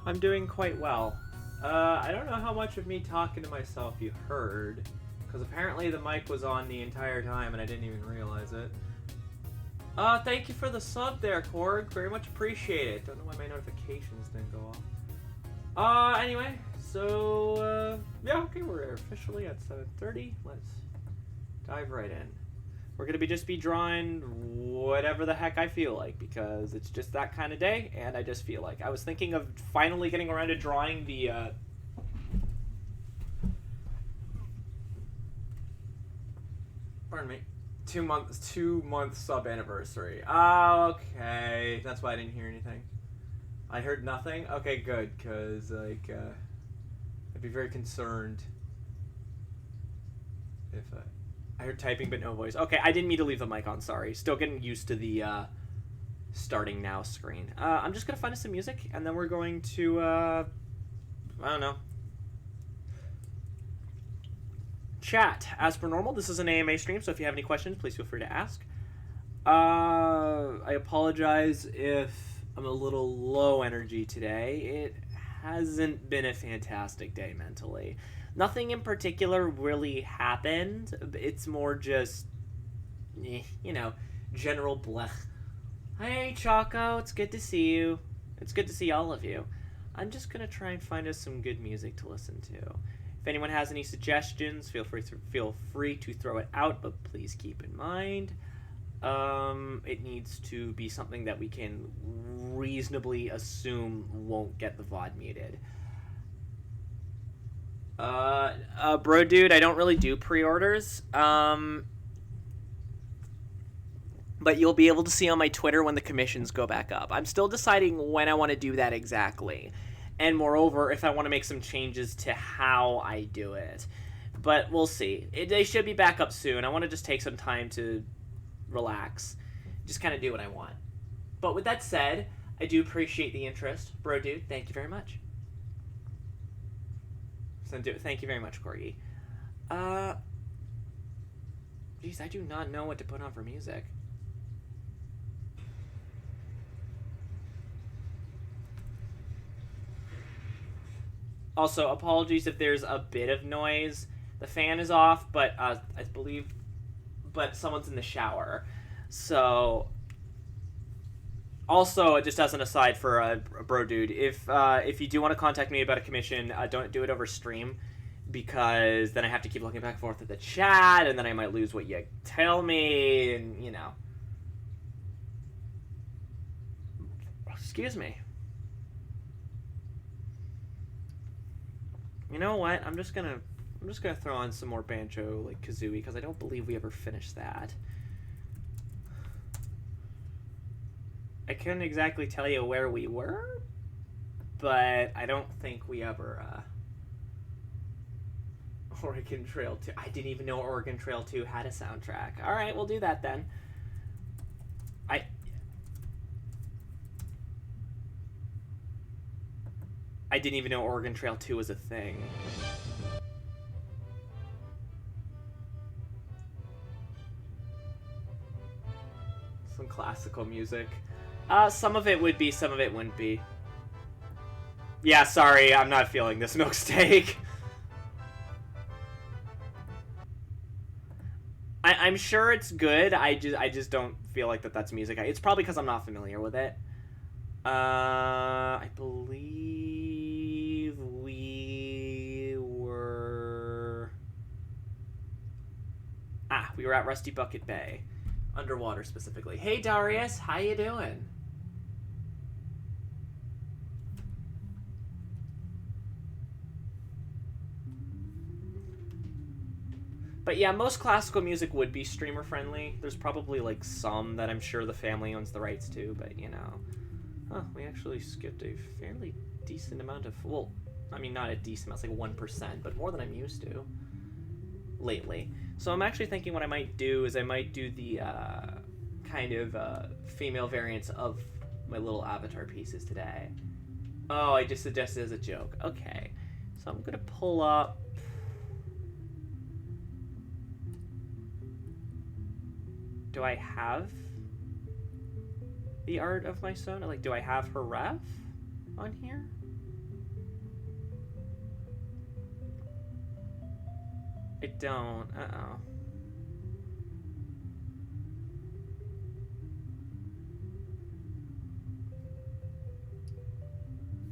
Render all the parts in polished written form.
I'm doing quite well. I don't know how much of me talking to myself you heard, because apparently the mic was on the entire time and I didn't even realize it. Thank you for the sub there, Korg. Very much appreciate it. Don't know why my notifications didn't go off. Anyway, so, yeah, okay, we're officially at 7:30. Let's dive right in. We're going to just be drawing whatever the heck I feel like, because it's just that kind of day, and I just feel like. I was thinking of finally getting around to drawing the, pardon me, 2 month sub anniversary. Okay, that's why I didn't hear anything. I heard nothing? Okay, good, because, like, I'd be very concerned if, I heard typing but no voice. Okay, I didn't mean to leave the mic on, sorry. Still getting used to the starting now screen. I'm just going to find us some music, and then we're going to, I don't know. Chat. As per normal, this is an AMA stream, so if you have any questions, please feel free to ask. I apologize if I'm a little low energy today. It hasn't been a fantastic day mentally. Nothing in particular really happened. It's more just, general blech. Hey, Choco, it's good to see you. It's good to see all of you. I'm just going to try and find us some good music to listen to. If anyone has any suggestions, feel free to throw it out, but please keep in mind, it needs to be something that we can reasonably assume won't get the VOD muted. Bro dude, I don't really do pre-orders, but you'll be able to see on my Twitter when the commissions go back up. I'm still deciding when I want to do that exactly, and moreover, if I want to make some changes to how I do it, but we'll see. They should be back up soon. I want to just take some time to relax, just kind of do what I want. But with that said, I do appreciate the interest. Bro dude, thank you very much. Thank you very much, Corgi. Geez, I do not know what to put on for music. Also, apologies if there's a bit of noise. The fan is off, but I believe, someone's in the shower. So, also, just as an aside for a bro dude, if you do want to contact me about a commission, don't do it over stream, because then I have to keep looking back and forth at the chat, and then I might lose what you tell me, and Excuse me. You know what? I'm just gonna throw on some more Banjo like Kazooie, because I don't believe we ever finished that. I couldn't exactly tell you where we were, but I don't think we ever Oregon Trail 2. I didn't even know Oregon Trail 2 had a soundtrack. All right, we'll do that then. I didn't even know Oregon Trail 2 was a thing. Some classical music. Some of it would be, some of it wouldn't be. Yeah, sorry, I'm not feeling this milk steak. I'm sure it's good. I just don't feel like that's music. It's probably because I'm not familiar with it. I believe we were... we were at Rusty Bucket Bay. Underwater, specifically. Hey, Darius, how you doing? But yeah, most classical music would be streamer friendly. There's probably like some that I'm sure the family owns the rights to, but we actually skipped a fairly decent amount of, well, I mean not a decent amount, it's like 1%, but more than I'm used to lately. So I'm actually thinking what I might do is I might do the kind of female variants of my little avatar pieces today. Oh, I just suggested as a joke. Okay, so I'm gonna pull up. Do I have the art of my Sona? Like, do I have her ref on here? I don't. Uh-oh.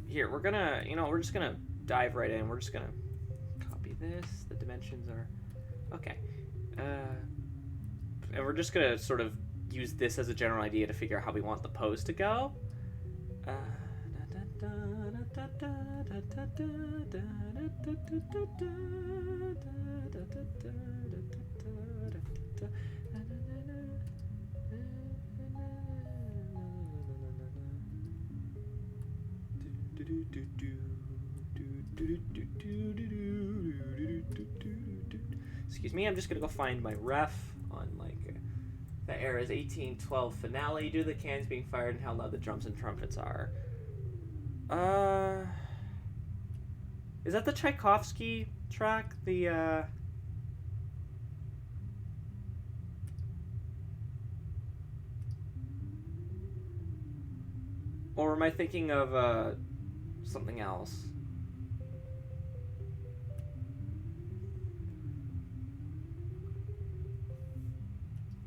Here, we're gonna, we're just gonna dive right in. We're just gonna copy this. The dimensions are... Okay. And we're just gonna sort of use this as a general idea to figure out how we want the pose to go. Excuse me, I'm just gonna go find my ref on the era's 1812 finale. Due to the cannons being fired and how loud the drums and trumpets are. Is that the Tchaikovsky track? Or am I thinking of something else?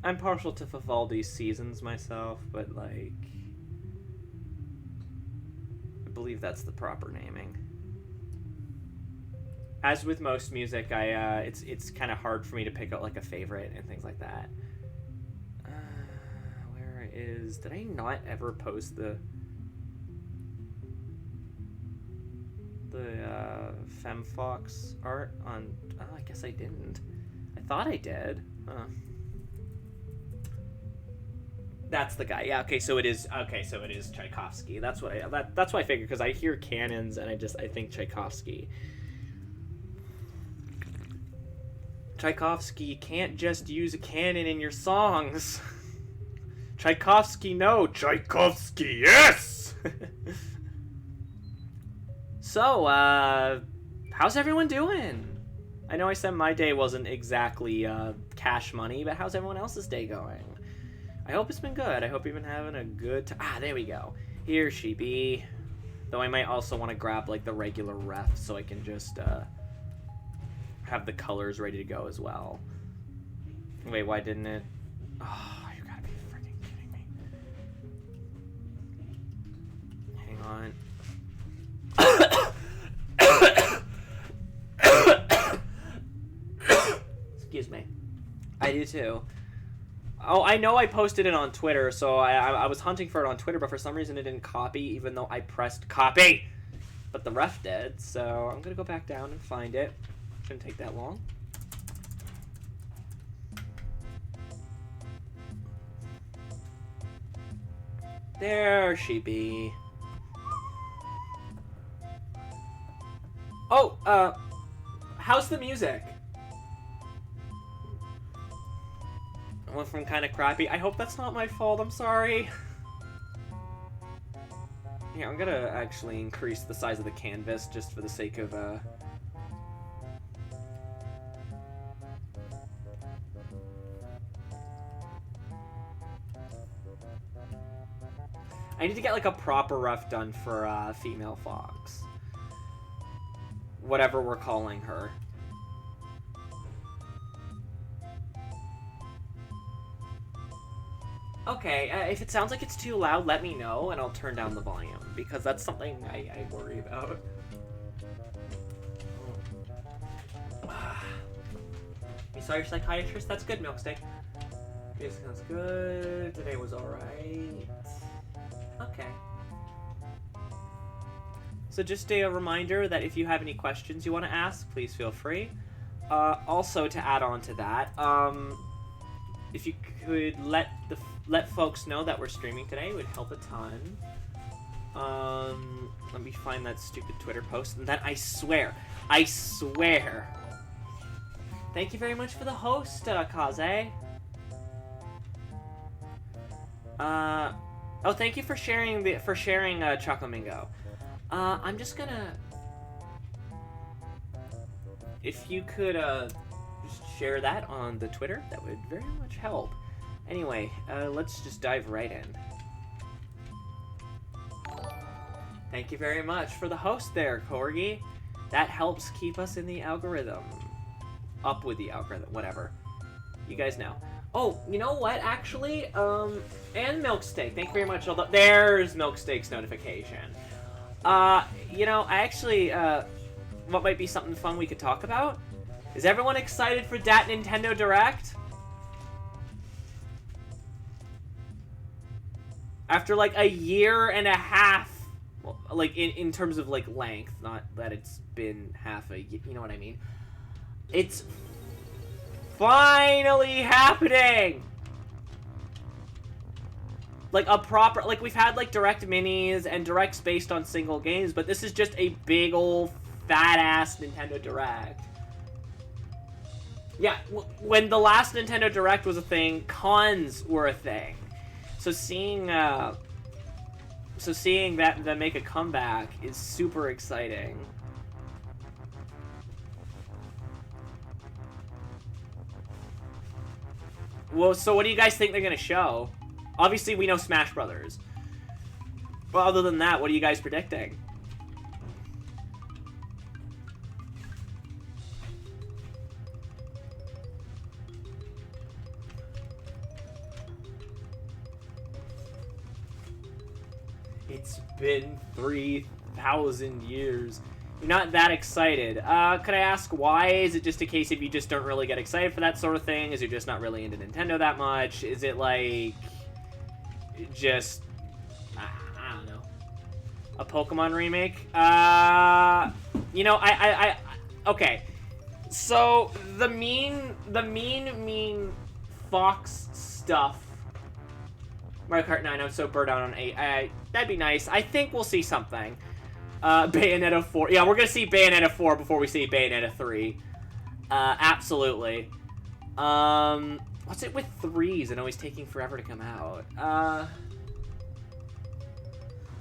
I'm partial to Vivaldi's Seasons myself, but I believe that's the proper naming. As with most music, it's kind of hard for me to pick out a favorite and things like that. Where is... Did I not ever post the FemFox art on... Oh, I guess I didn't. I thought I did. Huh. That's the guy. Yeah. Okay. So it is. Okay. So it is Tchaikovsky. That's what that's what I figured, because I hear cannons and I think Tchaikovsky. Tchaikovsky can't just use a cannon in your songs. Tchaikovsky, no. Tchaikovsky, yes. So, how's everyone doing? I know I said my day wasn't exactly cash money, but how's everyone else's day going? I hope it's been good. I hope you've been having a good time. Ah, there we go. Here she be. Though I might also want to grab the regular ref so I can just have the colors ready to go as well. Wait, why didn't it? Oh, you gotta be freaking kidding me. Hang on. Excuse me. I do too. Oh, I know I posted it on Twitter, so I was hunting for it on Twitter, but for some reason it didn't copy, even though I pressed copy! But the ref did, so I'm gonna go back down and find it. Shouldn't take that long. There she be. Oh, how's the music? Went from kind of crappy. I hope that's not my fault. I'm sorry. Yeah, I'm gonna actually increase the size of the canvas just for the sake of I need to get a proper ref done for female fox. Whatever we're calling her. Okay, if it sounds like it's too loud, let me know, and I'll turn down the volume, because that's something I worry about. You saw your psychiatrist? That's good, Milksteak. Okay, sounds good. Today was alright. Okay. So just a reminder that if you have any questions you want to ask, please feel free. Also, to add on to that, if you could let folks know that we're streaming today, it would help a ton. Let me find that stupid Twitter post, and then I swear. Thank you very much for the host, Kaze. Oh, thank you for sharing Chocomingo. I'm just gonna, if you could just share that on the Twitter, that would very much help. Anyway, let's just dive right in. Thank you very much for the host there, Corgi. That helps keep us in the algorithm. up with the algorithm. Whatever. You guys know. Oh, you know what, actually? And Milksteak. Thank you very much. Although, there's Milksteak's notification. You know, I actually, what might be something fun we could talk about? Is everyone excited for that Nintendo Direct? After, like, a year and a half, well, like, in terms of, like, length, not that it's been half a year, you know what I mean? It's finally happening! Like, a proper, like, we've had, like, Direct Minis and Directs based on single games, but this is just a big ol' fat-ass Nintendo Direct. Yeah, when the last Nintendo Direct was a thing, cons were a thing. So seeing that make a comeback is super exciting. Well, so what do you guys think they're gonna show? Obviously, we know Smash Brothers. Well, other than that, what are you guys predicting? It's been 3,000 years. You're not that excited. Could I ask why? Is it just a case of you just don't really get excited for that sort of thing? Is you just not really into Nintendo that much? Is it like... just... I don't know. A Pokemon remake? You know, okay. So, the mean Fox stuff. Mario Kart 9, I'm so burnt out on 8. That'd be nice. I think we'll see something. Bayonetta 4. Yeah, we're gonna see Bayonetta 4 before we see Bayonetta 3. Absolutely. What's it with 3s and always taking forever to come out?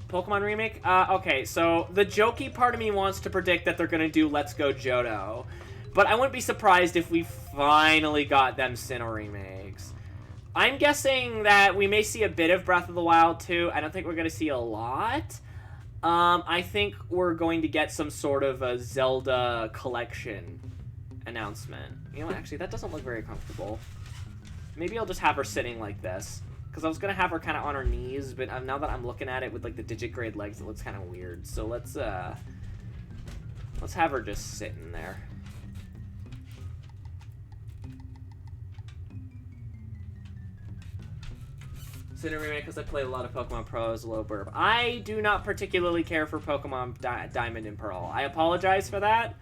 Pokemon remake? Okay, so the jokey part of me wants to predict that they're gonna do Let's Go Johto. But I wouldn't be surprised if we finally got them Sinnoh remakes. I'm guessing that we may see a bit of Breath of the Wild 2. I don't think we're going to see a lot. I think we're going to get some sort of a Zelda collection announcement. You know what, actually, that doesn't look very comfortable. Maybe I'll just have her sitting like this. Because I was going to have her kind of on her knees, but now that I'm looking at it with, like, the digit-grade legs, it looks kind of weird. So let's have her just sitting there. Sinnoh remake because I play a lot of Pokemon Pro as a low burb. I do not particularly care for Pokemon Diamond and Pearl. I apologize for that.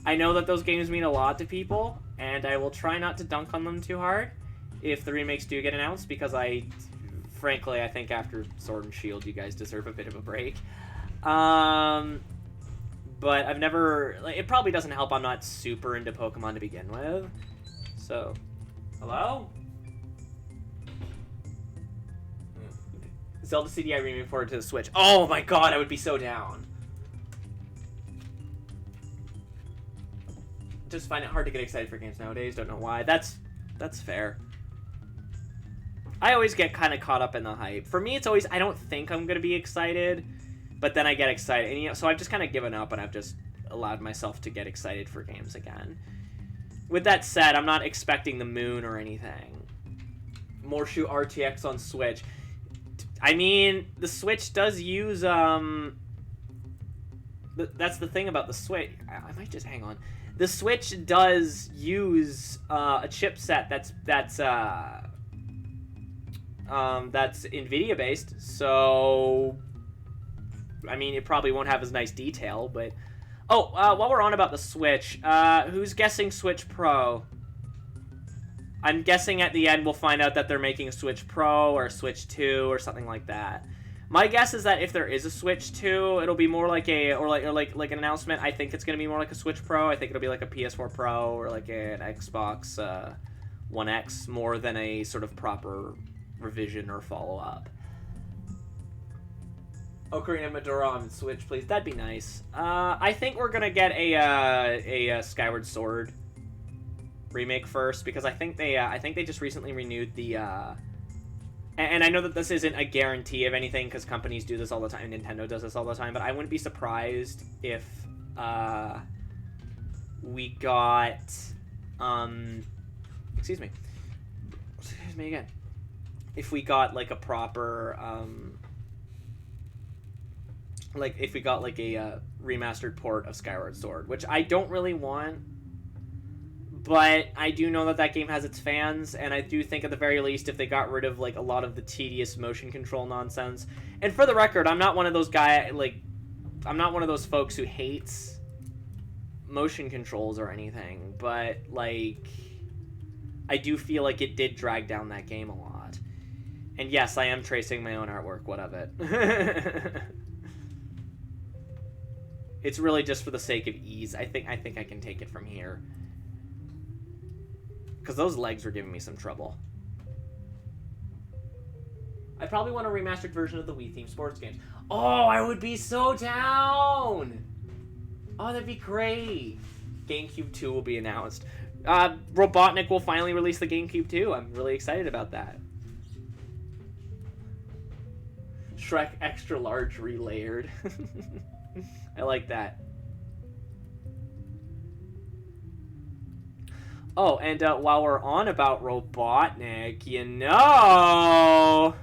I know that those games mean a lot to people, and I will try not to dunk on them too hard if the remakes do get announced, because frankly, I think after Sword and Shield, you guys deserve a bit of a break. But I've never... Like, it probably doesn't help I'm not super into Pokemon to begin with. So... Hello? Zelda CDI remake forward to the Switch. Oh my god, I would be so down. Just find it hard to get excited for games nowadays. Don't know why. That's fair. I always get kind of caught up in the hype. For me, it's always, I don't think I'm going to be excited, but then I get excited. And, you know, so I've just kind of given up, and I've just allowed myself to get excited for games again. With that said, I'm not expecting the moon or anything. Morshu RTX on Switch. I mean, the Switch does use, that's the thing about the Switch. I might just hang on. The Switch does use a chipset that's NVIDIA based, so I mean, it probably won't have as nice detail, but while we're on about the Switch, who's guessing Switch Pro? I'm guessing at the end we'll find out that they're making a Switch Pro or a Switch 2 or something like that. My guess is that if there is a Switch 2, it'll be more like like an announcement. I think it's going to be more like a Switch Pro. I think it'll be like a PS4 Pro or like an Xbox One X more than a sort of proper revision or follow-up. Ocarina of Majora on Switch, please. That'd be nice. I think we're going to get a Skyward Sword remake first, because I think they just recently renewed the and I know that this isn't a guarantee of anything because companies do this all the time, Nintendo does this all the time, but I wouldn't be surprised if we got Excuse me. Excuse me again. If we got like a proper, like if we got like a remastered port of Skyward Sword, which I don't really want, but I do know that that game has its fans, and I do think at the very least if they got rid of like a lot of the tedious motion control nonsense. And for the record, I'm not one of those I'm not one of those folks who hates motion controls or anything, but like I do feel like it did drag down that game a lot. And yes, I am tracing my own artwork. What of it? It's really just for the sake of ease. I think I can take it from here. Because those legs were giving me some trouble. I probably want a remastered version of the Wii-themed sports games. Oh, I would be so down! Oh, that'd be great. GameCube 2 will be announced. Robotnik will finally release the GameCube 2. I'm really excited about that. Shrek Extra Large Relayered. I like that. Oh, and while we're on about Robotnik, you know...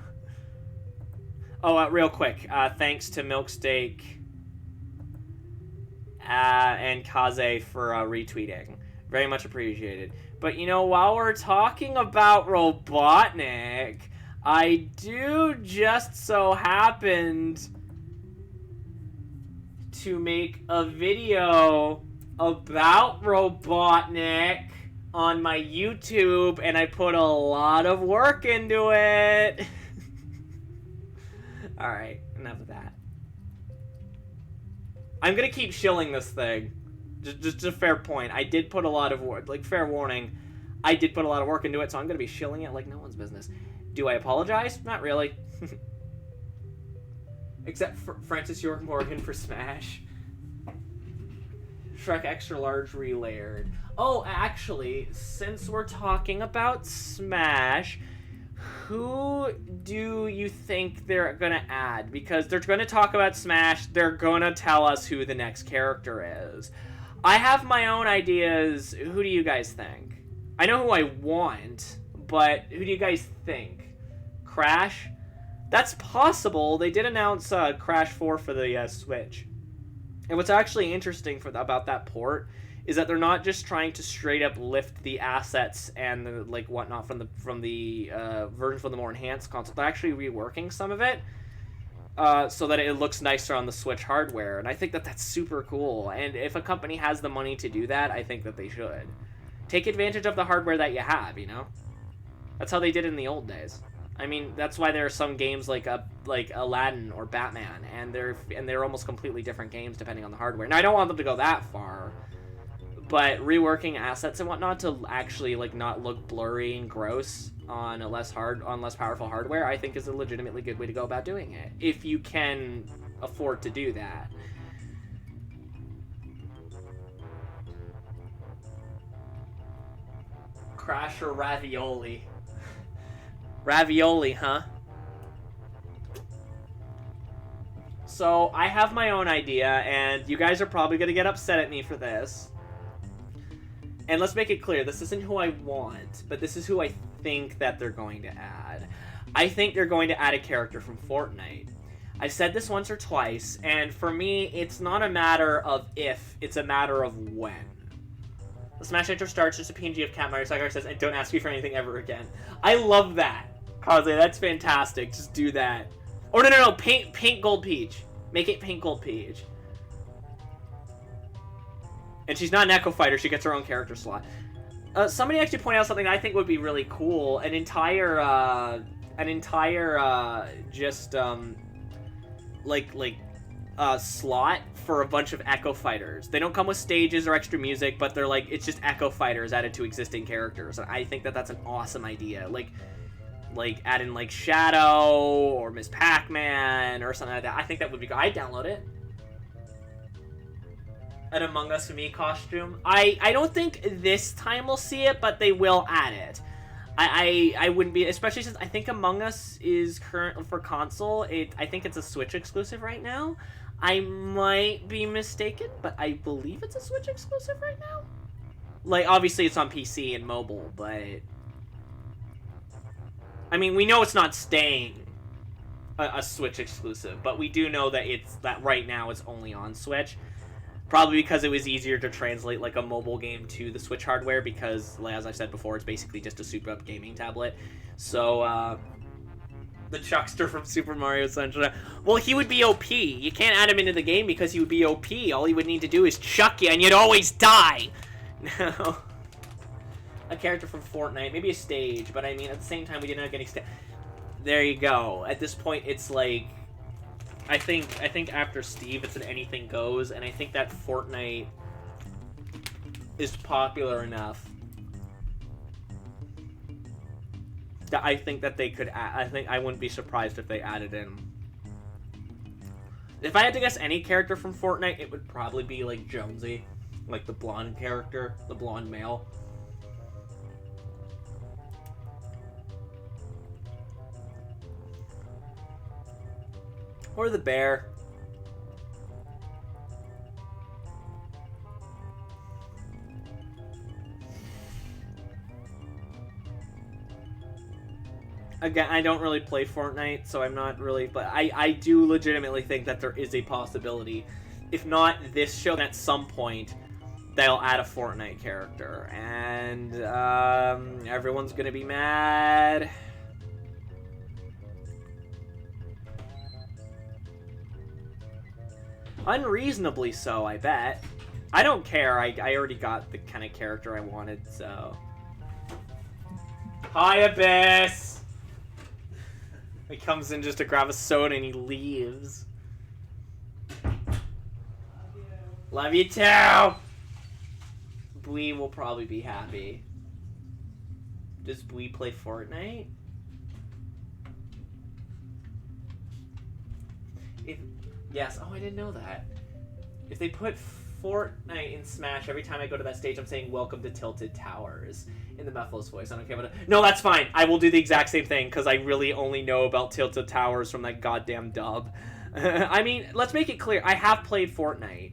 Oh, real quick. Thanks to Milksteak and Kaze for retweeting. Very much appreciated. But, you know, while we're talking about Robotnik, I do just so happened to make a video about Robotnik on my YouTube, and I put a lot of work into it. Alright, enough of that. I'm gonna keep shilling this thing. Just a fair point. I did put a lot of work, like, fair warning. I did put a lot of work into it, so I'm gonna be shilling it like no one's business. Do I apologize? Not really. Except for Francis York Morgan for Smash. Shrek Extra Large Relayered. Oh, actually, since we're talking about Smash, who do you think they're gonna add? Because they're gonna talk about Smash, they're gonna tell us who the next character is. I have my own ideas. Who do you guys think? I know who I want, but who do you guys think? Crash? That's possible. They did announce Crash 4 for the Switch. And what's actually interesting about that port is that they're not just trying to straight up lift the assets and the, like whatnot from the version for the more enhanced console. They're actually reworking some of it so that it looks nicer on the Switch hardware. And I think that that's super cool. And if a company has the money to do that, I think that they should. Take advantage of the hardware that you have, you know? That's how they did it in the old days. I mean, that's why there are some games like Aladdin or Batman, and they're almost completely different games depending on the hardware. Now, I don't want them to go that far, but reworking assets and whatnot to actually like not look blurry and gross on less powerful hardware, I think is a legitimately good way to go about doing it if you can afford to do that. Crash or ravioli? Ravioli, huh? So, I have my own idea, and you guys are probably going to get upset at me for this. And let's make it clear, this isn't who I want, but this is who I think that they're going to add. I think they're going to add a character from Fortnite. I've said this once or twice, and for me, it's not a matter of if, it's a matter of when. The Smash intro starts just a PNG of Cat Mario Sagar says, and don't ask me for anything ever again. I love that. Kaze, that's fantastic. Just do that. Or no, paint Gold Peach. Make it paint Gold Peach. And she's not an Echo Fighter, she gets her own character slot. Somebody actually pointed out something I think would be really cool. An entire slot for a bunch of Echo Fighters. They don't come with stages or extra music, but they're like, it's just Echo Fighters added to existing characters. And I think that that's an awesome idea. Like add in like Shadow or Miss Pac-Man or something like that. I think that would be good. I'd download it. An Among Us Me costume. I don't think this time we'll see it, but they will add it. I wouldn't be, especially since I think Among Us is current for console. I think it's a Switch exclusive right now. I might be mistaken, but I believe it's a Switch exclusive right now. Like, obviously it's on PC and mobile, but... I mean, we know it's not staying a Switch exclusive, but we do know that right now it's only on Switch. Probably because it was easier to translate, like, a mobile game to the Switch hardware, because, as I said before, it's basically just a souped-up gaming tablet. So, the Chuckster from Super Mario Sunshine. Well, he would be OP. You can't add him into the game because he would be OP. All he would need to do is chuck you, and you'd always die. No. A character from Fortnite. Maybe a stage, but I mean, at the same time, we didn't have any stage. There you go. At this point, it's like... I think after Steve, it's an anything goes, and I think that Fortnite is popular enough that I think that they could I wouldn't be surprised if they added in. If I had to guess any character from Fortnite, it would probably be like Jonesy, like the blonde character, the blonde male. Or the bear. Again, I don't really play Fortnite, so I'm not really... But I do legitimately think that there is a possibility. If not this show, then at some point, they'll add a Fortnite character. And everyone's gonna be mad. Unreasonably so, I bet. I don't care. I already got the kind of character I wanted, so... Hi, Abyss! He comes in just to grab a soda and he leaves. Love you too! Bwee will probably be happy. Does Bwee play Fortnite? Yes. Oh, I didn't know that. If they put Fortnite in Smash, every time I go to that stage, I'm saying, welcome to Tilted Towers in the Mephiles voice. I don't care about it. No, that's fine. I will do the exact same thing, because I really only know about Tilted Towers from that goddamn dub. I mean, let's make it clear. I have played Fortnite.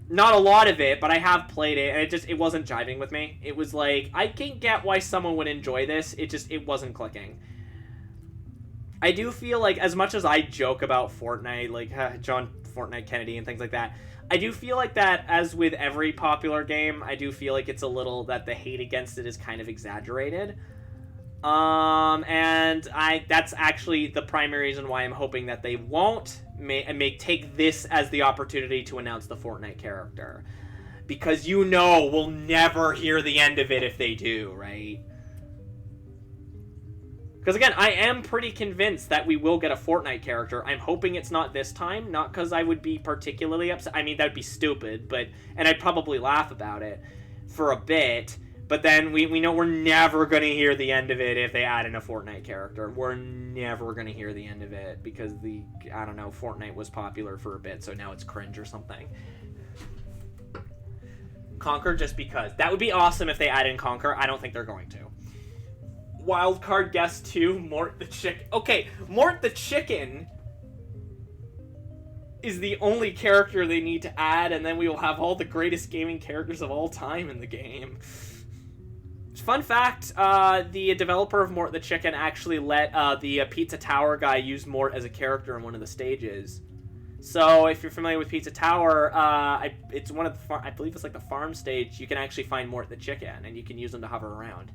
Not a lot of it, but I have played it, and it wasn't jiving with me. It was like, I can get why someone would enjoy this. It wasn't clicking. I do feel like, as much as I joke about Fortnite, like John Fortnite Kennedy and things like that, I do feel like that, as with every popular game, I do feel like it's a little, that the hate against it is kind of exaggerated. And that's actually the primary reason why I'm hoping that they won't take this as the opportunity to announce the Fortnite character. Because we'll never hear the end of it if they do, right? Because, again, I am pretty convinced that we will get a Fortnite character. I'm hoping it's not this time, not because I would be particularly upset. I mean, that would be stupid, and I'd probably laugh about it for a bit. But then we know we're never going to hear the end of it if they add in a Fortnite character. We're never going to hear the end of it because I don't know, Fortnite was popular for a bit, so now it's cringe or something. Conquer just because. That would be awesome if they add in Conquer. I don't think they're going to. Wildcard guest 2, Mort the Chicken. Okay, Mort the Chicken is the only character they need to add, and then we will have all the greatest gaming characters of all time in the game. Fun fact, the developer of Mort the Chicken actually let the Pizza Tower guy use Mort as a character in one of the stages. So if you're familiar with Pizza Tower, it's one of the I believe it's like the farm stage. You can actually find Mort the Chicken, and you can use them to hover around.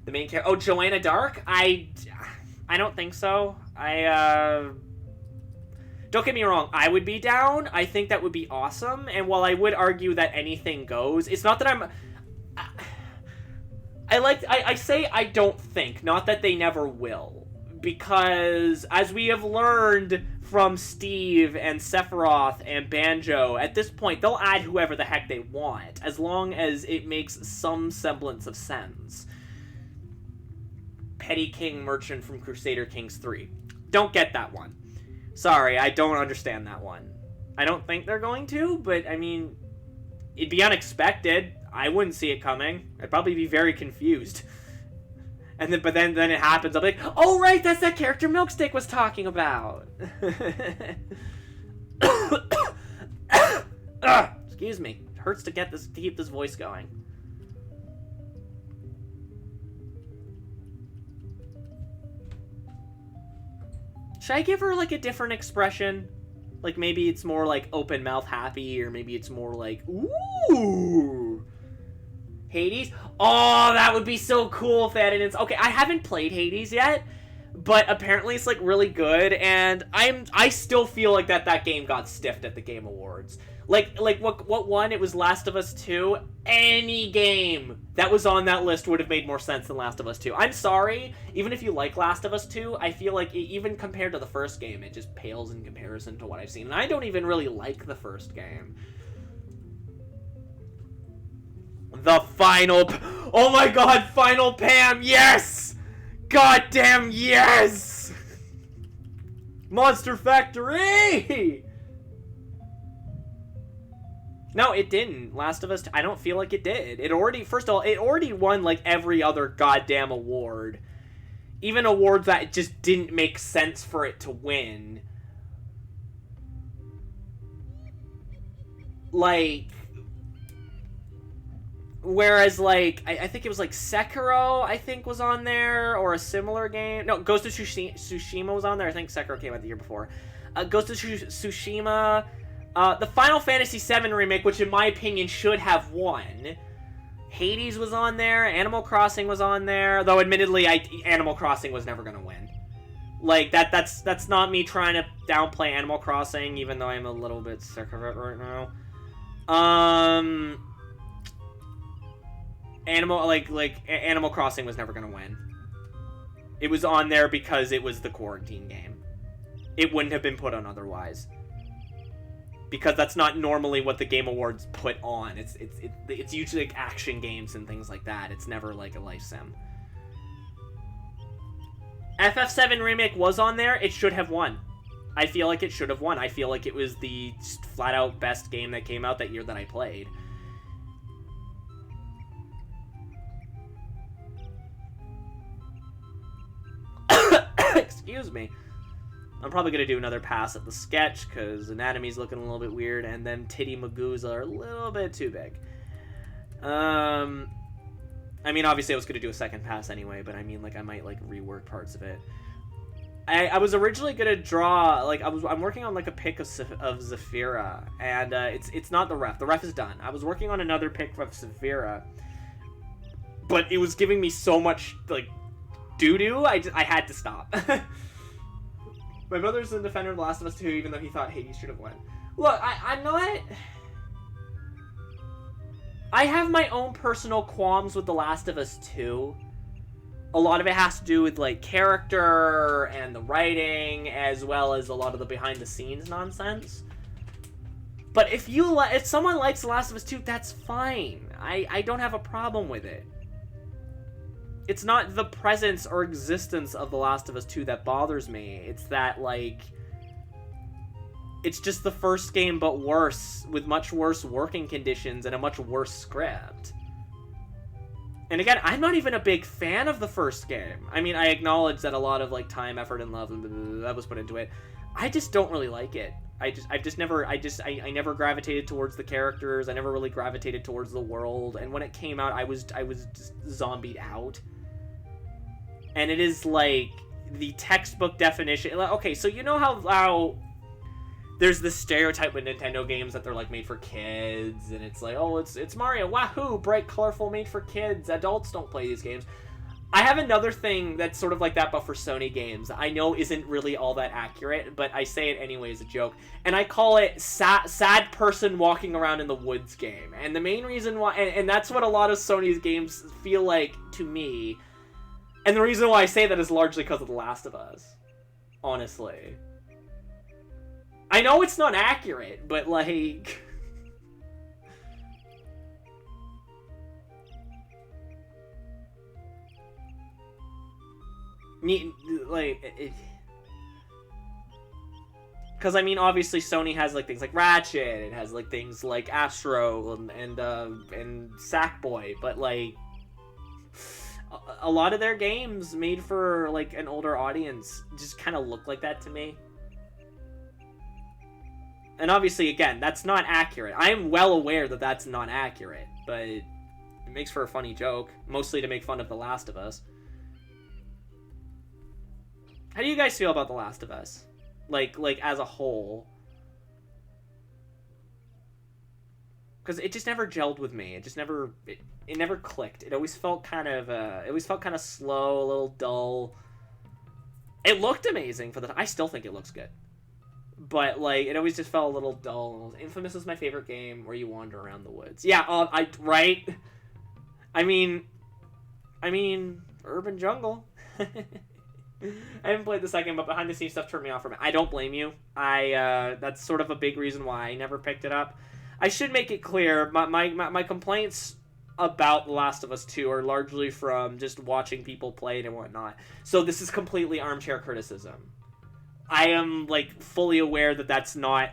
The main character... Oh, Joanna Dark? I don't think so. Don't get me wrong. I would be down. I think that would be awesome. And while I would argue that anything goes, it's not that I'm... I say I don't think, not that they never will. Because, as we have learned from Steve and Sephiroth and Banjo, at this point, they'll add whoever the heck they want, as long as it makes some semblance of sense. Petty King Merchant from Crusader Kings 3. Don't get that one. Sorry, I don't understand that one. I don't think they're going to, but, I mean, it'd be unexpected. I wouldn't see it coming. I'd probably be very confused. But then it happens. I'll be like, oh, right, that's that character Milkstick was talking about. Excuse me. hurts to keep this voice going. Should I give her, like, a different expression? Like, maybe it's more, like, open mouth happy, or maybe it's more like, ooh. Hades? Oh, that would be so cool if that didn't... Okay, I haven't played Hades yet, but apparently it's, like, really good, and I still feel like that game got stiffed at the Game Awards. Like what won? It was Last of Us 2. Any game that was on that list would have made more sense than Last of Us 2. I'm sorry, even if you like Last of Us 2, I feel like even compared to the first game, it just pales in comparison to what I've seen. And I don't even really like the first game. The final... Oh my god, Final Pam, yes! Goddamn yes! Monster Factory! No, it didn't. Last of Us 2, I don't feel like it did. First of all, it already won, like, every other goddamn award. Even awards that just didn't make sense for it to win. Like... Whereas, like, I think it was, like, Sekiro, I think, was on there, or a similar game. No, Ghost of Tsushima was on there. I think Sekiro came out the year before. Ghost of Tsushima... the Final Fantasy VII Remake, which in my opinion should have won. Hades was on there. Animal Crossing was on there. Though, admittedly, Animal Crossing was never going to win. Like, that's not me trying to downplay Animal Crossing, even though I'm a little bit sick of it right now. Animal Crossing was never going to win. It was on there because it was the quarantine game. It wouldn't have been put on otherwise. Because that's not normally what the Game Awards put on. It's usually like action games and things like that. It's never like a life sim. FF7 Remake was on there. It should have won. I feel like it should have won. I feel like it was the flat out best game that came out that year that I played. Excuse me. I'm probably going to do another pass at the sketch, because anatomy's looking a little bit weird, and them titty magoos are a little bit too big. I mean, obviously I was going to do a second pass anyway, but I mean, like, I might, like, rework parts of it. I was originally going to draw, like, I'm working on, like, a pic of Zafira, and it's not the ref. The ref is done. I was working on another pic of Zafira, but it was giving me so much, like, doo-doo, I had to stop. My brother's a defender of The Last of Us 2, even though he thought Hades should have won. Look, I'm not... I have my own personal qualms with The Last of Us 2. A lot of it has to do with, like, character and the writing, as well as a lot of the behind-the-scenes nonsense. But if someone likes The Last of Us 2, that's fine. I don't have a problem with it. It's not the presence or existence of The Last of Us 2 that bothers me. It's that, like... It's just the first game, but worse, with much worse working conditions and a much worse script. And again, I'm not even a big fan of the first game. I mean, I acknowledge that a lot of, like, time, effort, and love that was put into it. I just don't really like it. I never gravitated towards the characters. I never really gravitated towards the world. And when it came out, I was just zombied out. And it is, like, the textbook definition. Okay, so you know how there's this stereotype with Nintendo games that they're, like, made for kids, and it's like, oh, it's Mario, wahoo, bright, colorful, made for kids. Adults don't play these games. I have another thing that's sort of like that, but for Sony games. I know isn't really all that accurate, but I say it anyway as a joke. And I call it sad person walking around in the woods game. And the main reason why, and that's what a lot of Sony's games feel like to me. And the reason why I say that is largely because of The Last of Us. Honestly. I know it's not accurate, but, like... Because, I mean, obviously Sony has, like, things like Ratchet, it has, like, things like Astro and Sackboy, but, like... A lot of their games made for, like, an older audience just kind of look like that to me. And obviously, again, that's not accurate. I am well aware that that's not accurate, but it makes for a funny joke, mostly to make fun of The Last of Us. How do you guys feel about The Last of Us? Like as a whole? Because it just never gelled with me. It just never... It never clicked. It always felt kind of... slow, a little dull. It looked amazing for the... I still think it looks good. But, like, it always just felt a little dull. Infamous is my favorite game where you wander around the woods. Yeah, right? I mean... Urban Jungle. I haven't played the second, but behind the scenes stuff turned me off from it. I don't blame you. That's sort of a big reason why I never picked it up. I should make it clear, my complaints about The Last of Us 2 are largely from just watching people play it and whatnot. So this is completely armchair criticism. I am, like, fully aware that that's not,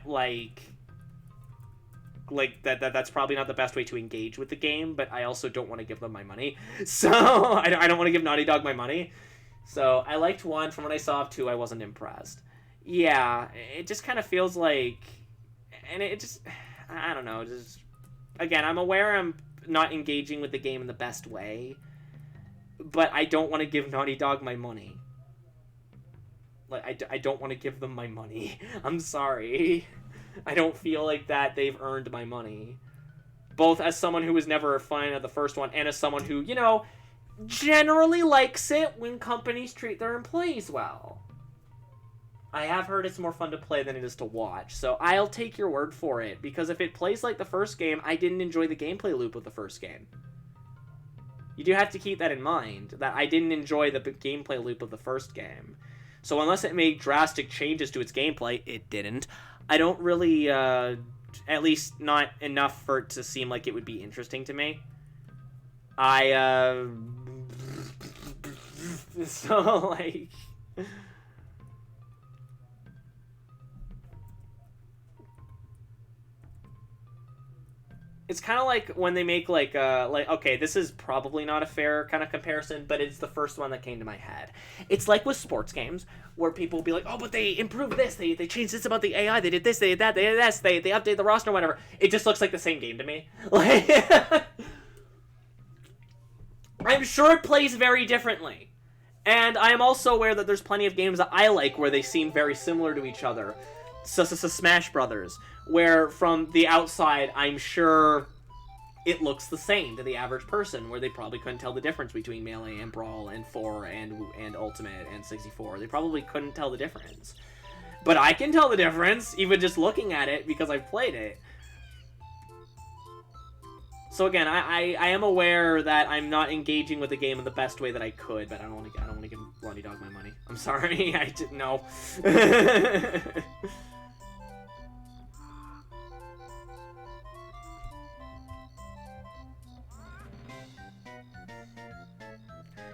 that's probably not the best way to engage with the game, but I also don't want to give them my money. So, I don't want to give Naughty Dog my money. So, I liked 1. From what I saw of 2, I wasn't impressed. Yeah, it just kind of feels like... And it just... I don't know, just... Again, I'm aware I'm not engaging with the game in the best way, but I don't want to give Naughty Dog my money. Like, I don't want to give them my money. I'm sorry. I don't feel like that they've earned my money. Both as someone who was never a fan of the first one, and as someone who, you know, generally likes it when companies treat their employees well. I have heard it's more fun to play than it is to watch, so I'll take your word for it, because if it plays like the first game, I didn't enjoy the gameplay loop of the first game. You do have to keep that in mind, that I didn't enjoy the gameplay loop of the first game. So unless it made drastic changes to its gameplay, it didn't. I don't really, at least not enough for it to seem like it would be interesting to me. So, like... It's kind of like when they make, okay, this is probably not a fair kind of comparison, but it's the first one that came to my head. It's like with sports games, where people will be like, oh, but they improved this, they changed this about the AI, they did this, they did that, they did this, they updated the roster, whatever. It just looks like the same game to me. Like, I'm sure it plays very differently. And I am also aware that there's plenty of games that I like where they seem very similar to each other. Smash Brothers, where from the outside, I'm sure it looks the same to the average person, where they probably couldn't tell the difference between Melee and Brawl and 4 and Ultimate and 64. They probably couldn't tell the difference. But I can tell the difference, even just looking at it, because I've played it. So again, I am aware that I'm not engaging with the game in the best way that I could, but I don't want to give Naughty Dog my money. I'm sorry, I didn't know.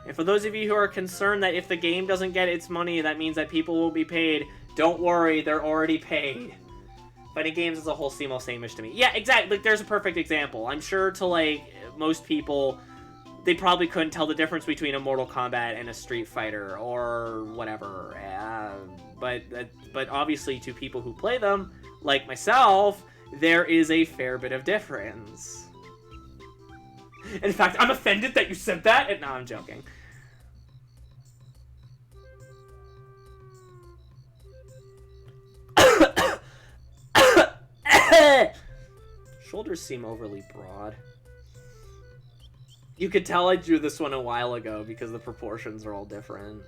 And for those of you who are concerned that if the game doesn't get its money, that means that people will be paid, don't worry, they're already paid. Fighting games as a whole seem all same-ish to me. Yeah, exactly. Like, there's a perfect example. I'm sure to, like, most people, they probably couldn't tell the difference between a Mortal Kombat and a Street Fighter or whatever. But obviously, to people who play them, like myself, there is a fair bit of difference. In fact, I'm offended that you said that, and no, I'm joking. Shoulders seem overly broad. You could tell I drew this one a while ago because the proportions are all different.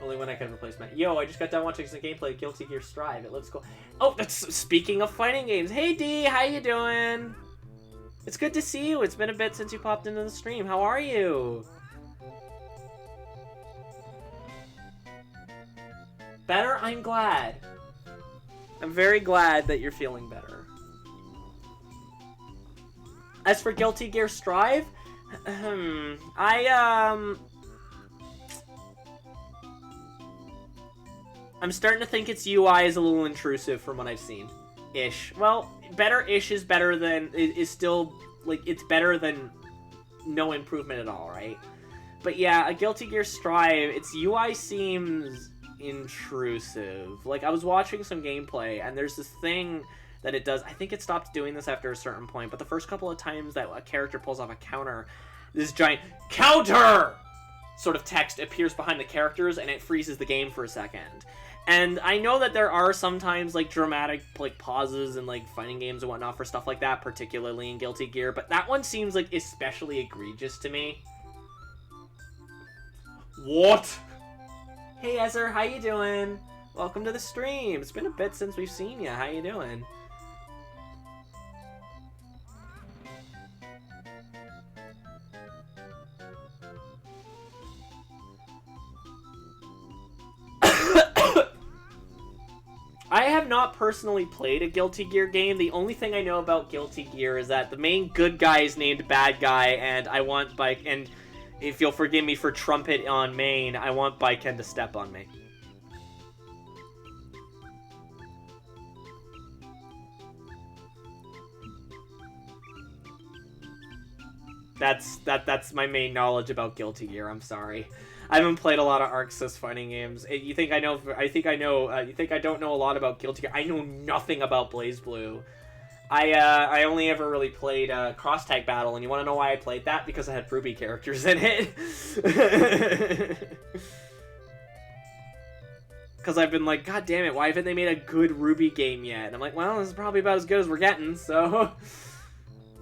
Only when I can replace my... Yo, I just got done watching some gameplay of Guilty Gear Strive. It looks cool. Oh, that's speaking of fighting games. Hey, D, how you doing? It's good to see you. It's been a bit since you popped into the stream. How are you? Better? I'm glad. I'm very glad that you're feeling better. As for Guilty Gear Strive, I'm starting to think its UI is a little intrusive from what I've seen. Ish. Well, better-ish is better than... is still... Like, it's better than no improvement at all, right? But yeah, a Guilty Gear Strive, its UI seems intrusive. Like, I was watching some gameplay, and there's this thing that it does. I think it stopped doing this after a certain point, but the first couple of times that a character pulls off a counter, this giant counter sort of text appears behind the characters, and it freezes the game for a second. And I know that there are sometimes, like, dramatic, like, pauses in, like, fighting games and whatnot for stuff like that, particularly in Guilty Gear, but that one seems, like, especially egregious to me. What? Hey, Ezer, how you doing? Welcome to the stream. It's been a bit since we've seen you. How you doing? I have not personally played a Guilty Gear game. The only thing I know about Guilty Gear is that the main good guy is named Bad Guy, and I want and if you'll forgive me for trumpet on main, I want Baiken to step on me. That's my main knowledge about Guilty Gear. I'm sorry. I haven't played a lot of Arc Sys fighting games. You think I know? You think I don't know a lot about Guilty Gear? I know nothing about BlazBlue. I only ever really played Cross Tag Battle, and you want to know why I played that? Because I had Ruby characters in it. Because I've been like, God damn it, why haven't they made a good Ruby game yet? And I'm like, well, this is probably about as good as we're getting, so...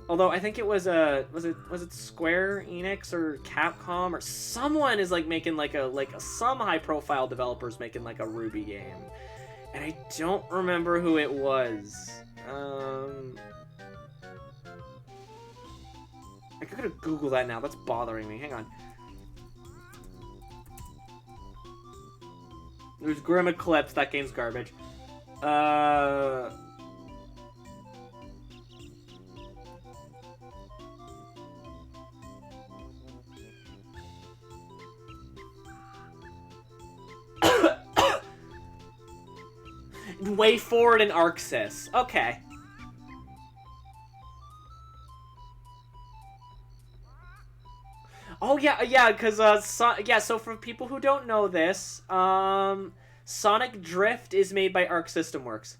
Although I think it was was it Square Enix or Capcom or someone is like making some high profile developers making like a Ruby game, and I don't remember who it was. I gotta Google that now. That's bothering me. Hang on. There's Grim Eclipse. That game's garbage. Way Forward in Arc Sys. Okay. Oh yeah, because so for people who don't know this, Sonic Drift is made by Arc System Works.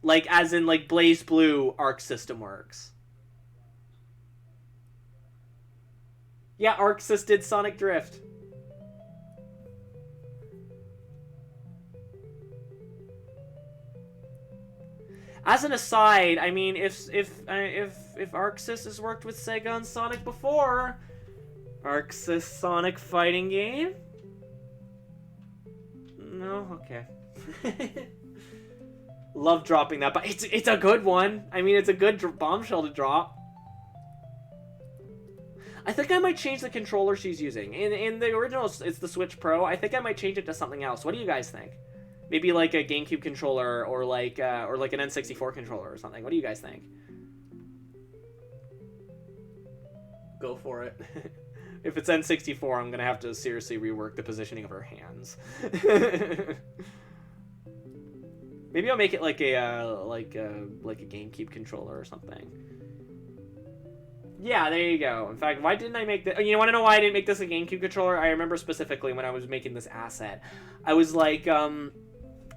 Like, as in, like, BlazBlue Arc System Works. Yeah, Arc Sys did Sonic Drift. As an aside, I mean, if Arc Sys has worked with Sega on Sonic before, Arc Sys Sonic fighting game? No, okay. Love dropping that, but it's a good one. I mean, it's a good bombshell to drop. I think I might change the controller she's using. In the original, it's the Switch Pro. I think I might change it to something else. What do you guys think? Maybe like a GameCube controller or like an N64 controller or something. What do you guys think? Go for it. If it's N64, I'm gonna have to seriously rework the positioning of her hands. Maybe I'll make it like a GameCube controller or something. Yeah, there you go. In fact, why didn't I make that? You want to know why I didn't make this a GameCube controller? I remember specifically when I was making this asset. I was like,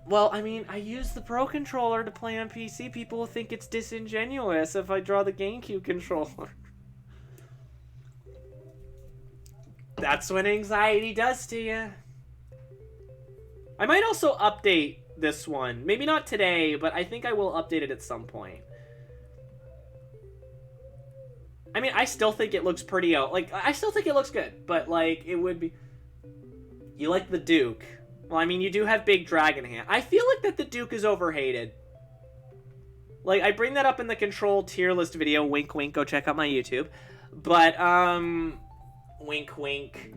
well, I mean, I use the Pro Controller to play on PC. People will think it's disingenuous if I draw the GameCube controller. That's what anxiety does to you. I might also update this one. Maybe not today, but I think I will update it at some point. I mean, I still think it looks pretty out. Like, I still think it looks good, but, like, it would be... You like the Duke. Well, I mean, you do have Big Dragon Hand. I feel like that the Duke is overhated. Like, I bring that up in the Control tier list video. Wink, wink. Go check out my YouTube. But, wink, wink.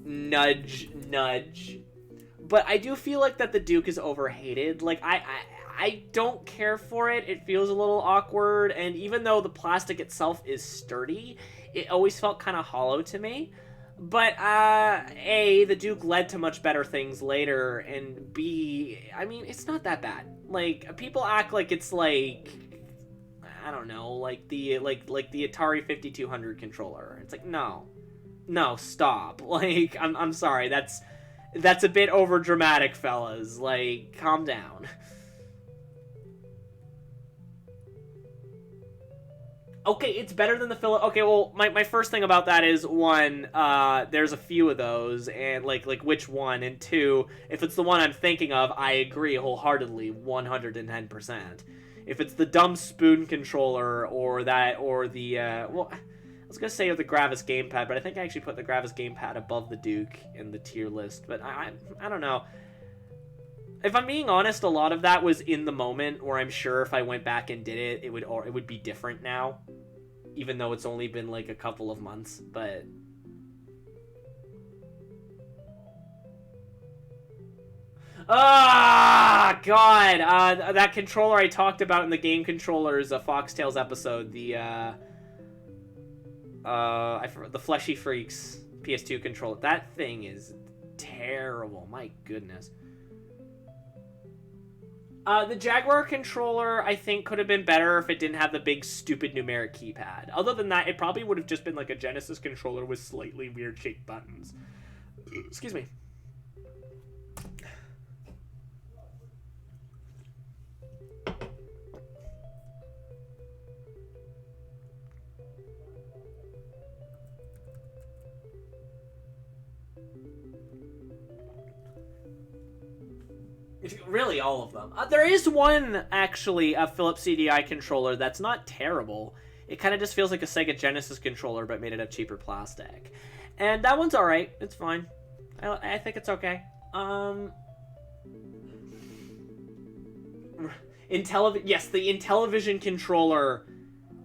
Nudge, nudge. But I do feel like that the Duke is overhated. Like, I don't care for it. It feels a little awkward, and even though the plastic itself is sturdy, it always felt kind of hollow to me. But, A, the Duke led to much better things later, and B, I mean, it's not that bad. Like, people act like it's like, I don't know, like the Atari 5200 controller. It's like, no. No, stop. Like, I'm sorry. That's a bit over dramatic, fellas. Like, calm down. Okay, it's better than the Philip. Okay, well, my first thing about that is, one, there's a few of those, and like which one, and two, if it's the one I'm thinking of, I agree wholeheartedly, 110%. If it's the dumb spoon controller or the well, I was gonna say the Gravis gamepad, but I think I actually put the Gravis gamepad above the Duke in the tier list. But I don't know. If I'm being honest, a lot of that was in the moment, where I'm sure if I went back and did it, it would be different now, even though it's only been like a couple of months. But God, that controller I talked about in the Game Controllers Foxtails episode, the the Fleshy Freaks PS2 controller. That thing is terrible. My goodness. The Jaguar controller, I think, could have been better if it didn't have the big, stupid numeric keypad. Other than that, it probably would have just been like a Genesis controller with slightly weird-shaped buttons. Excuse me. Really, all of them. There is one, actually, a Philips CDI controller that's not terrible. It kind of just feels like a Sega Genesis controller, but made out of cheaper plastic. And that one's alright. It's fine. I think it's okay. Yes, the Intellivision controller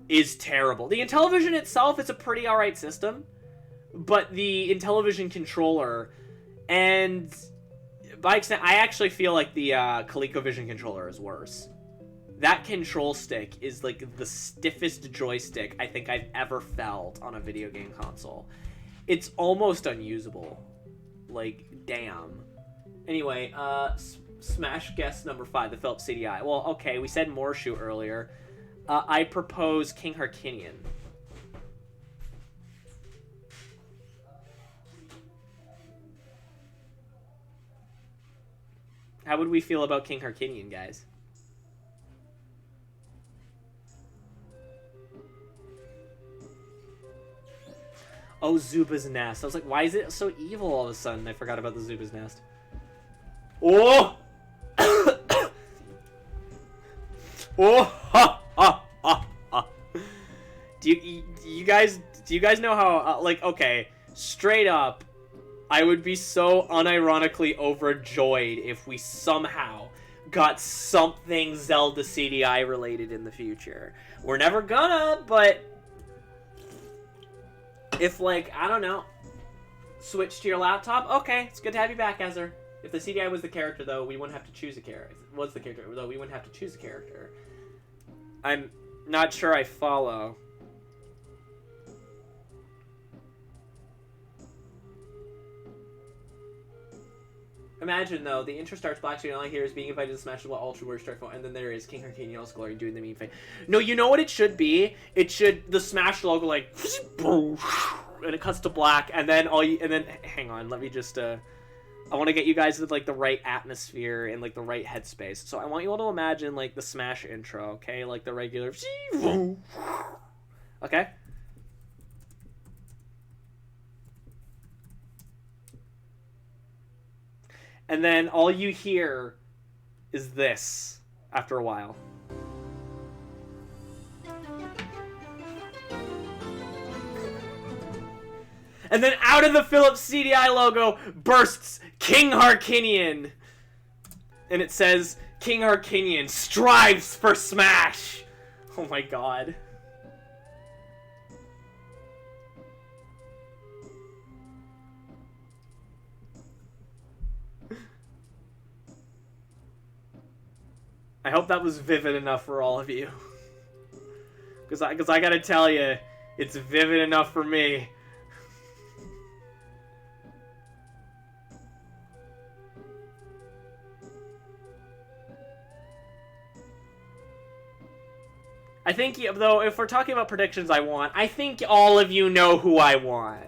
is terrible. The Intellivision itself is a pretty alright system, but the Intellivision controller, and by extent, I actually feel like the ColecoVision controller is worse. That control stick is like the stiffest joystick I think I've ever felt on a video game console. It's almost unusable. Like, damn. Anyway, Smash guest number 5, the Philips CDI. Well, okay, we said Morshu earlier. I propose King Harkinian. How would we feel about King Harkinian, guys? Oh, Zuba's Nest. I was like, why is it so evil all of a sudden? I forgot about the Zuba's Nest. Oh! Oh! Ha! Ha! Ha! Ha! Do you guys know how, like, okay, straight up, I would be so unironically overjoyed if we somehow got something Zelda CDI related in the future. We're never gonna, but if, like, I don't know, switch to your laptop, okay, it's good to have you back, Ezra. If the CDI was the character, though, we wouldn't have to choose a character. If it was the character, though, we wouldn't have to choose a character. I'm not sure I follow. Imagine, though, the intro starts black screen, all I hear is being invited to Smash Bros. Ultra Warrior Strike Force, and then there is King Harkinian All Glory doing the meme thing. No, you know what it should be? It should, the Smash logo, like, and it cuts to black, and then hang on, let me just, I want to get you guys with, like, the right atmosphere and, like, the right headspace. So I want you all to imagine, like, the Smash intro, okay? Like, the regular, okay? And then all you hear is this after a while. And then out of the Philips CDI logo bursts King Harkinian. And it says, King Harkinian strives for Smash. Oh my god. I hope that was vivid enough for all of you. Because I gotta tell you, it's vivid enough for me. I think, though, if we're talking about predictions I think all of you know who I want.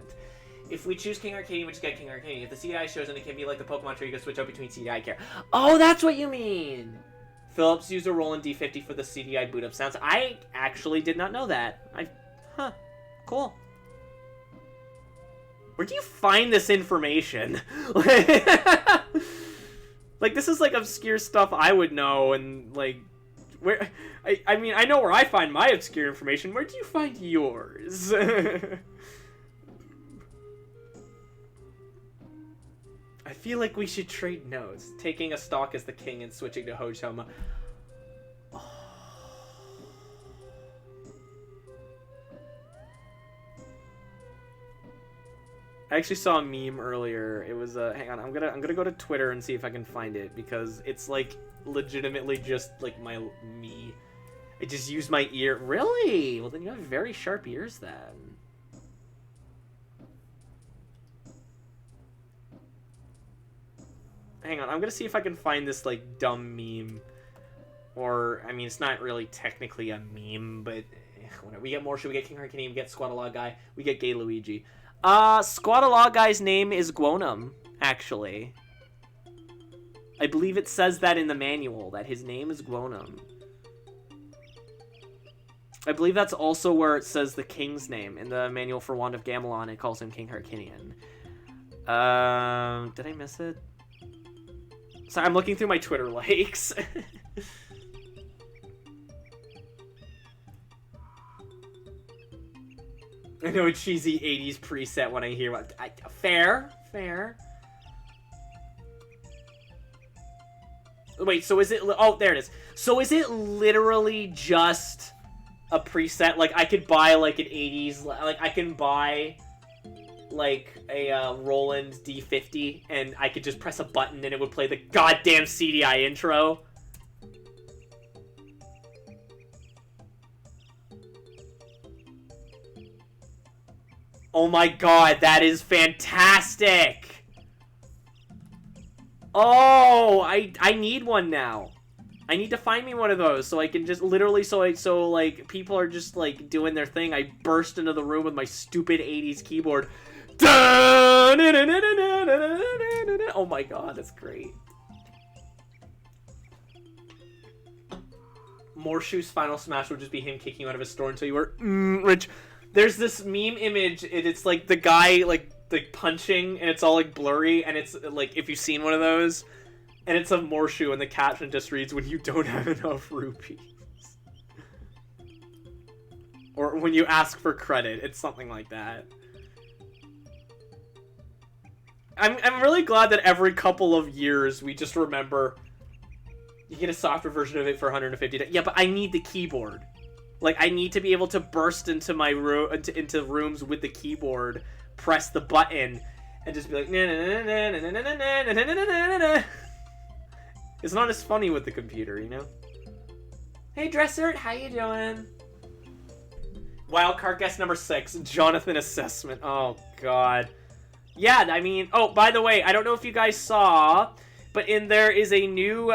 If we choose King Arcadian, we just get King Arcadian. If the CDI shows, then it can be like the Pokemon tree. You can switch out between CDI care. Oh, that's what you mean! Phillips used a roll in D50 for the CDI boot up sounds. I actually did not know that. Huh. Cool. Where do you find this information? Like, this is, like, obscure stuff I would know, and, like, where... I mean, I know where I find my obscure information. Where do you find yours? I feel like we should trade notes. Taking a stock as the king and switching to Hojoma. I actually saw a meme earlier. It was hang on, I'm gonna go to Twitter and see if I can find it, because it's like legitimately just like me. I just used my ear. Really? Well, then you have very sharp ears then. Hang on, I'm gonna see if I can find this like dumb meme. Or, I mean, it's not really technically a meme, but whatever. We get Morshu, we get King Harkini, we get Squatalog Guy, we get Gay Luigi. Squatalog Guy's name is Guonum, actually. I believe it says that in the manual, that his name is Guonum. I believe that's also where it says the king's name. In the manual for Wand of Gamelon, it calls him King Harkinian. Did I miss it? Sorry, I'm looking through my Twitter likes. I know a cheesy 80s preset when I hear what... fair. Wait, so is it... Oh, there it is. So is it literally just a preset? Like, I could buy, like, an 80s... Like, I can buy, like, a Roland D50, and I could just press a button, and it would play the goddamn CDI intro? Oh my god, that is fantastic! Oh, I need one now. I need to find me one of those so I can just literally so like people are just like doing their thing. I burst into the room with my stupid 80s keyboard. Oh my god, that's great. Morshu's final smash would just be him kicking you out of his store until you were rich. There's this meme image, and it's like the guy like punching, and it's all like blurry, and it's like if you've seen one of those, and it's a Morshu, and the caption just reads, "When you don't have enough rupees," or "When you ask for credit." It's something like that. I'm really glad that every couple of years we just remember you get a software version of it for $150. Yeah, but I need the keyboard. Like, I need to be able to burst into my room, into rooms with the keyboard, press the button, and just be like, na na na na na na na na na na na. It's not as funny with the computer, you know? Hey, Dressert, how you doing? Wildcard guest number 6, Jonathan Assessment. Oh, God. Yeah, I mean, oh, by the way, I don't know if you guys saw, but there's a new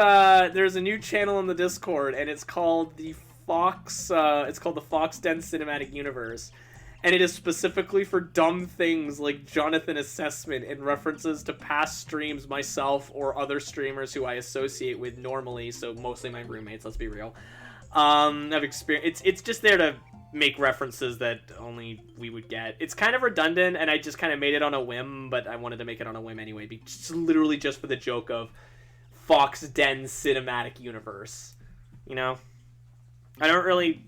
channel in the Discord, and it's called the Fox, it's called the Fox Den Cinematic Universe, and it is specifically for dumb things like Jonathan Assessment and references to past streams myself or other streamers who I associate with normally, so mostly my roommates, let's be real. I've experienced, it's just there to make references that only we would get. It's kind of redundant, and I just kind of made it on a whim, but I wanted to make it on a whim anyway, literally just for the joke of Fox Den Cinematic Universe, you know? I don't really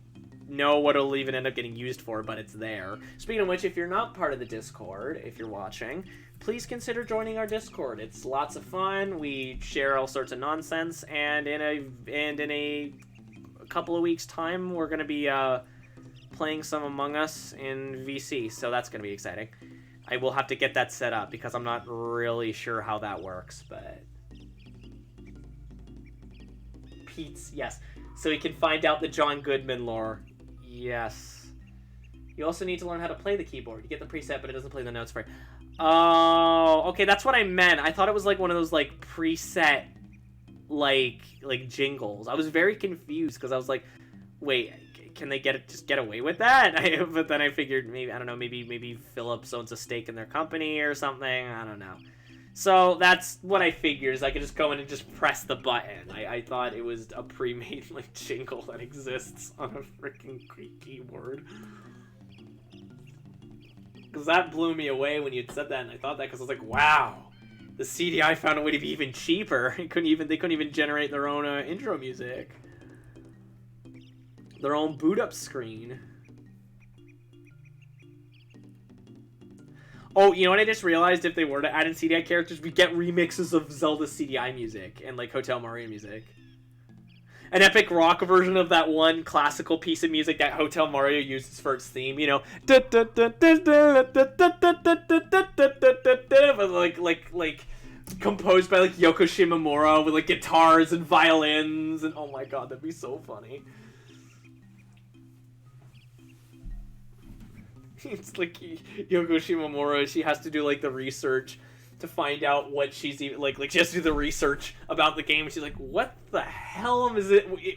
know what it'll even end up getting used for, but it's there. Speaking of which, if you're not part of the Discord, if you're watching, please consider joining our Discord. It's lots of fun. We share all sorts of nonsense, and in a couple of weeks' time, we're going to be playing some Among Us in VC, so that's going to be exciting. I will have to get that set up because I'm not really sure how that works, but Pete's, yes. So he can find out the John Goodman lore. Yes. You also need to learn how to play the keyboard. You get the preset, but it doesn't play the notes for you. Oh, okay, that's what I meant. I thought it was like one of those like preset like jingles. I was very confused because I was like, wait, can they just get away with that? But then I figured maybe, I don't know, maybe Philips owns a stake in their company or something. I don't know. So that's what I figured, is I could just go in and just press the button. I thought it was a pre-made like jingle that exists on a freaking keyboard. Because that blew me away when you said that, and I thought that because I was like, wow, the CDI found a way to be even cheaper. They couldn't even generate their own intro music, their own boot up screen. Oh, you know what I just realized? If they were to add in CDI characters, we get remixes of Zelda CDI music and like Hotel Mario music. An epic rock version of that one classical piece of music that Hotel Mario uses for its theme, you know. But like composed by like Yoko Shimomura with like guitars and violins, and oh my god, that'd be so funny. It's like Yoko Shimomura, she has to do like the research to find out what she's even like she has to do the research about the game, and she's like, what the hell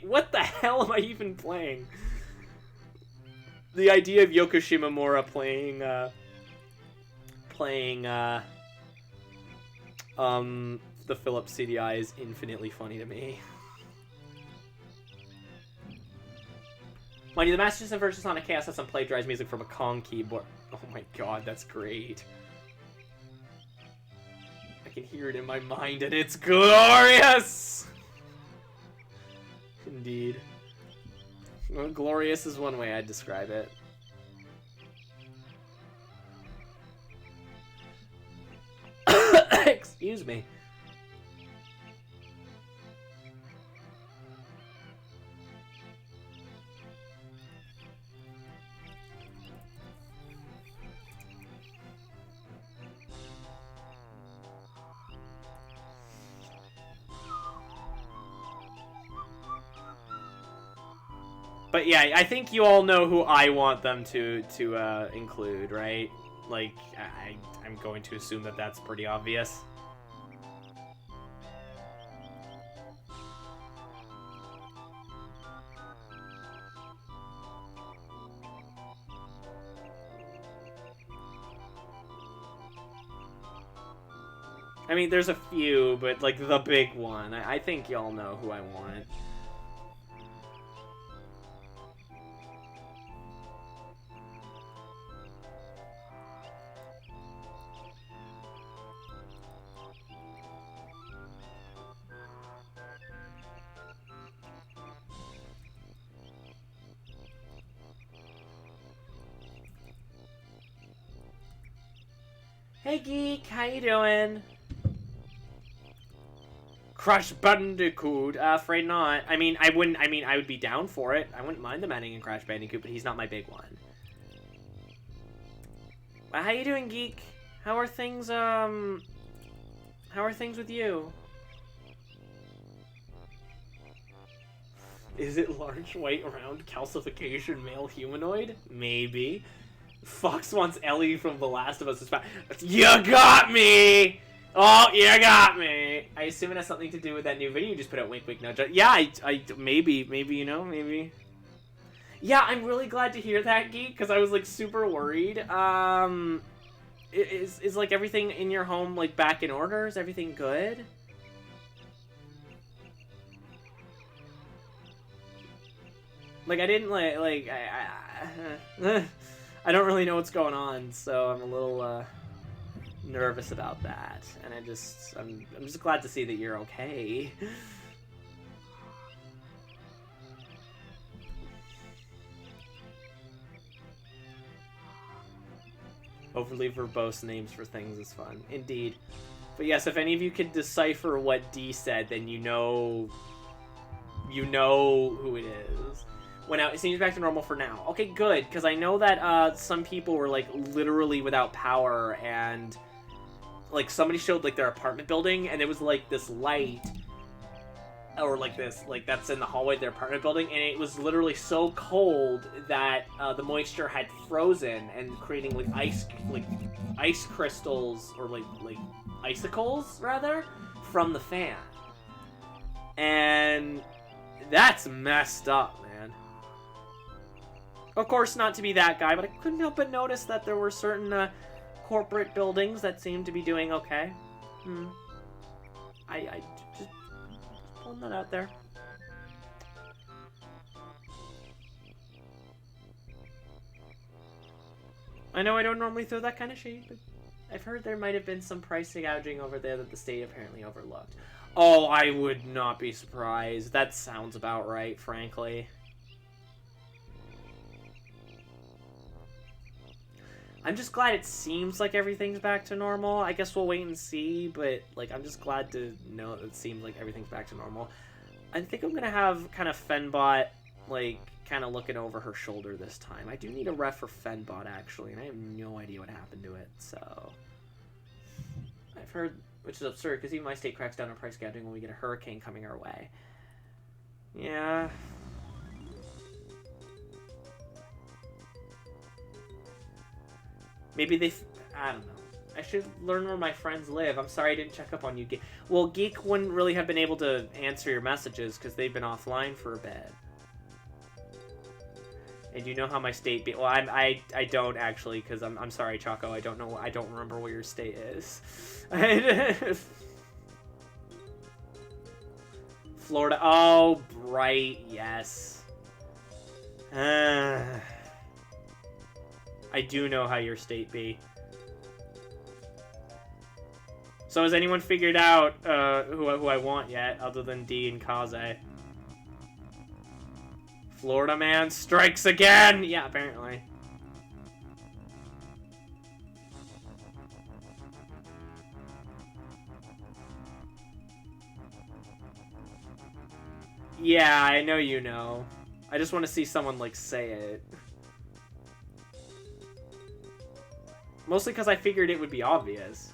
what the hell am I even playing? The idea of Yoko Shimomura playing the Philips CDI is infinitely funny to me. Mind you, the Master System version Sonic Chaos has some play drives music from a Kong keyboard. Oh my god, that's great. I can hear it in my mind, and it's glorious! Indeed. Well, glorious is one way I'd describe it. Excuse me. But yeah, I think you all know who I want them to include, right? Like, I'm going to assume that that's pretty obvious. I mean, there's a few, but like the big one. I think y'all know who I want. Hey Geek, how you doing? Crash Bandicoot, afraid not. I mean, I would be down for it. I wouldn't mind them adding in Crash Bandicoot, but he's not my big one. Well, how you doing, Geek? How are things with you? Is it large, white, round, calcification, male humanoid? Maybe. Fox wants Ellie from The Last of Us. You got me! Oh, you got me! I assume it has something to do with that new video you just put out, wink, wink, nudge. Yeah, maybe, you know, maybe. Yeah, I'm really glad to hear that, Geek, because I was, like, super worried. Is, like, everything in your home, like, back in order? Is everything good? Like, I didn't, I don't really know what's going on, so I'm a little, nervous about that. And I'm just glad to see that you're okay. Overly verbose names for things is fun. Indeed. But yes, if any of you could decipher what D said, then you know who it is. Well, now, it seems back to normal for now. Okay, good, because I know that some people were, like, literally without power, and, like, somebody showed, like, their apartment building, and it was, like, this light, or, like, this, like, that's in the hallway of their apartment building, and it was literally so cold that the moisture had frozen, and creating, like, ice crystals, or, like, icicles, rather, from the fan. And that's messed up, man. Of course, not to be that guy, but I couldn't help but notice that there were certain corporate buildings that seemed to be doing okay. I just pulling that out there. I know I don't normally throw that kind of shade, but I've heard there might have been some price gouging over there that the state apparently overlooked. Oh, I would not be surprised. That sounds about right, frankly. I'm just glad it seems like everything's back to normal. I guess we'll wait and see, but like I'm just glad to know that it seems like everything's back to normal. I think I'm gonna have kind of Fenbot like kind of looking over her shoulder this time. I do need a ref for Fenbot actually, and I have no idea what happened to it. So I've heard, which is absurd because even my state cracks down on price gouging when we get a hurricane coming our way. Yeah. Maybe they... I don't know. I should learn where my friends live. I'm sorry I didn't check up on you. Well, Geek wouldn't really have been able to answer your messages because they've been offline for a bit. And you know how my state... Well, I don't actually, because I'm sorry, Choco. I don't know. I don't remember where your state is. Florida. Oh, right. Yes. I do know how your state be. So has anyone figured out who I want yet, other than D and Kaze? Florida man strikes again! Yeah, apparently. Yeah, I know you know. I just want to see someone, like, say it. Mostly because I figured it would be obvious.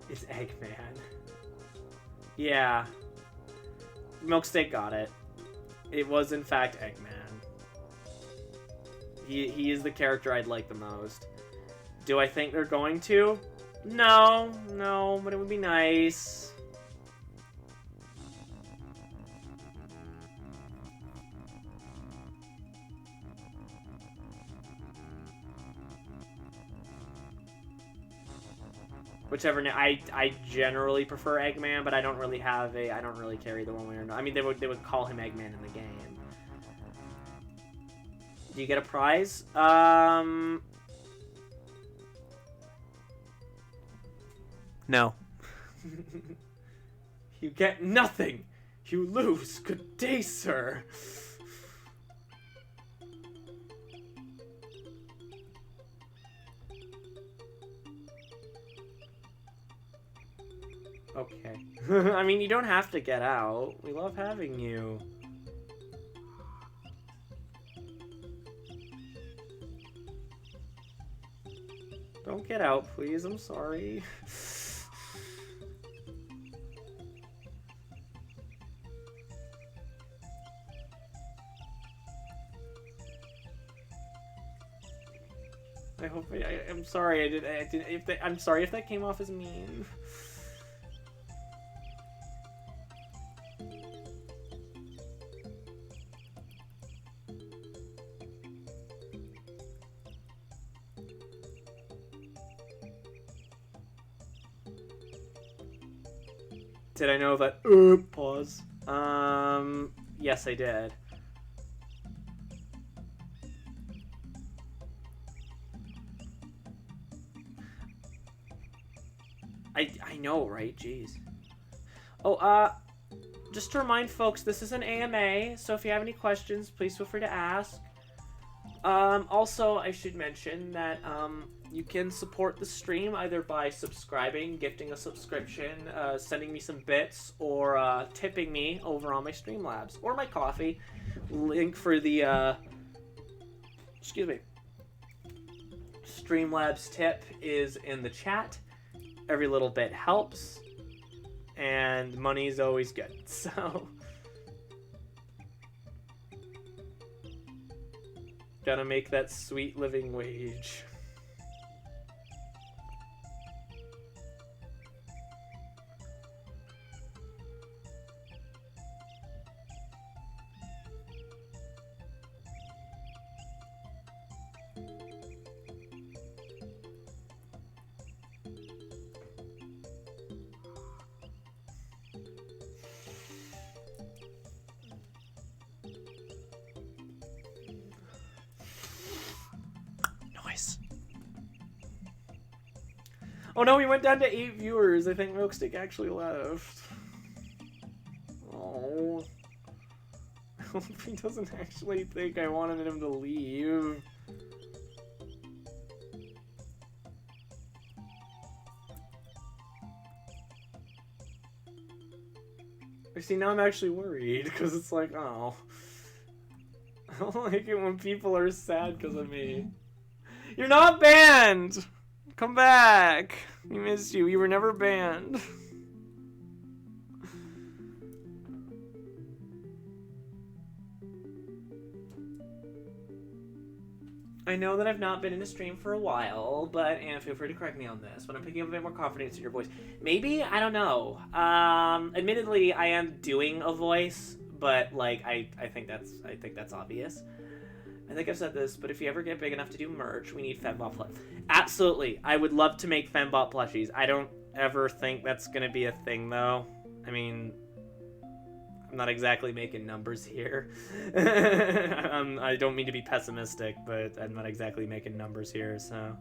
It's Eggman. Yeah. Milksteak got it. It was, in fact, Eggman. He is the character I'd like the most. Do I think they're going to? No, but it would be nice. Whichever. I generally prefer Eggman, but I don't really have a. I don't really carry the one way or another. I mean, they would call him Eggman in the game. Do you get a prize? No. You get nothing. You lose. Good day, sir. Okay. I mean, you don't have to get out. We love having you. Don't get out, please. I'm sorry. I hope I'm sorry. I'm sorry if that came off as mean. Did I know that? Pause. Yes, I did. I know, right? Jeez. Oh, just to remind folks, this is an AMA, so if you have any questions, please feel free to ask. Also, I should mention that, you can support the stream either by subscribing, gifting a subscription, sending me some bits, or tipping me over on my Streamlabs or my coffee. Link for the Streamlabs tip is in the chat. Every little bit helps, and money is always good. So Gotta make that sweet living wage. Oh no, we went down to 8 viewers. I think Milkstick actually left. Oh. I hope he doesn't actually think I wanted him to leave. See, now I'm actually worried, because it's like, oh. I don't like it when people are sad because of me. You're not banned! Come back! We missed you. You were never banned. I know that I've not been in a stream for a while, but and feel free to correct me on this, but I'm picking up a bit more confidence in your voice. Maybe? I don't know. Admittedly, I am doing a voice, but like I think that's obvious. I think I've said this, but if you ever get big enough to do merch, we need Fembot plushies. Absolutely. I would love to make Fembot plushies. I don't ever think that's going to be a thing, though. I mean, I'm not exactly making numbers here. I don't mean to be pessimistic, but I'm not exactly making numbers here, so...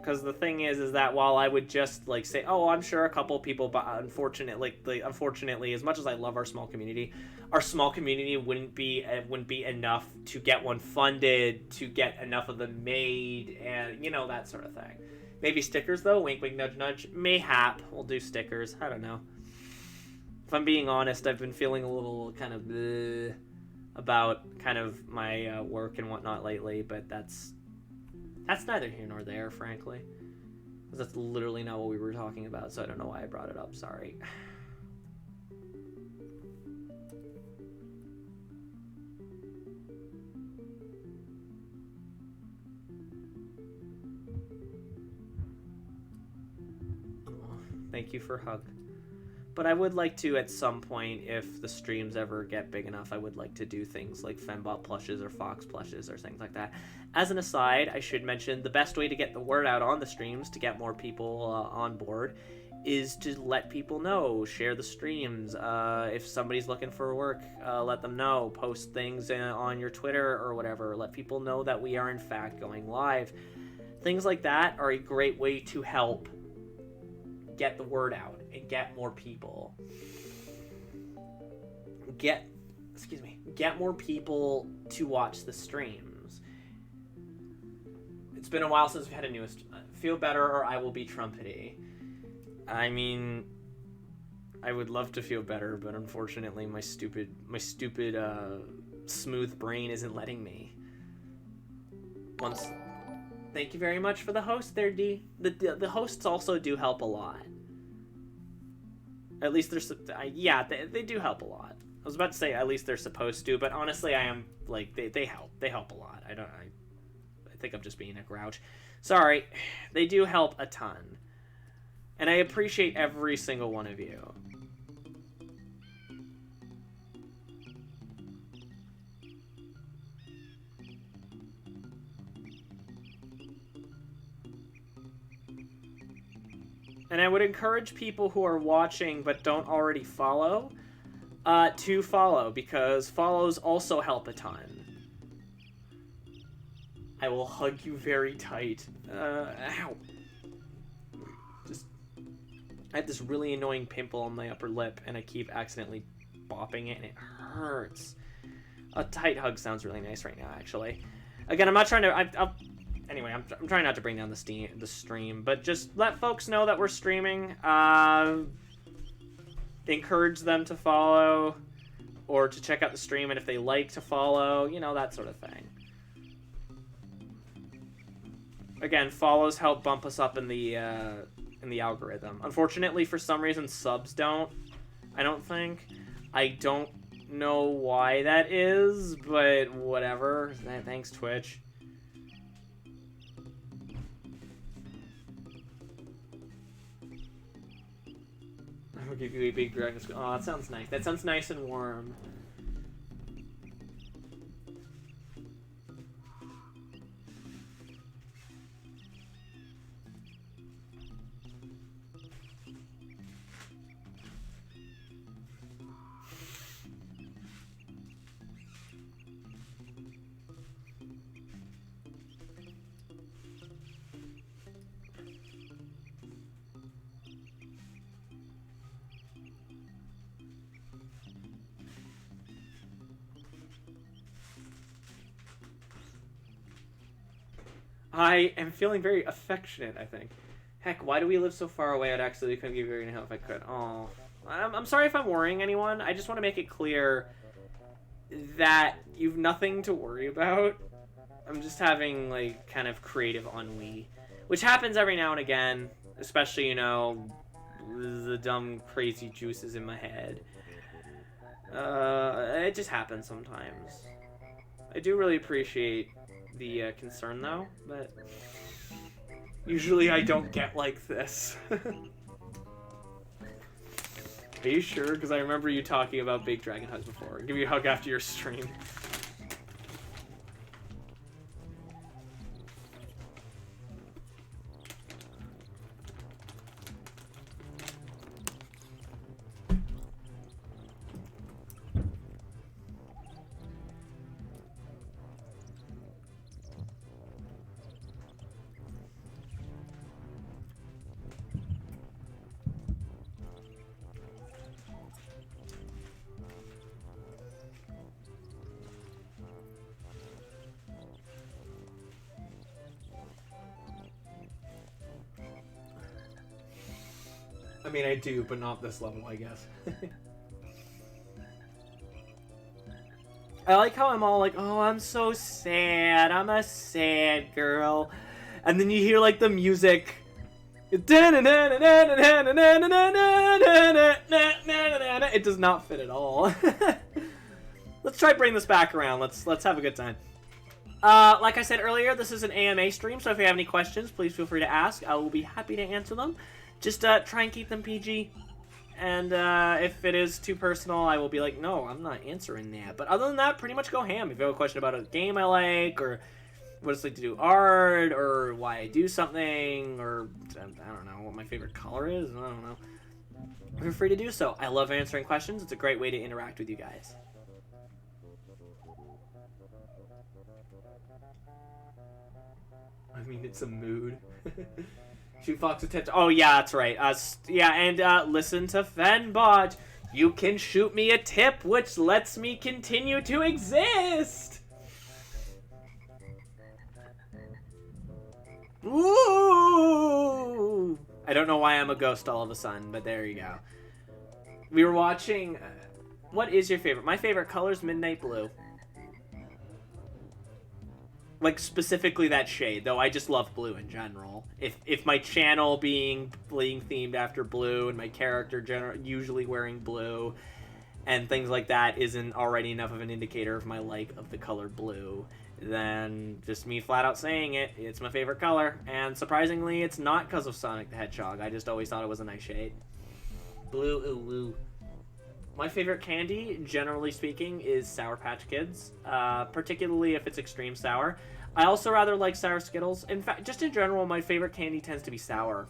Because the thing is that while I would just like say, oh, I'm sure a couple people, but unfortunately, as much as I love our small community wouldn't be enough to get one funded, to get enough of them made, and you know, that sort of thing. Maybe stickers though, wink, wink, nudge, nudge. Mayhap we'll do stickers. I don't know. If I'm being honest, I've been feeling a little kind of bleh about kind of my work and whatnot lately, but that's neither here nor there, frankly. That's literally not what we were talking about, so I don't know why I brought it up. Sorry. Thank you for a hug. But I would like to, at some point, if the streams ever get big enough, I would like to do things like Fembot plushes or Fox plushes or things like that. As an aside, I should mention the best way to get the word out on the streams to get more people on board is to let people know, share the streams. If somebody's looking for work, let them know. Post things on your Twitter or whatever. Let people know that we are in fact going live. Things like that are a great way to help get the word out and get more people. Get more people to watch the streams. It's been a while since we've had a newest. Feel better or I will be trumpety. I mean, I would love to feel better, but unfortunately my stupid smooth brain isn't letting me. Thank you very much for the host there, D. The hosts also do help a lot. At least they do help a lot. I was about to say at least they're supposed to, but honestly, I am like they help. They help a lot. I think I'm just being a grouch. Sorry, they do help a ton, and I appreciate every single one of you. And I would encourage people who are watching but don't already follow to follow, because follows also help a ton. I will hug you very tight. Ow. I have this really annoying pimple on my upper lip, and I keep accidentally bopping it, and it hurts. A tight hug sounds really nice right now, actually. Again, I'm not trying to... Anyway, I'm trying not to bring down the stream, but just let folks know that we're streaming. Encourage them to follow or to check out the stream, and if they like to follow, you know, that sort of thing. Again, follows help bump us up in the in the algorithm. Unfortunately, for some reason, subs don't. I don't think. I don't know why that is, but whatever. Thanks, Twitch. I'll give you a big dragon. Oh, that sounds nice. That sounds nice and warm. I am feeling very affectionate, I think. Heck, why do we live so far away? I'd actually couldn't give you any help if I could. Oh, I'm sorry if I'm worrying anyone. I just want to make it clear that you've nothing to worry about. I'm just having, like, kind of creative ennui. Which happens every now and again. Especially, you know, the dumb, crazy juices in my head. It just happens sometimes. I do really appreciate the concern, though, but usually I don't get like this. Are you sure? Because I remember you talking about big dragon hugs before. I'll give you a hug after your stream. I mean, I do, but not this level, I guess. I like how I'm all like, oh, I'm so sad. I'm a sad girl. And then you hear, like, the music. It does not fit at all. Let's try bring this back around. Let's have a good time. Like I said earlier, this is an AMA stream, so if you have any questions, please feel free to ask. I will be happy to answer them. Just try and keep them PG. And if it is too personal, I will be like, no, I'm not answering that. But other than that, pretty much go ham. If you have a question about a game I like, or what it's like to do art, or why I do something, or I don't know, what my favorite color is, I don't know. Feel free to do so. I love answering questions. It's a great way to interact with you guys. I mean, it's a mood. Shoot Fox attempt. Oh, yeah, that's right. Yeah, and listen to Fenbot. You can shoot me a tip, which lets me continue to exist. Ooh! I don't know why I'm a ghost all of a sudden, but there you go. We were watching... what is your favorite? My favorite color is Midnight Blue. Like, specifically that shade, though I just love blue in general. If my channel being themed after blue and my character usually wearing blue and things like that isn't already enough of an indicator of my like of the color blue, then just me flat out saying it's my favorite color. And surprisingly, it's not because of Sonic the Hedgehog. I just always thought it was a nice shade. Blue, ooh, woo. My favorite candy, generally speaking, is Sour Patch Kids, particularly if it's extreme sour. I also rather like sour Skittles. In fact, just in general, my favorite candy tends to be sour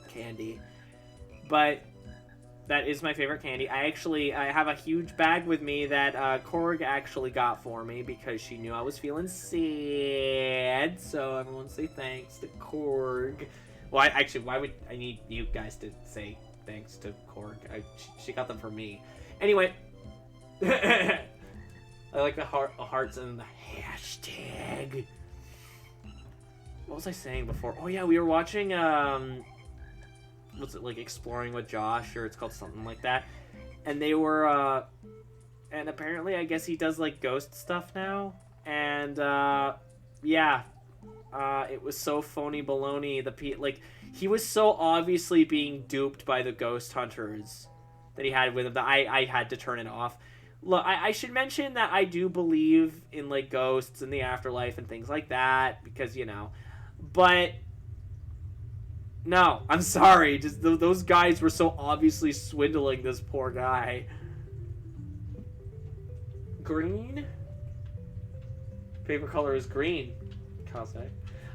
candy. But that is my favorite candy. I have a huge bag with me that Korg actually got for me because she knew I was feeling sad. So everyone say thanks to Korg. Well, why would I need you guys to say thanks to Korg? She got them for me. Anyway, I like the hearts and the hashtag. What was I saying before? Oh yeah, we were watching what's it, like Exploring with Josh, or it's called something like that. And they were and apparently I guess he does like ghost stuff now. And yeah, It was so phony baloney. Like, he was so obviously being duped by the ghost hunters that he had with him that I had to turn it off. Look, I should mention that I do believe in, like, ghosts and the afterlife and things like that, because, you know, but no, I'm sorry, just those guys were so obviously swindling this poor guy. Green? Favorite color is green, Kase.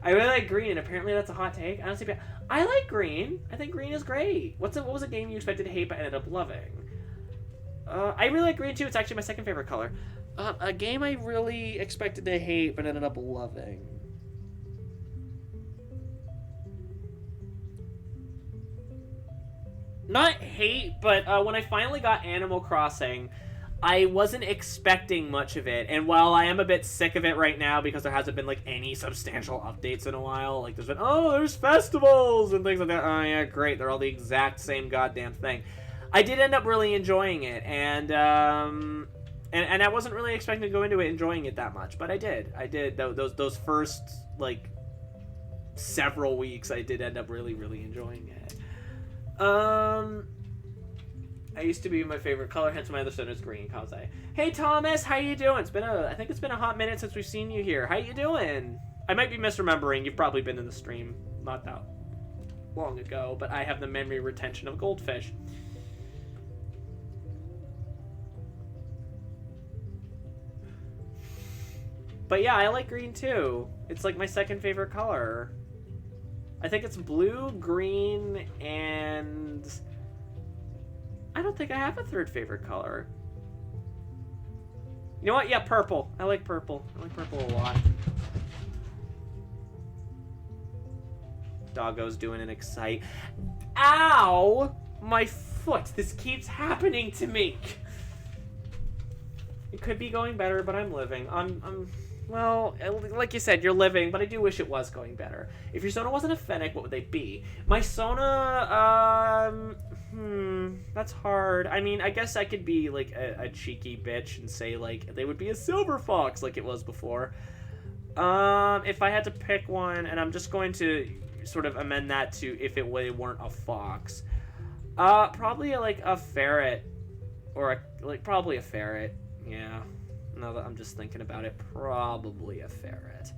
I really like green, and apparently that's a hot take. Honestly, I like green. I think green is great. What was a game you expected to hate but ended up loving? I really like green too. It's actually my second favorite color. A game I really expected to hate but ended up loving. Not hate, but when I finally got Animal Crossing, I wasn't expecting much of it. And while I am a bit sick of it right now because there hasn't been, like, any substantial updates in a while, like, there's been, oh, there's festivals and things like that. Oh, yeah, great. They're all the exact same goddamn thing. I did end up really enjoying it, and I wasn't really expecting to go into it enjoying it that much, but I did. Those first, like, several weeks, I did end up really, really enjoying it. I used to be my favorite color, hence my other son is green, Kaze. Hey Thomas, how you doing? I think it's been a hot minute since we've seen you here. How you doing? I might be misremembering. You've probably been in the stream not that long ago, but I have the memory retention of a goldfish. But yeah, I like green too. It's like my second favorite color. I think it's blue, green, and I don't think I have a third favorite color. You know what? Yeah, purple. I like purple. I like purple a lot. Doggo's doing an excite. Ow! My foot. This keeps happening to me. It could be going better, but I'm living. Well, like you said, you're living, but I do wish it was going better. If your Sona wasn't a Fennec, what would they be? My Sona, that's hard. I mean, I guess I could be, like, a cheeky bitch and say, like, they would be a Silver Fox, like it was before. If I had to pick one, and I'm just going to sort of amend that to if it weren't a fox. Probably, like, a ferret. Or, probably a ferret. Yeah. Now that I'm just thinking about it, probably a ferret.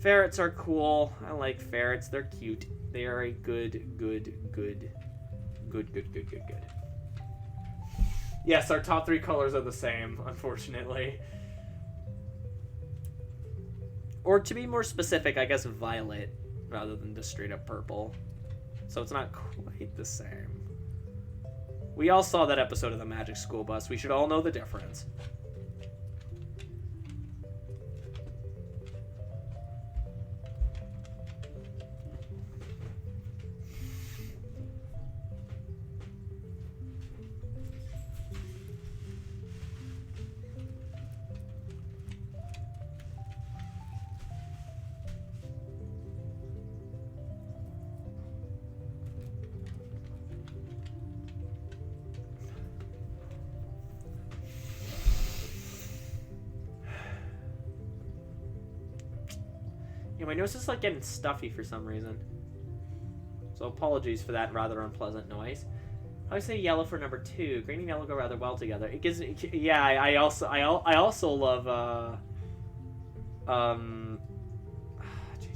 Ferrets are cool. I like ferrets. They're cute. They are a good. Yes, our top three colors are the same, unfortunately. Or to be more specific, I guess violet rather than just straight up purple. So it's not quite the same. We all saw that episode of the Magic School Bus. We should all know the difference. Yeah, my nose is like getting stuffy for some reason. So apologies for that rather unpleasant noise. I would say yellow for number 2. Green and yellow go rather well together. It gives me, yeah. I also love jeez,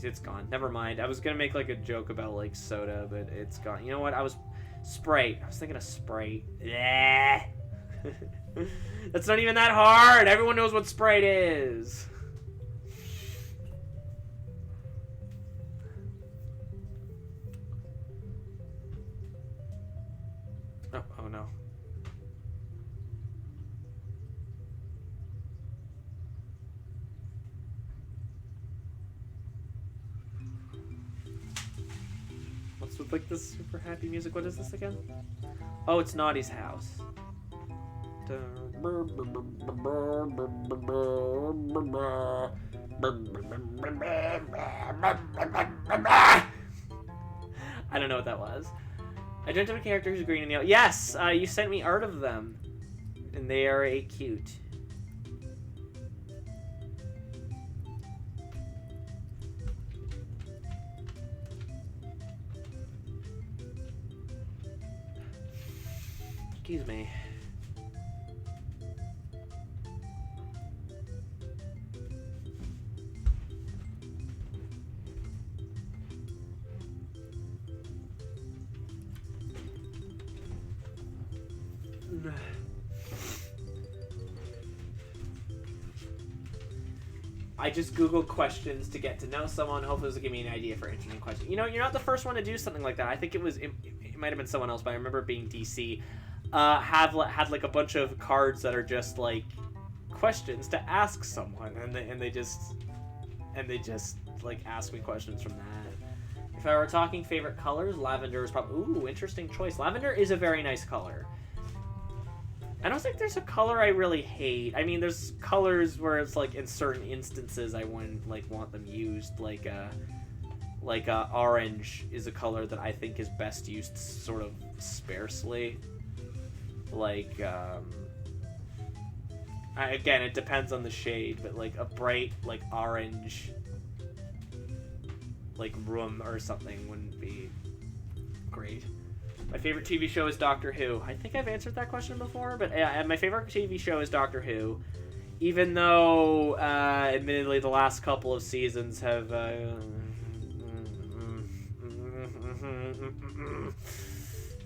it's gone. Never mind. I was gonna make like a joke about like soda, but it's gone. You know what? Sprite. I was thinking of Sprite. Yeah. That's not even that hard. Everyone knows what Sprite is. Oh no. What's with like this super happy music? What is this again? Oh, it's Naughty's house. I don't know what that was. I don't have a character who's green and yellow. Yes, you sent me art of them, and they are a cute. Excuse me. I just googled questions to get to know someone. Hopefully, this will give me an idea for interesting questions. You know, you're not the first one to do something like that. I think it might have been someone else, but I remember it being DC. Had like a bunch of cards that are just like questions to ask someone, and they just like ask me questions from that. If I were talking favorite colors, lavender is probably interesting choice. Lavender is a very nice color. I don't think there's a color I really hate. I mean, there's colors where it's like in certain instances I wouldn't like want them used. Like orange is a color that I think is best used sort of sparsely. Like again, it depends on the shade, but like a bright like orange like room or something wouldn't be great. My favorite TV show is Doctor Who. I think I've answered that question before, but my favorite TV show is Doctor Who. Even though, admittedly, the last couple of seasons have...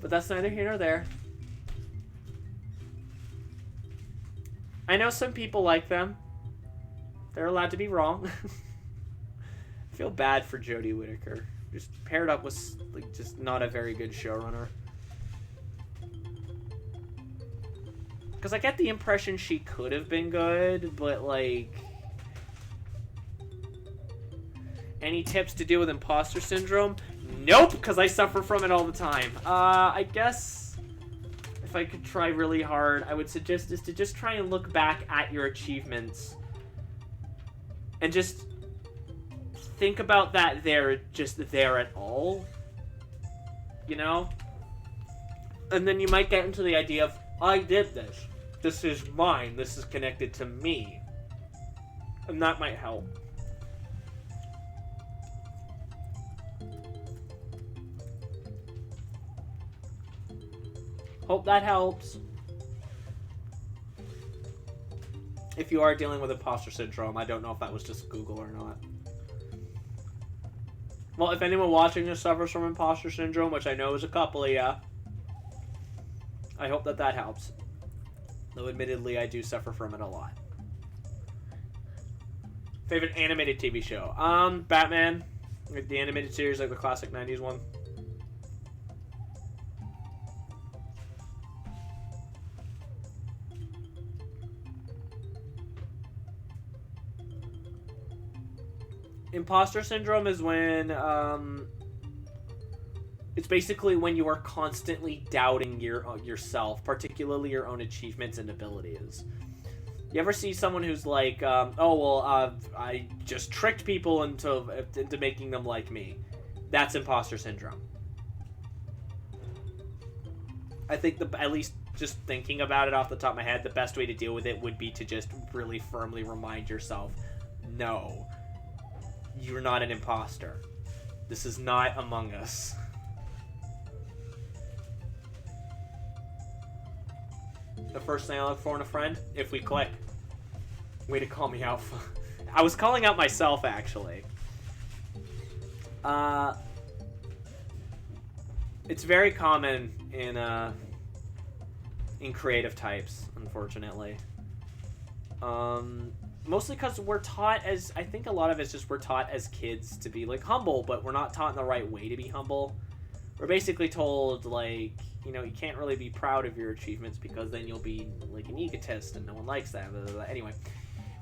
but that's neither here nor there. I know some people like them. They're allowed to be wrong. I feel bad for Jodie Whittaker. Just paired up with, like, just not a very good showrunner. Because I get the impression she could have been good, but, like... Any tips to deal with imposter syndrome? Nope, because I suffer from it all the time. I guess if I could try really hard, I would suggest is to just try and look back at your achievements. And just... think about that they're just there at all, you know? And then you might get into the idea of, I did this. This is mine. This is connected to me. And that might help. Hope that helps. If you are dealing with imposter syndrome, I don't know if that was just Google or not. Well, if anyone watching this suffers from imposter syndrome, which I know is a couple of ya, I hope that that helps. Though, admittedly, I do suffer from it a lot. Favorite animated TV show? Batman. The animated series, like the classic 90s one. Imposter syndrome is when, it's basically when you are constantly doubting yourself, particularly your own achievements and abilities. You ever see someone who's like, I just tricked people into making them like me? That's imposter syndrome. I think at least just thinking about it off the top of my head, the best way to deal with it would be to just really firmly remind yourself, no. You're not an imposter. This is not Among Us. The first thing I look for in a friend, if we click. Way to call me out. I was calling out myself, actually. It's very common in creative types, unfortunately. Mostly because we're taught as, I think a lot of it's just we're taught as kids to be, like, humble, but we're not taught in the right way to be humble. We're basically told, like, you know, you can't really be proud of your achievements because then you'll be, like, an egotist and no one likes that. Blah, blah, blah. Anyway,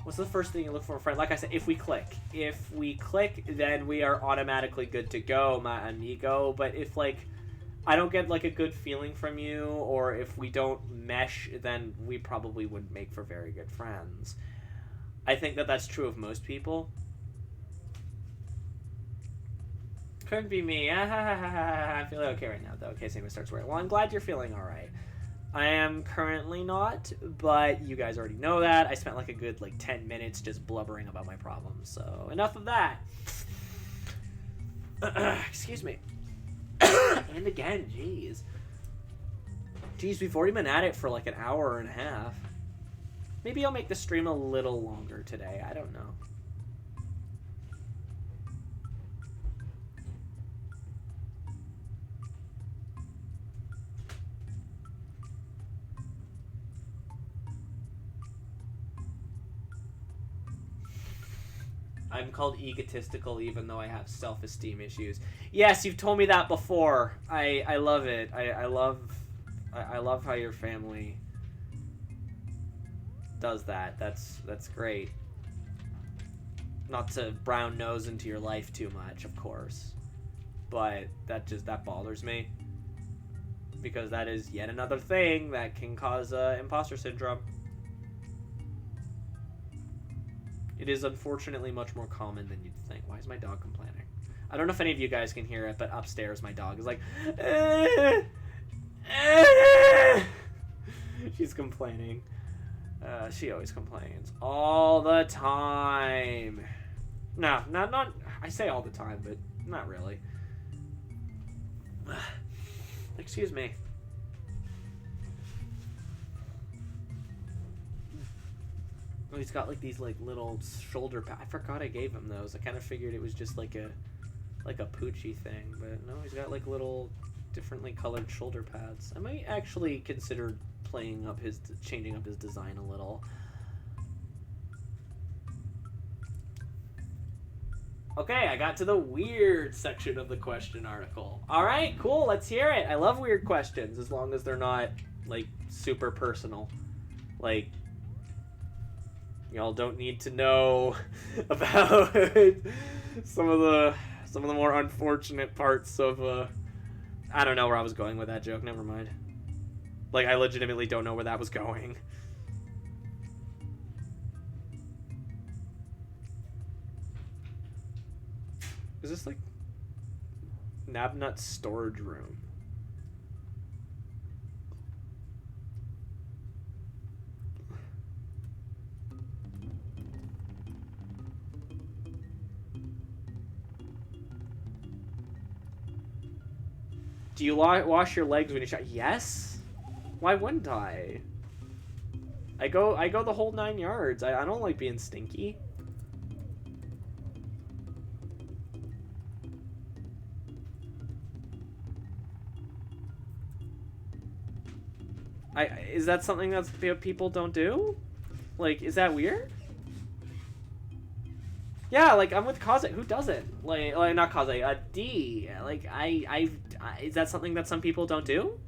what's the first thing you look for in a friend? Like I said, if we click. If we click, then we are automatically good to go, my amigo. But if, like, I don't get, like, a good feeling from you, or if we don't mesh, then we probably wouldn't make for very good friends. I think that that's true of most people. Couldn't be me. I'm feeling okay right now, though, in case anyone starts worrying. Well, I'm glad you're feeling alright. I am currently not, but you guys already know that. I spent, like, a good, 10 minutes just blubbering about my problems, so enough of that. Excuse me. And again, jeez. Geez, we've already been at it for like an hour and a half. Maybe I'll make the stream a little longer today. I don't know. I'm called egotistical even though I have self-esteem issues. Yes, you've told me that before. I love it. I love how your family does that. That's great. Not to brown nose into your life too much, of course. But that bothers me. Because that is yet another thing that can cause imposter syndrome. It is unfortunately much more common than you'd think. Why is my dog complaining? I don't know if any of you guys can hear it, but upstairs my dog is like... She's complaining. She always complains. All the time. No, not... I say all the time, but not really. Excuse me. Oh, he's got like these like little shoulder pads. I forgot I gave him those. I kind of figured it was just like a Poochie thing, but no, he's got like little differently colored shoulder pads. I might actually consider changing up his design a little. Okay, I got to the weird section of the question article. All right, cool. Let's hear it. I love weird questions as long as they're not like super personal. Like, y'all don't need to know about some of the more unfortunate parts of I don't know where I was going with that joke. Never mind. Like, I legitimately don't know where that was going. Is this like Nabnut's storage room? Do you wash your legs when you shower? Yes. Why wouldn't I? I go the whole 9 yards. I don't like being stinky. Is that something that people don't do? Like, is that weird? Yeah, like, I'm with Kaze. Who doesn't? Like not Kaze, D. Like, is that something that some people don't do?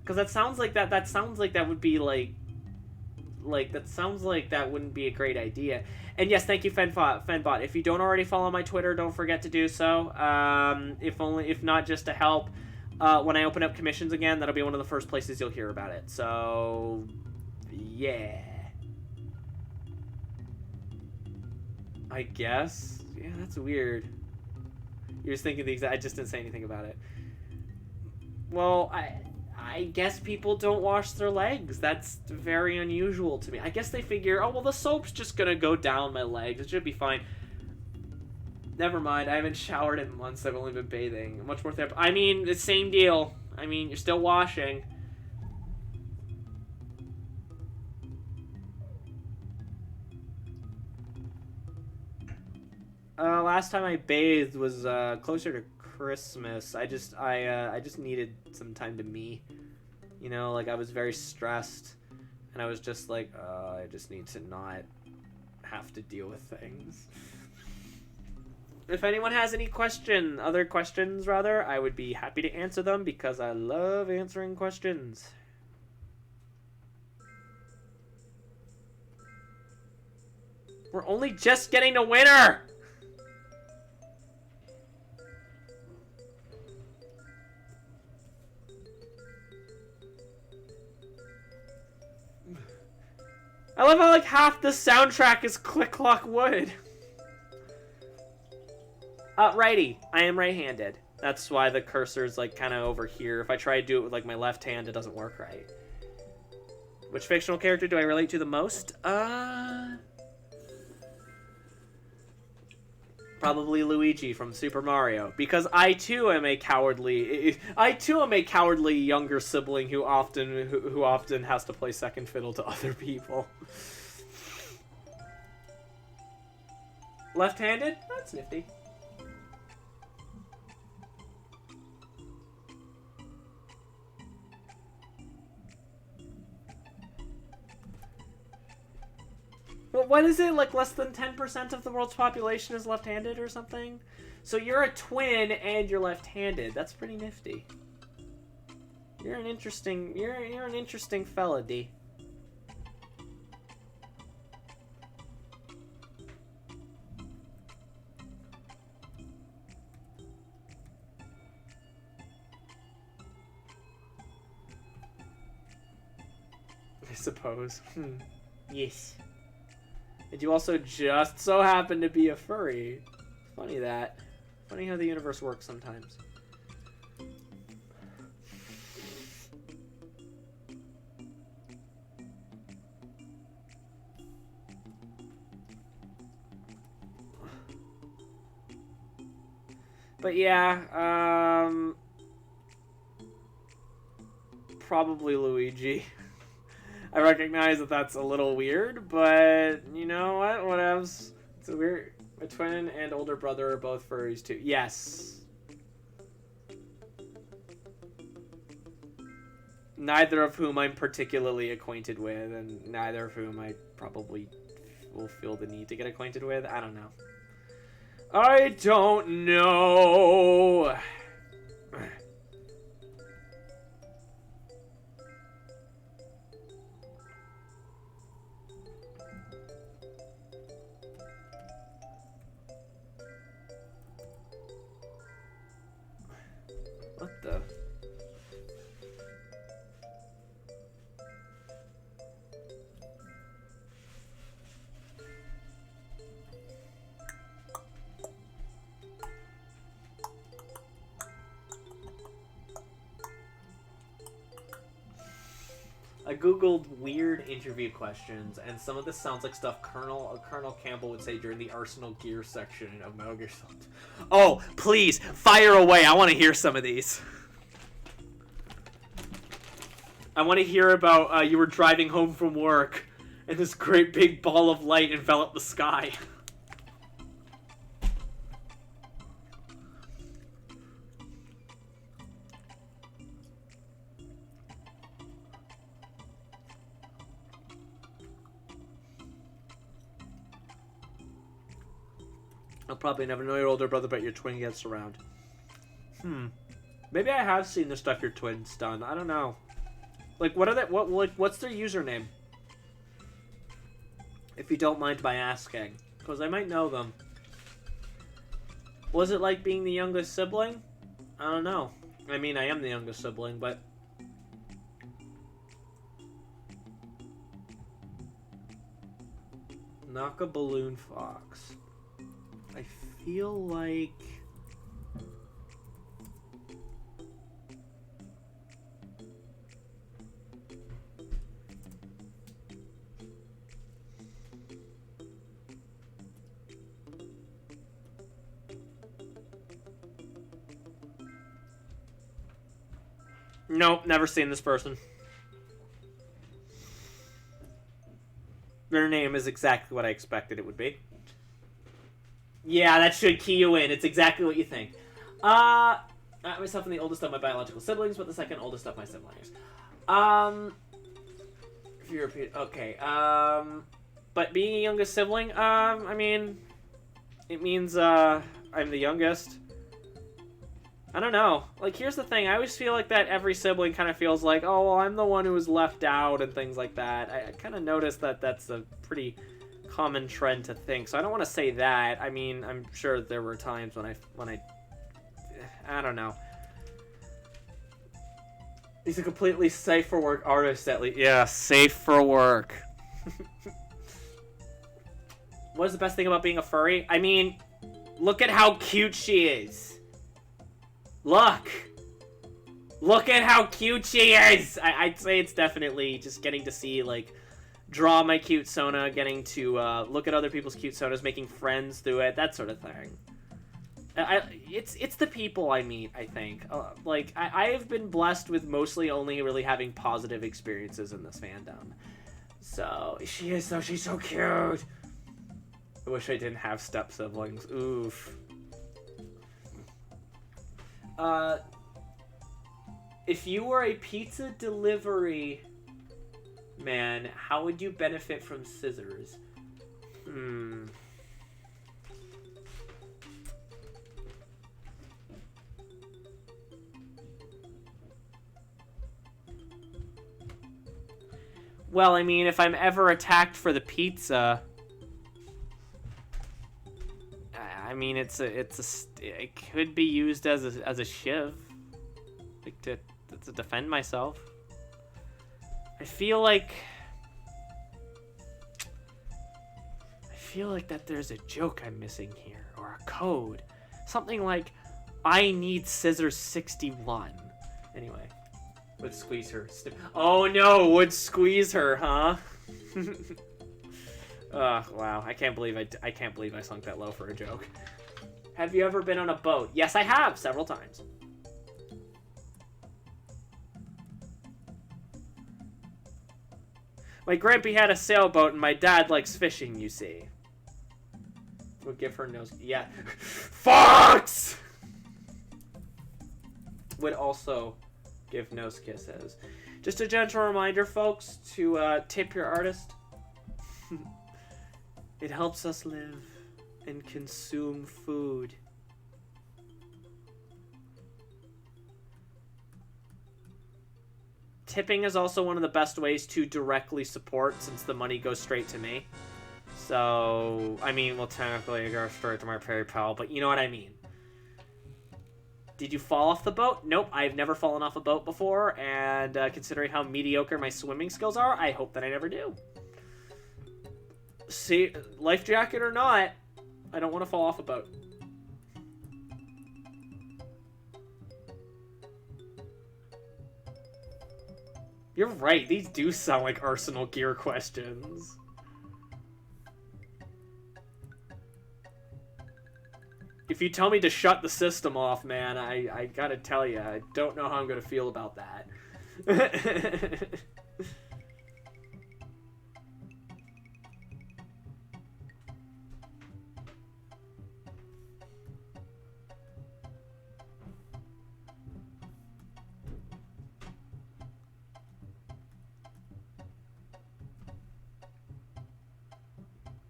Because that sounds like that sounds like that would be like that sounds like that wouldn't be a great idea. And yes, thank you, Fenbot. If you don't already follow my Twitter, don't forget to do so. If not just to help. When I open up commissions again, that'll be one of the first places you'll hear about it. So, yeah. I guess. Yeah, that's weird. You're just thinking the exact... I just didn't say anything about it. Well, I guess people don't wash their legs. That's very unusual to me. I guess they figure, oh, well, the soap's just gonna go down my legs. It should be fine. Never mind. I haven't showered in months. I've only been bathing. Much more therapy. I mean, the same deal. I mean, you're still washing. Last time I bathed was closer to Christmas. I just needed some time to me. You know, like I was very stressed, and I was just like, I just need to not have to deal with things. If anyone has any other questions, I would be happy to answer them because I love answering questions. We're only just getting to winter! I love how like half the soundtrack is Click Clock Wood. Righty. I am right-handed. That's why the cursor's like kind of over here. If I try to do it with like my left hand, it doesn't work right. Which fictional character do I relate to the most? Probably Luigi from Super Mario, because I too am a cowardly younger sibling who often has to play second fiddle to other people. Left-handed? That's nifty. Well, what is it? Like less than 10% of the world's population is left-handed or something? So you're a twin and you're left-handed. That's pretty nifty. You're an interesting fella, D. I suppose. Yes. And you also just so happen to be a furry. Funny that. Funny how the universe works sometimes. But yeah, probably Luigi. I recognize that that's a little weird, but you know what? Whatevs. It's a weird. My twin and older brother are both furries too. Yes. Neither of whom I'm particularly acquainted with, and neither of whom I probably will feel the need to get acquainted with. I don't know. I don't know. What the? I googled weird interview questions, and some of this sounds like stuff Colonel Campbell would say during the Arsenal Gear section of Metal Gear Solid. Oh, please, fire away. I want to hear some of these. I want to hear about you were driving home from work, and this great big ball of light enveloped the sky. I'll probably never know your older brother, but your twin gets around. Maybe I have seen the stuff your twin's done. I don't know. Like, what's their username? If you don't mind my asking. Because I might know them. Was it like being the youngest sibling? I don't know. I mean, I am the youngest sibling, but... Knock a balloon fox. I feel like... Nope, never seen this person. Their name is exactly what I expected it would be. Yeah, that should key you in. It's exactly what you think. Not myself and the oldest of my biological siblings, but the second oldest of my siblings. If you repeat, okay. But being a youngest sibling, I mean, it means I'm the youngest. I don't know. Like, here's the thing. I always feel like that every sibling kind of feels like, oh, well, I'm the one who was left out and things like that. I kind of noticed that that's a pretty common trend to think. So I don't want to say that. I mean, I'm sure there were times when I don't know. He's a completely safe for work artist, at least. Yeah, safe for work. What is the best thing about being a furry? I mean, look at how cute she is. Look at how cute she is. I'd say it's definitely just getting to see, like, draw my cute Sona, getting to look at other people's cute Sonas, making friends through it, that sort of thing. It's the people I meet, I think. Like, I have been blessed with mostly only really having positive experiences in this fandom. So, she's so cute. I wish I didn't have step siblings. Oof. If you were a pizza delivery man, how would you benefit from scissors? Well, I mean, if I'm ever attacked for the pizza, I mean, it could be used as a shiv, like to defend myself. I feel like that there's a joke I'm missing here, or a code, something like, I need scissors 61. Anyway. Would squeeze her. Oh no, would squeeze her, huh? Wow, I can't believe I sunk that low for a joke. Have you ever been on a boat? Yes, I have, several times. My grampy had a sailboat and my dad likes fishing, you see. Would give her nose. Yeah. Fox! Would also give nose kisses. Just a gentle reminder, folks, to tip your artist. It helps us live and consume food. Tipping is also one of the best ways to directly support, since the money goes straight to me. So, I mean, well, technically it goes straight to my PayPal, but you know what I mean. Did you fall off the boat? Nope, I've never fallen off a boat before, and considering how mediocre my swimming skills are, I hope that I never do. See, life jacket or not, I don't want to fall off a boat. You're right, these do sound like Arsenal gear questions. If you tell me to shut the system off, man, I gotta tell you, I don't know how I'm gonna feel about that.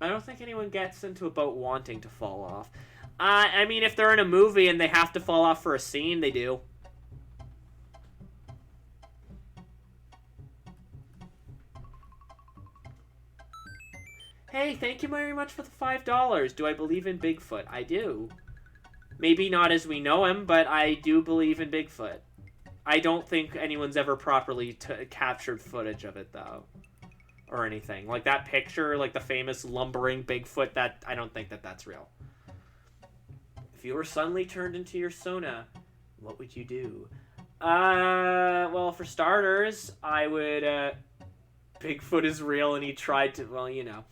I don't think anyone gets into a boat wanting to fall off. I mean, if they're in a movie and they have to fall off for a scene, they do. Hey, thank you very much for the $5. Do I believe in Bigfoot? I do. Maybe not as we know him, but I do believe in Bigfoot. I don't think anyone's ever properly captured footage of it, though. Or anything. Like that picture, like the famous lumbering Bigfoot, that I don't think that that's real. If you were suddenly turned into your Sona, what would you do? Well, for starters, I would, Bigfoot is real and he tried to, well, you know.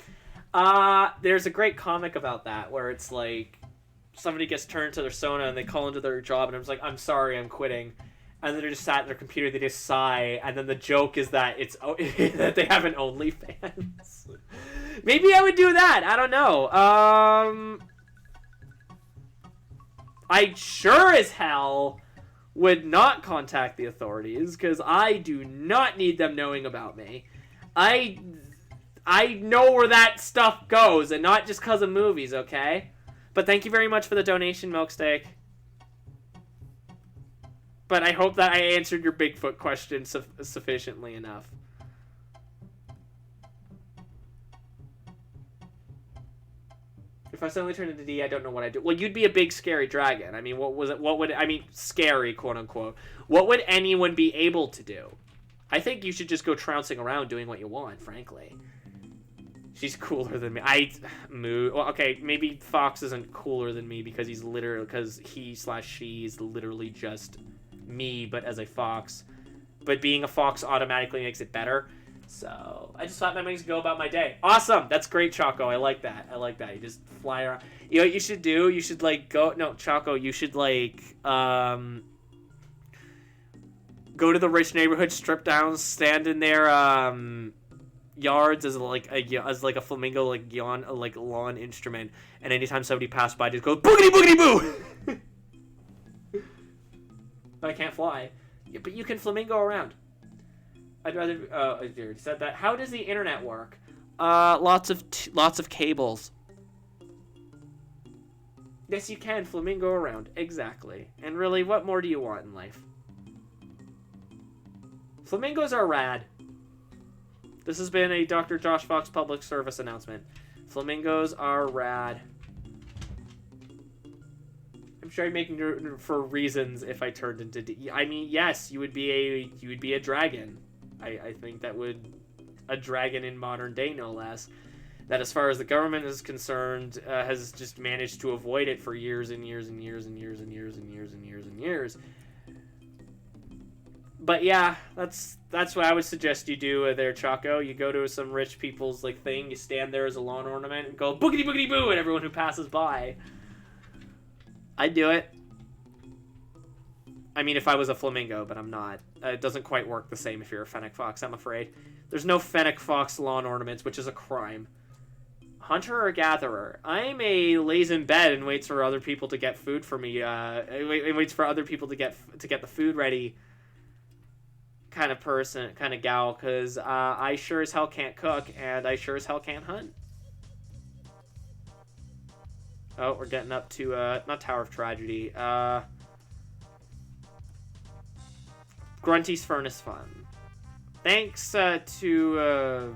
There's a great comic about that where it's like, somebody gets turned to their Sona and they call into their job and I'm like, I'm sorry, I'm quitting. And then they're just sat at their computer, they just sigh, and then the joke is that it's that they have an OnlyFans. Maybe I would do that, I don't know. I sure as hell would not contact the authorities, because I do not need them knowing about me. I know where that stuff goes, and not just because of movies, okay? But thank you very much for the donation, Milksteak. But I hope that I answered your Bigfoot question sufficiently enough. If I suddenly turned into D, I don't know what I'd do. Well, you'd be a big scary dragon. I mean, scary, quote unquote. What would anyone be able to do? I think you should just go trouncing around doing what you want, frankly. She's cooler than me. Well, okay, maybe Fox isn't cooler than me because he/she is literally just me, but as a fox. But being a fox automatically makes it better. So I just thought that makes go about my day. Awesome. That's great, Choco. I like that. You just fly around. You know what you should do? You should like go. No, Choco. You should like go to the rich neighborhood, strip down, stand in their yards as a flamingo like lawn instrument, and anytime somebody passed by, just go boogity boogity boo. But I can't fly. Yeah, but you can flamingo around. I'd rather. I already said that. How does the internet work? Lots of cables. Yes, you can flamingo around. Exactly. And really, what more do you want in life? Flamingos are rad. This has been a Dr. Josh Fox public service announcement. Flamingos are rad. I'm sure I'm making it for reasons if I turned into... I mean, yes, you would be a dragon. I think that would... A dragon in modern day, no less. That as far as the government is concerned, has just managed to avoid it for years and years and years and years and years and years and years and years. But yeah, that's what I would suggest you do there, Choco. You go to some rich people's like thing, you stand there as a lawn ornament and go boogity boogity boo at everyone who passes by. I'd do it. I mean, if I was a flamingo, but I'm not. It doesn't quite work the same if you're a fennec fox, I'm afraid. There's no fennec fox lawn ornaments, which is a crime. Hunter or gatherer? I'm a lays in bed and waits for other people to get food for me. Waits for other people to get the food ready kind of person, kind of gal, because I sure as hell can't cook, and I sure as hell can't hunt. Oh, we're getting up to, not Tower of Tragedy, Grunty's Furnace Fun. Thanks, to,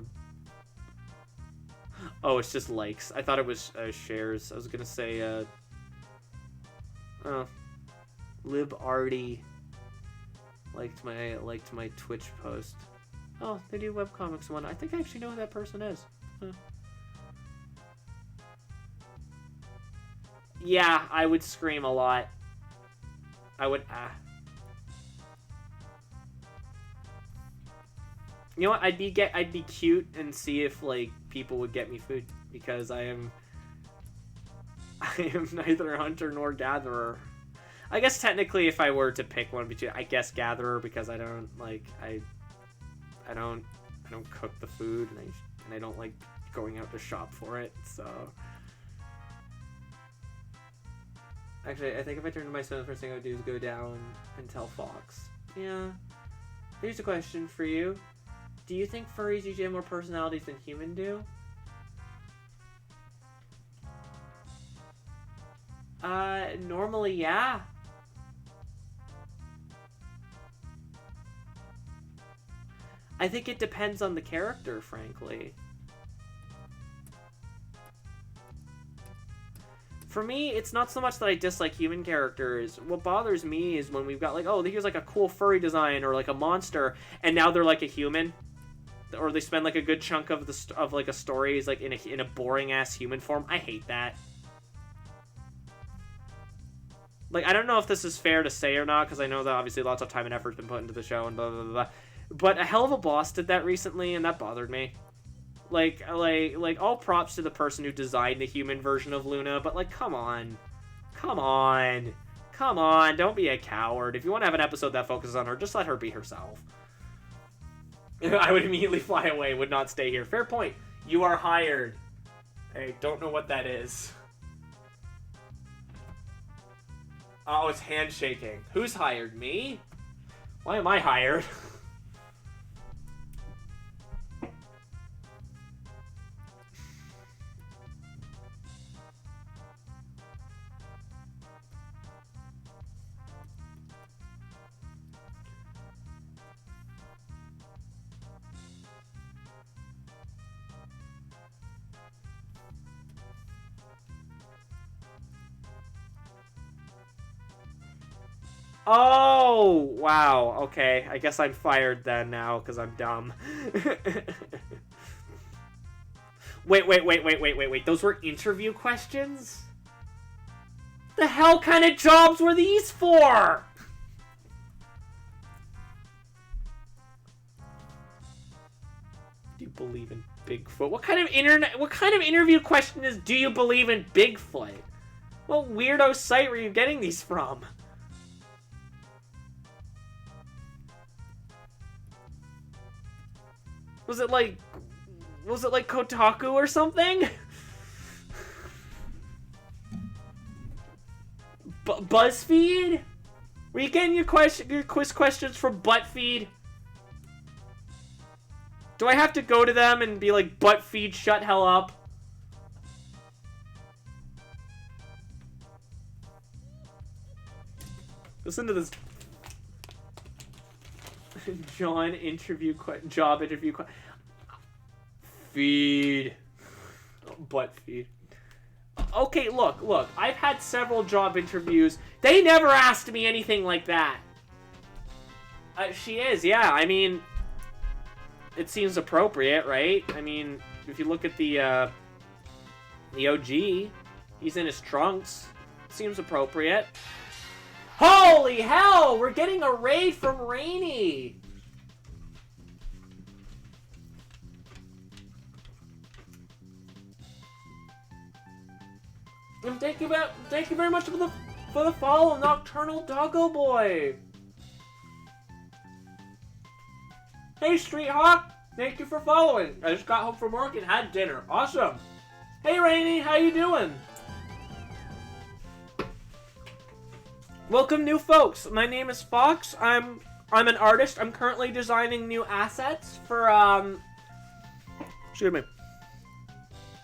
oh, it's just likes. I thought it was, shares. I was gonna say, oh, LibArty liked my Twitch post. Oh, they do webcomics one. I think I actually know who that person is. Huh. Yeah, I would scream a lot. I would, You know what? I'd be cute and see if like people would get me food, because I am neither hunter nor gatherer. I guess technically if I were to pick one between, I guess gatherer, because I don't like I don't cook the food, and I don't like going out to shop for it, so. Actually, I think if I turn to my son, the first thing I would do is go down and tell Fox. Yeah. Here's a question for you. Do you think furries usually have more personalities than humans do? Normally, yeah. I think it depends on the character, frankly. For me, it's not so much that I dislike human characters. What bothers me is when we've got like, oh, here's like a cool furry design or like a monster, and now they're like a human, or they spend like a good chunk of like a story is like in a boring ass human form. I hate that. Like, I don't know if this is fair to say or not, because I know that obviously lots of time and effort's been put into the show and blah blah blah. But a hell of a boss did that recently, and that bothered me. Like all props to the person who designed the human version of Luna, but like, come on, don't be a coward. If you want to have an episode that focuses on her, just let her be herself. I would immediately fly away, would not stay here. Fair point. You are hired. I don't know what that is. Oh, it's handshaking. Who's hired? Me? Why am I hired? Oh, wow. Okay, I guess I'm fired then now because I'm dumb. Wait. Those were interview questions? The hell kind of jobs were these for? believe in Bigfoot? What kind of interview question is, do you believe in Bigfoot? What weirdo site were you getting these from? Was it like Kotaku or something? BuzzFeed? Were you getting your quiz questions from ButtFeed? Do I have to go to them and be like, ButtFeed, shut hell up? Listen to this. John job interview feed. ButtFeed. Okay, look. I've had several job interviews. They never asked me anything like that. She is, yeah. I mean, it seems appropriate, right? I mean, if you look at the OG, he's in his trunks. Seems appropriate. Holy hell! We're getting a raid from Rainy! And thank you very much for the follow, Nocturnal Doggo Boy. Hey, Street Hawk, thank you for following. I just got home from work and had dinner. Awesome. Hey, Rainy, how you doing? Welcome, new folks. My name is Fox. I'm an artist. I'm currently designing new assets for excuse me,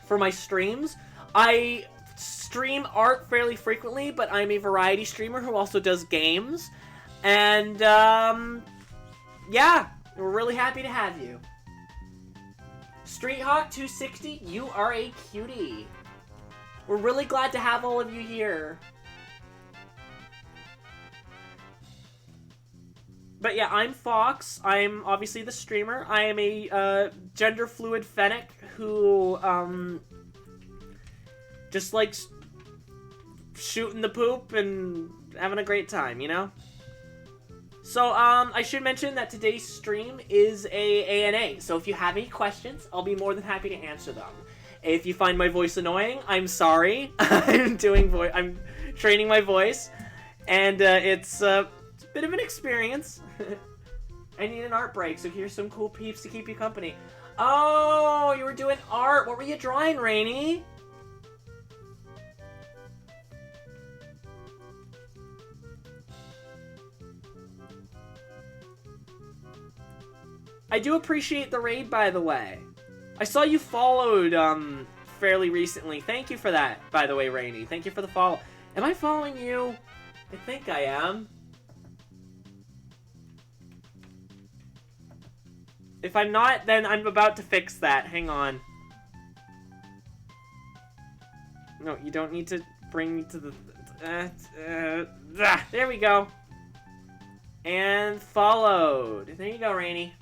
for my streams. I stream art fairly frequently, but I'm a variety streamer who also does games. And, yeah, we're really happy to have you. StreetHawk260, you are a cutie. We're really glad to have all of you here. But yeah, I'm Fox. I'm obviously the streamer. I am a gender fluid fennec who, just likes shooting the poop and having a great time, you know? So, I should mention that today's stream is a ANA, so if you have any questions, I'll be more than happy to answer them. If you find my voice annoying, I'm sorry. I'm training my voice, and it's a bit of an experience. I need an art break, so here's some cool peeps to keep you company. Oh, you were doing art. What were you drawing, Rainy? I do appreciate the raid, by the way. I saw you followed, fairly recently. Thank you for that, by the way, Rainy. Thank you for the follow. Am I following you? I think I am. If I'm not, then I'm about to fix that. Hang on. No, you don't need to bring me to the... there we go. And followed. There you go, Rainy.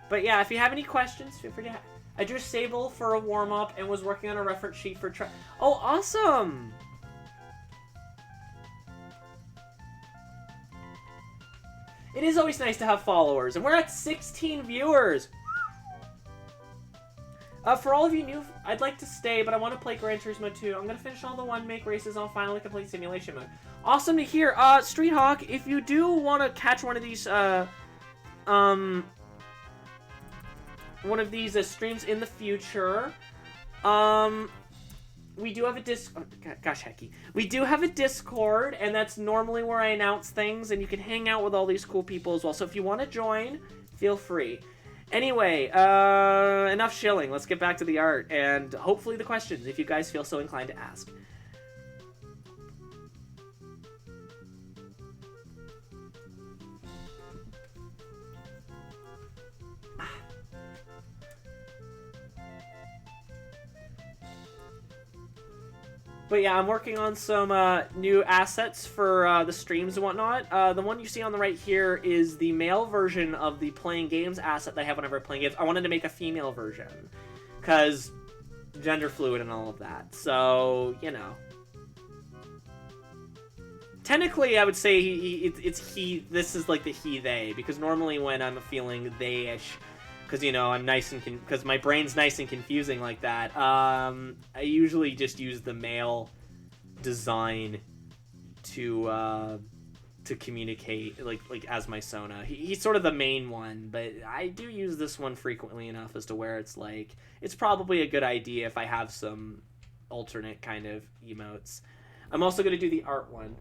But yeah, if you have any questions, feel free to... I drew Sable for a warm-up and was working on a reference sheet for... Oh, awesome! It is always nice to have followers, and we're at 16 viewers! For all of you new, I'd like to stay, but I want to play Gran Turismo 2. I'm going to finish all the one-make races, and I'll finally complete Simulation Mode. Awesome to hear. Street Hawk, if you do want to catch one of these, streams in the future, we do have a we do have a Discord, and that's normally where I announce things, and you can hang out with all these cool people as well. So if you want to join, feel free. Anyway, enough shilling. Let's get back to the art, and hopefully the questions, if you guys feel so inclined to ask. But yeah, I'm working on some new assets for the streams and whatnot. The one you see on the right here is the male version of the playing games asset that I have whenever I'm playing games. I wanted to make a female version, because gender fluid and all of that. So, you know. Technically, I would say it's he. This is like the he/they, because normally when I'm feeling they-ish, because you know I'm nice and because my brain's nice and confusing like that. I usually just use the male design to communicate like as my Sona. He's sort of the main one, but I do use this one frequently enough as to where it's like it's probably a good idea if I have some alternate kind of emotes. I'm also gonna do the art one.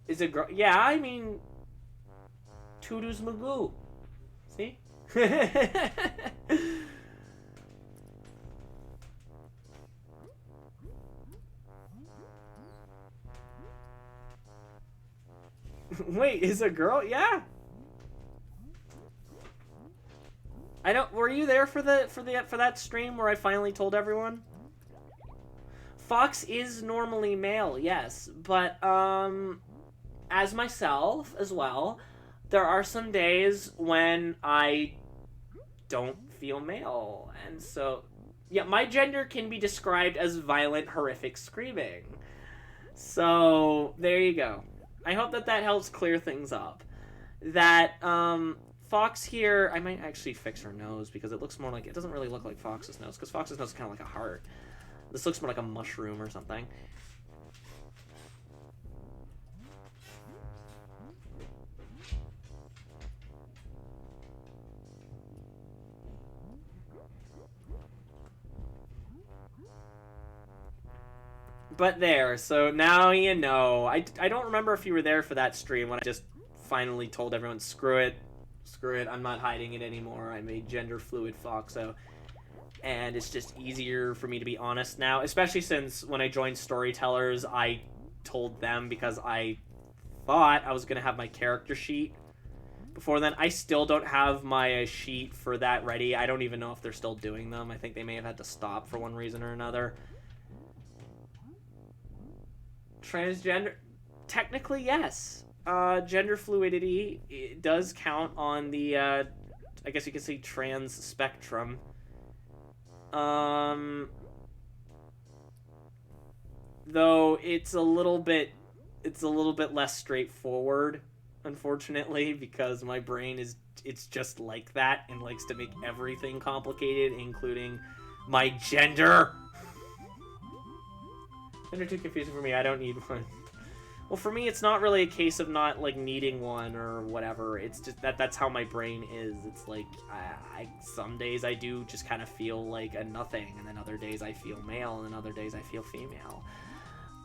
Is it girl? Yeah, I mean, Toodoo's Magoo. See? Wait, is it a girl? Yeah. I don't. Were you there for that stream where I finally told everyone? Fox is normally male, yes, but as myself as well, there are some days when I don't feel male, and so yeah, my gender can be described as violent, horrific screaming. So there you go. I hope that helps clear things up. That Fox here, I might actually fix her nose because it looks more like, it doesn't really look like Fox's nose, because Fox's nose is kind of like a heart. This looks more like a mushroom or something. But there, so now you know. I don't remember if you were there for that stream when I just finally told everyone, screw it, I'm not hiding it anymore. I made gender fluid Foxo. And it's just easier for me to be honest now, especially since when I joined Storytellers, I told them because I thought I was going to have my character sheet before then. I still don't have my sheet for that ready. I don't even know if they're still doing them. I think they may have had to stop for one reason or another. Transgender, technically yes. Gender fluidity, it does count on the I guess you could say trans spectrum. Though it's a little bit less straightforward, unfortunately, because my brain it's just like that and likes to make everything complicated, including my gender. Gender too confusing for me. I don't need one. Well, for me, it's not really a case of not like needing one or whatever. It's just that's how my brain is. It's like some days I do just kind of feel like a nothing, and then other days I feel male, and then other days I feel female.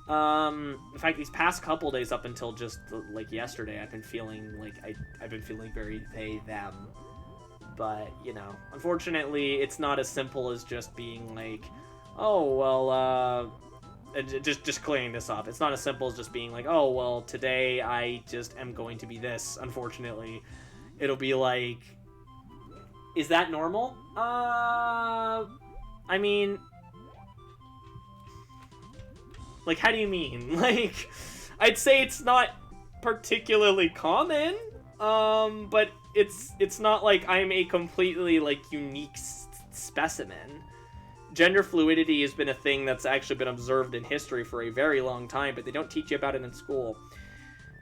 In fact, these past couple days up until just like yesterday, I've been feeling like I've been feeling very they them. But you know, unfortunately, it's not as simple as just being like, oh well, just clearing this up. It's not as simple as just being like, oh, well, today I just am going to be this, unfortunately. It'll be like, is that normal? I mean, like, how do you mean? Like, I'd say it's not particularly common, but it's not like I'm a completely, like, unique specimen. Gender fluidity has been a thing that's actually been observed in history for a very long time, but they don't teach you about it in school.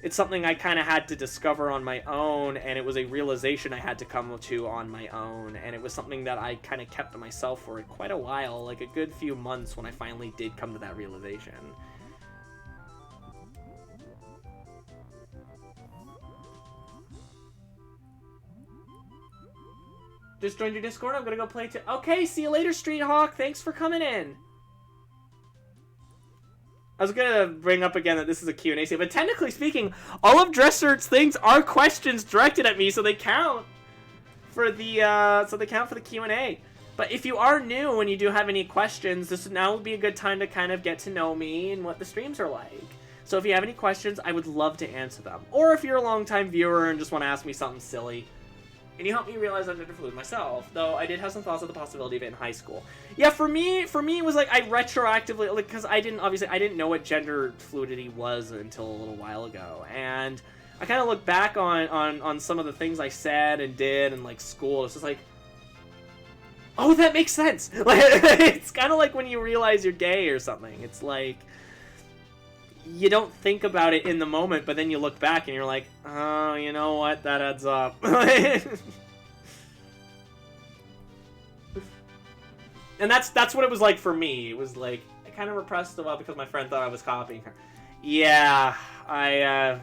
It's something I kind of had to discover on my own, and it was a realization I had to come to on my own, and it was something that I kind of kept to myself for quite a while, like a good few months when I finally did come to that realization. Just joined your Discord. I'm gonna go play too. Okay, see you later, Street Hawk. Thanks for coming in. I was gonna bring up again that this is a Q&A scene, but technically speaking, all of Dressert's things are questions directed at me, so they count for the Q&A. But if you are new and you do have any questions, this now would be a good time to kind of get to know me and what the streams are like. So if you have any questions, I would love to answer them. Or if you're a longtime viewer and just want to ask me something silly. And you helped me realize I'm gender fluid myself, though I did have some thoughts of the possibility of it in high school. Yeah, for me it was like I retroactively, like, because I didn't know what gender fluidity was until a little while ago, and I kind of look back on some of the things I said and did in like school. It's just like, oh, that makes sense. Like, it's kind of like when you realize you're gay or something. It's like, you don't think about it in the moment, but then you look back and you're like, oh, you know what? That adds up. And that's what it was like for me. It was like, I kind of repressed a while because my friend thought I was copying her. Yeah, I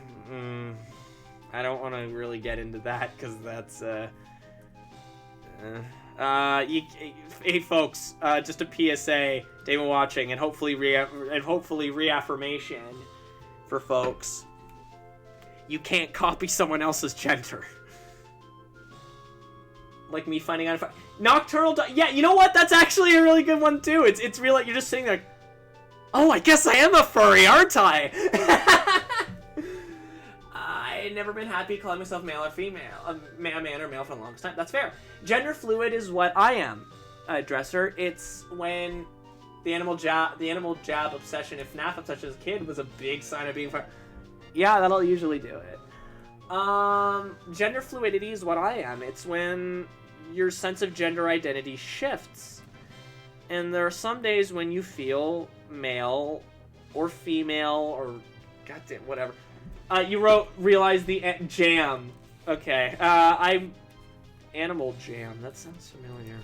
don't want to really get into that because that's, hey folks, just a PSA, Damon watching, and hopefully reaffirmation for folks. You can't copy someone else's gender. Like me finding out if Nocturnal. Yeah, you know what? That's actually a really good one too. It's real. Like you're just sitting there. Oh, I guess I am a furry, aren't I? I've never been happy calling myself male or female, a man or male for the longest time. That's fair. Gender fluid is what I am, Dresser. It's when the animal jab obsession, if FNAF obsession as a kid was a big sign of being furry. Yeah, that'll usually do it. Gender fluidity is what I am. It's when your sense of gender identity shifts. And there are some days when you feel male or female or goddamn whatever. You realize the jam. Okay. I'm Animal Jam. That sounds familiar.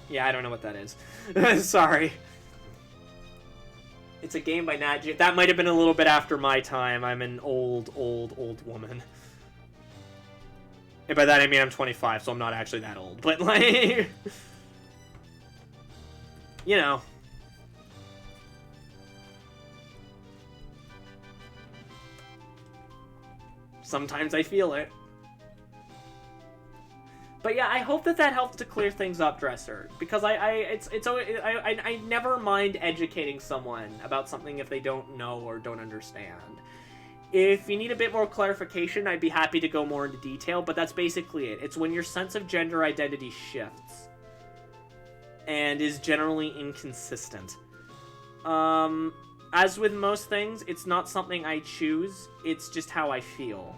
Yeah, I don't know what that is. Sorry. It's a game by Nat Geo. That might have been a little bit after my time. I'm an old woman. And by that I mean I'm 25, so I'm not actually that old. But, like... you know. Sometimes I feel it. But yeah, I hope that helps to clear things up, Dresser, because I never mind educating someone about something if they don't know or don't understand. If you need a bit more clarification, I'd be happy to go more into detail, but that's basically it. It's when your sense of gender identity shifts and is generally inconsistent. As with most things, it's not something I choose, it's just how I feel.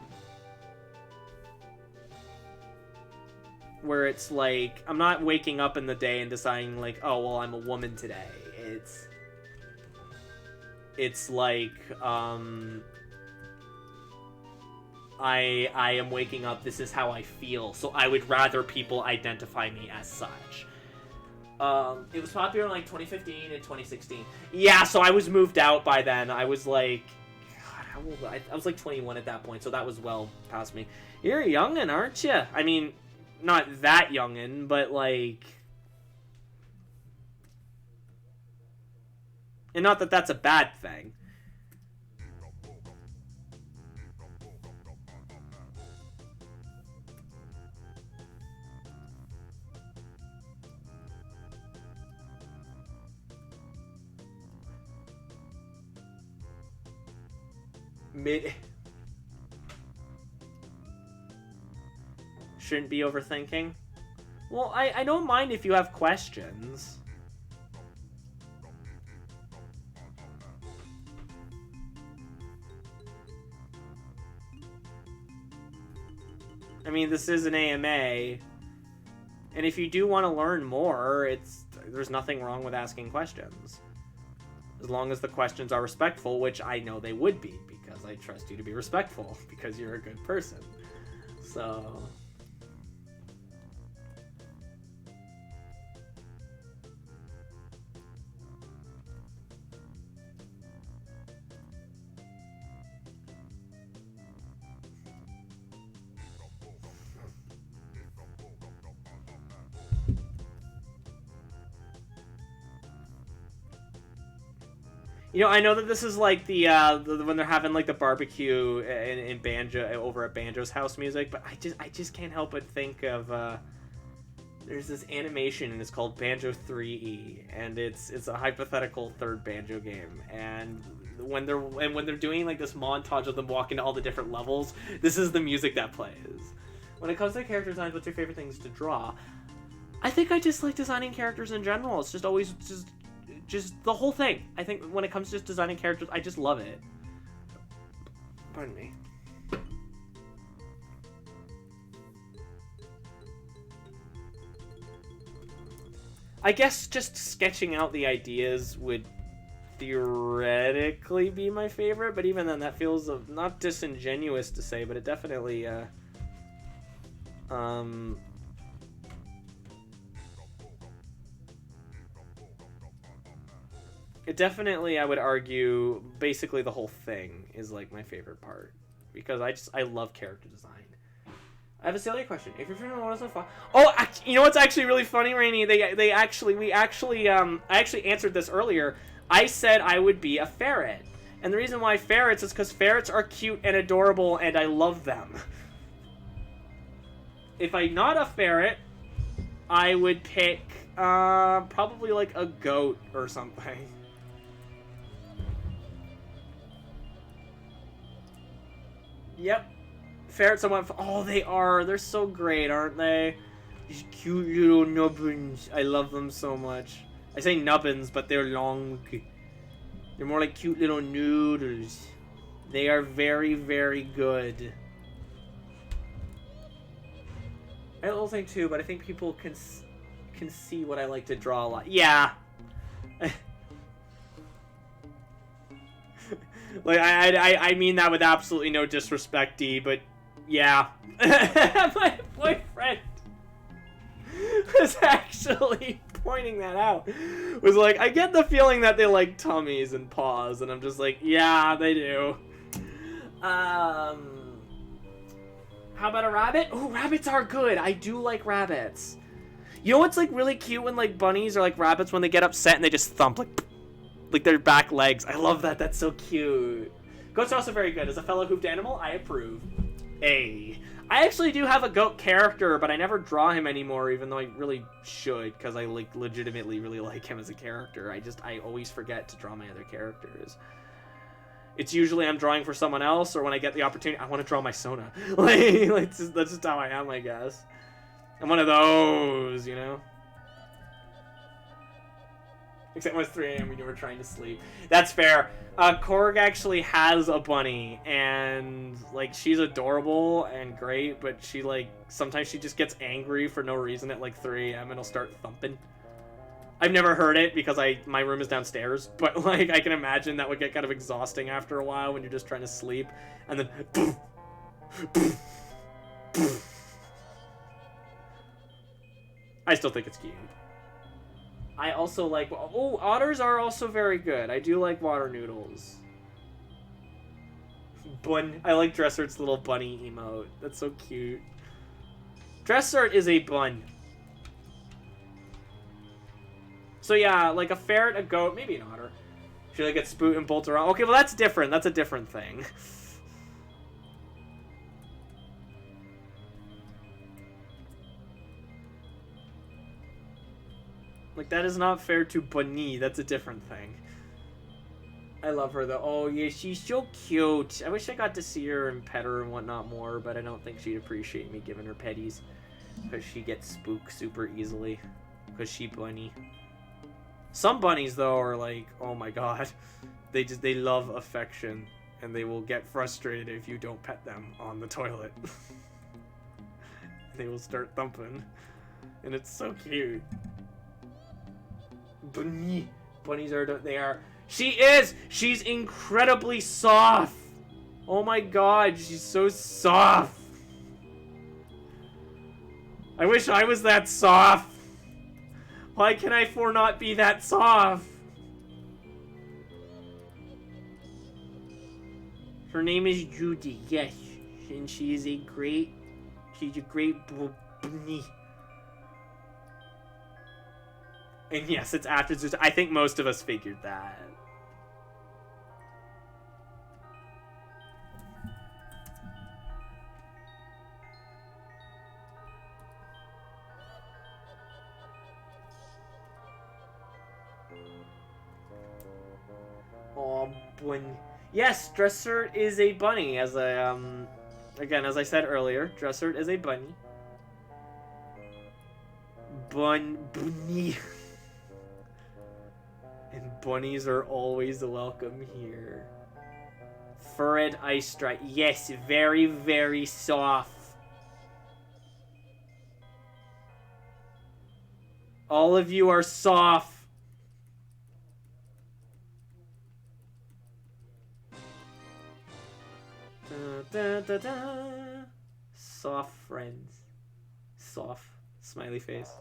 Where it's like, I'm not waking up in the day and deciding like, oh, well, I'm a woman today. It's like, I am waking up, this is how I feel, so I would rather people identify me as such. It was popular in like 2015 and 2016. Yeah, so I was moved out by then. I was like, God, how old? I was like 21 at that point, so that was well past me. You're a youngin', aren't you? I mean, not that youngin', but like... And not that that's a bad thing. Shouldn't be overthinking. Well, I don't mind if you have questions. I mean, this is an AMA. And if you do want to learn more, there's nothing wrong with asking questions. As long as the questions are respectful, which I know they would be, because I trust you to be respectful, because you're a good person. So... You know, I know that this is like the when they're having like the barbecue in Banjo over at Banjo's house music, but I just can't help but think of there's this animation and it's called Banjo 3E, and it's a hypothetical third Banjo game, and when they're doing like this montage of them walking to all the different levels, this is the music that plays. When it comes to character designs, what's your favorite things to draw? I think I just like designing characters in general. It's just always just the whole thing. I think when it comes to just designing characters, I just love it. Pardon me. I guess just sketching out the ideas would theoretically be my favorite, but even then that feels not disingenuous to say, but it definitely it definitely, I would argue, basically the whole thing is like my favorite part, because I love character design. I have a silly question. If you're feeling what is so fun, you know what's actually really funny, Rainey? I actually answered this earlier. I said I would be a ferret, and the reason why ferrets is because ferrets are cute and adorable, and I love them. If I'm not a ferret, I would pick probably like a goat or something. Yep. Ferrets I went for. Oh, they are. They're so great, aren't they? These cute little nubbins. I love them so much. I say nubbins, but they're long. They're more like cute little noodles. They are very, very good. I have a little thing too, but I think people can see what I like to draw a lot. Yeah. Like I mean that with absolutely no disrespect, D, but yeah. My boyfriend was actually pointing that out. Was like, I get the feeling that they like tummies and paws, and I'm just like, yeah, they do. How about a rabbit? Oh, rabbits are good. I do like rabbits. You know what's like really cute when like bunnies or like rabbits when they get upset and they just thump like their back legs. I love that. That's so cute. Goats are also very good. As a fellow hoofed animal, I approve. I actually do have a goat character, but I never draw him anymore, even though I really should, because I like legitimately really like him as a character. I always forget to draw my other characters. It's usually I'm drawing for someone else, or when I get the opportunity, I want to draw my Sona. That's just how I am, I guess. I'm one of those, you know? Except when it's 3 a.m. when you were trying to sleep. That's fair. Korg actually has a bunny, and, like, she's adorable and great, but she, like, sometimes she just gets angry for no reason at, like, 3 a.m. and will start thumping. I've never heard it because my room is downstairs, but, like, I can imagine that would get kind of exhausting after a while when you're just trying to sleep, and then poof, poof, poof. I still think it's cute. I also like... Oh, otters are also very good. I do like water noodles. Bun. I like Dressert's little bunny emote. That's so cute. Dressert is a bun. So yeah, like a ferret, a goat, maybe an otter. Should I get spoot and bolt around? Okay, well that's different. That's a different thing. Like, that is not fair to Bunny. That's a different thing. I love her, though. Oh, yeah, she's so cute. I wish I got to see her and pet her and whatnot more, but I don't think she'd appreciate me giving her petties. Because she gets spooked super easily. Because she bunny. Some bunnies, though, are like, oh my god. They love affection. And they will get frustrated if you don't pet them on the toilet. They will start thumping. And it's so cute. Bunny. Bunnies are, they are. She's incredibly soft. Oh my god, she's so soft. I wish I was that soft. Why can I not be that soft? Her name is Judy, yes. And she's a great bunny. And yes, it's after Zeus. I think most of us figured that. Oh, bunny. Yes, Dressert is a bunny. As again, as I said earlier, Dressert is a bunny. Bunny. And bunnies are always welcome here. Furred Ice Strike. Yes, very, very soft. All of you are soft. Da, da, da, da. Soft friends. Soft. Smiley face.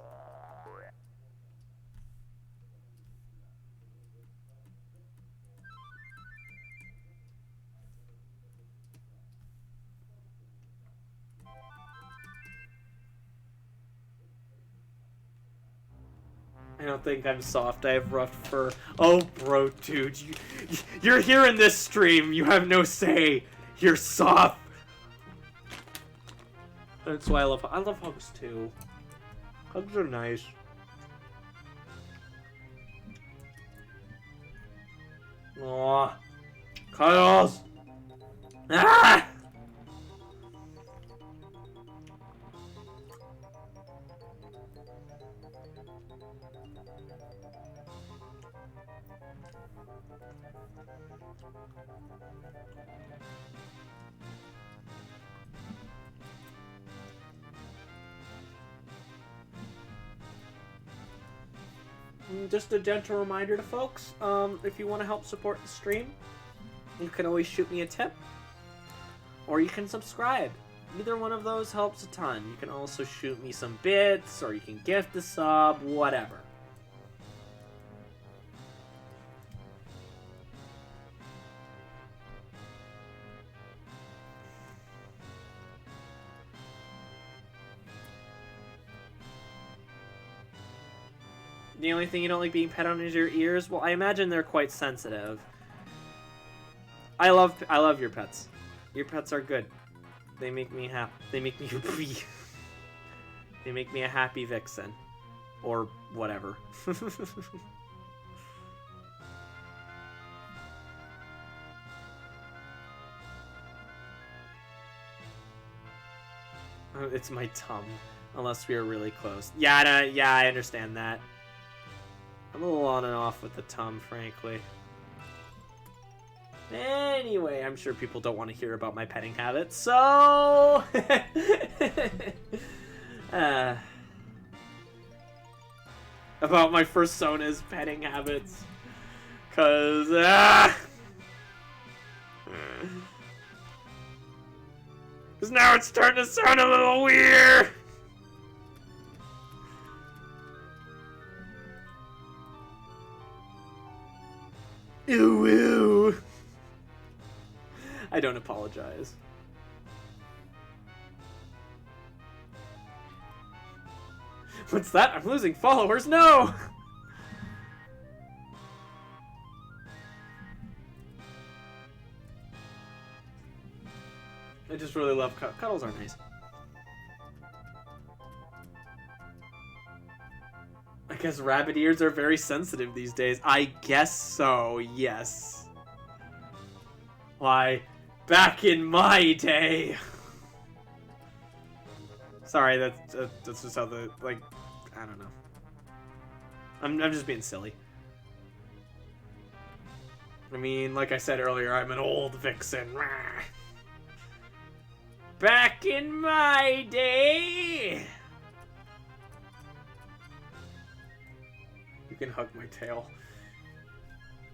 I don't think I'm soft. I have rough fur. Oh, bro, dude, you're here in this stream. You have no say. You're soft. That's why I love hugs too. Hugs are nice. Aw, cuddles. Ah! Just a gentle reminder to folks, if you want to help support the stream, you can always shoot me a tip, or you can subscribe. Either one of those helps a ton. You can also shoot me some bits, or you can gift a sub, whatever. The only thing you don't like being pet on is your ears? Well, I imagine they're quite sensitive. I love your pets. Your pets are good. They make me happy. They make me They make me a happy vixen. Or whatever. It's my tum. Unless we are really close. Yeah, I understand that. I'm a little on and off with the tum, frankly. Anyway, I'm sure people don't want to hear about my petting habits, so... about my persona's petting habits. Cause, Cause now it's starting to sound a little weird! Ew, ew. I don't apologize. What's that? I'm losing followers? No! I just really love cuddles are nice. I guess rabbit ears are very sensitive these days. I guess so, yes. Why, back in my day... Sorry, that's just how the, like, I don't know. I'm just being silly. I mean, like I said earlier, I'm an old vixen. Back in my day... You can hug my tail.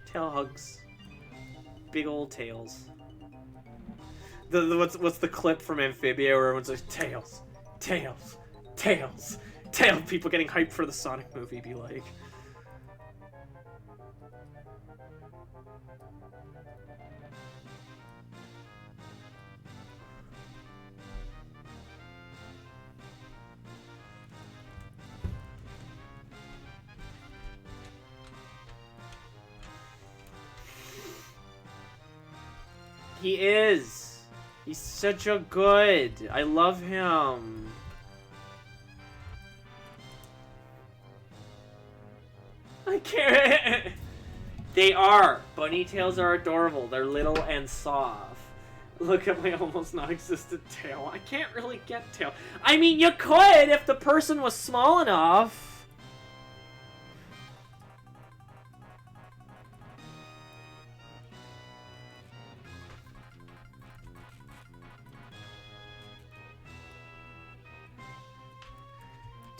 Tail hugs. Big old tails. What's the clip from Amphibia where everyone's like, tails, tails, tails, tail? People getting hyped for the Sonic movie be like. He is. He's such a good. I love him. I can't. They are. Bunny tails are adorable. They're little and soft. Look at my almost non-existent tail. I can't really get tail. I mean, you could if the person was small enough.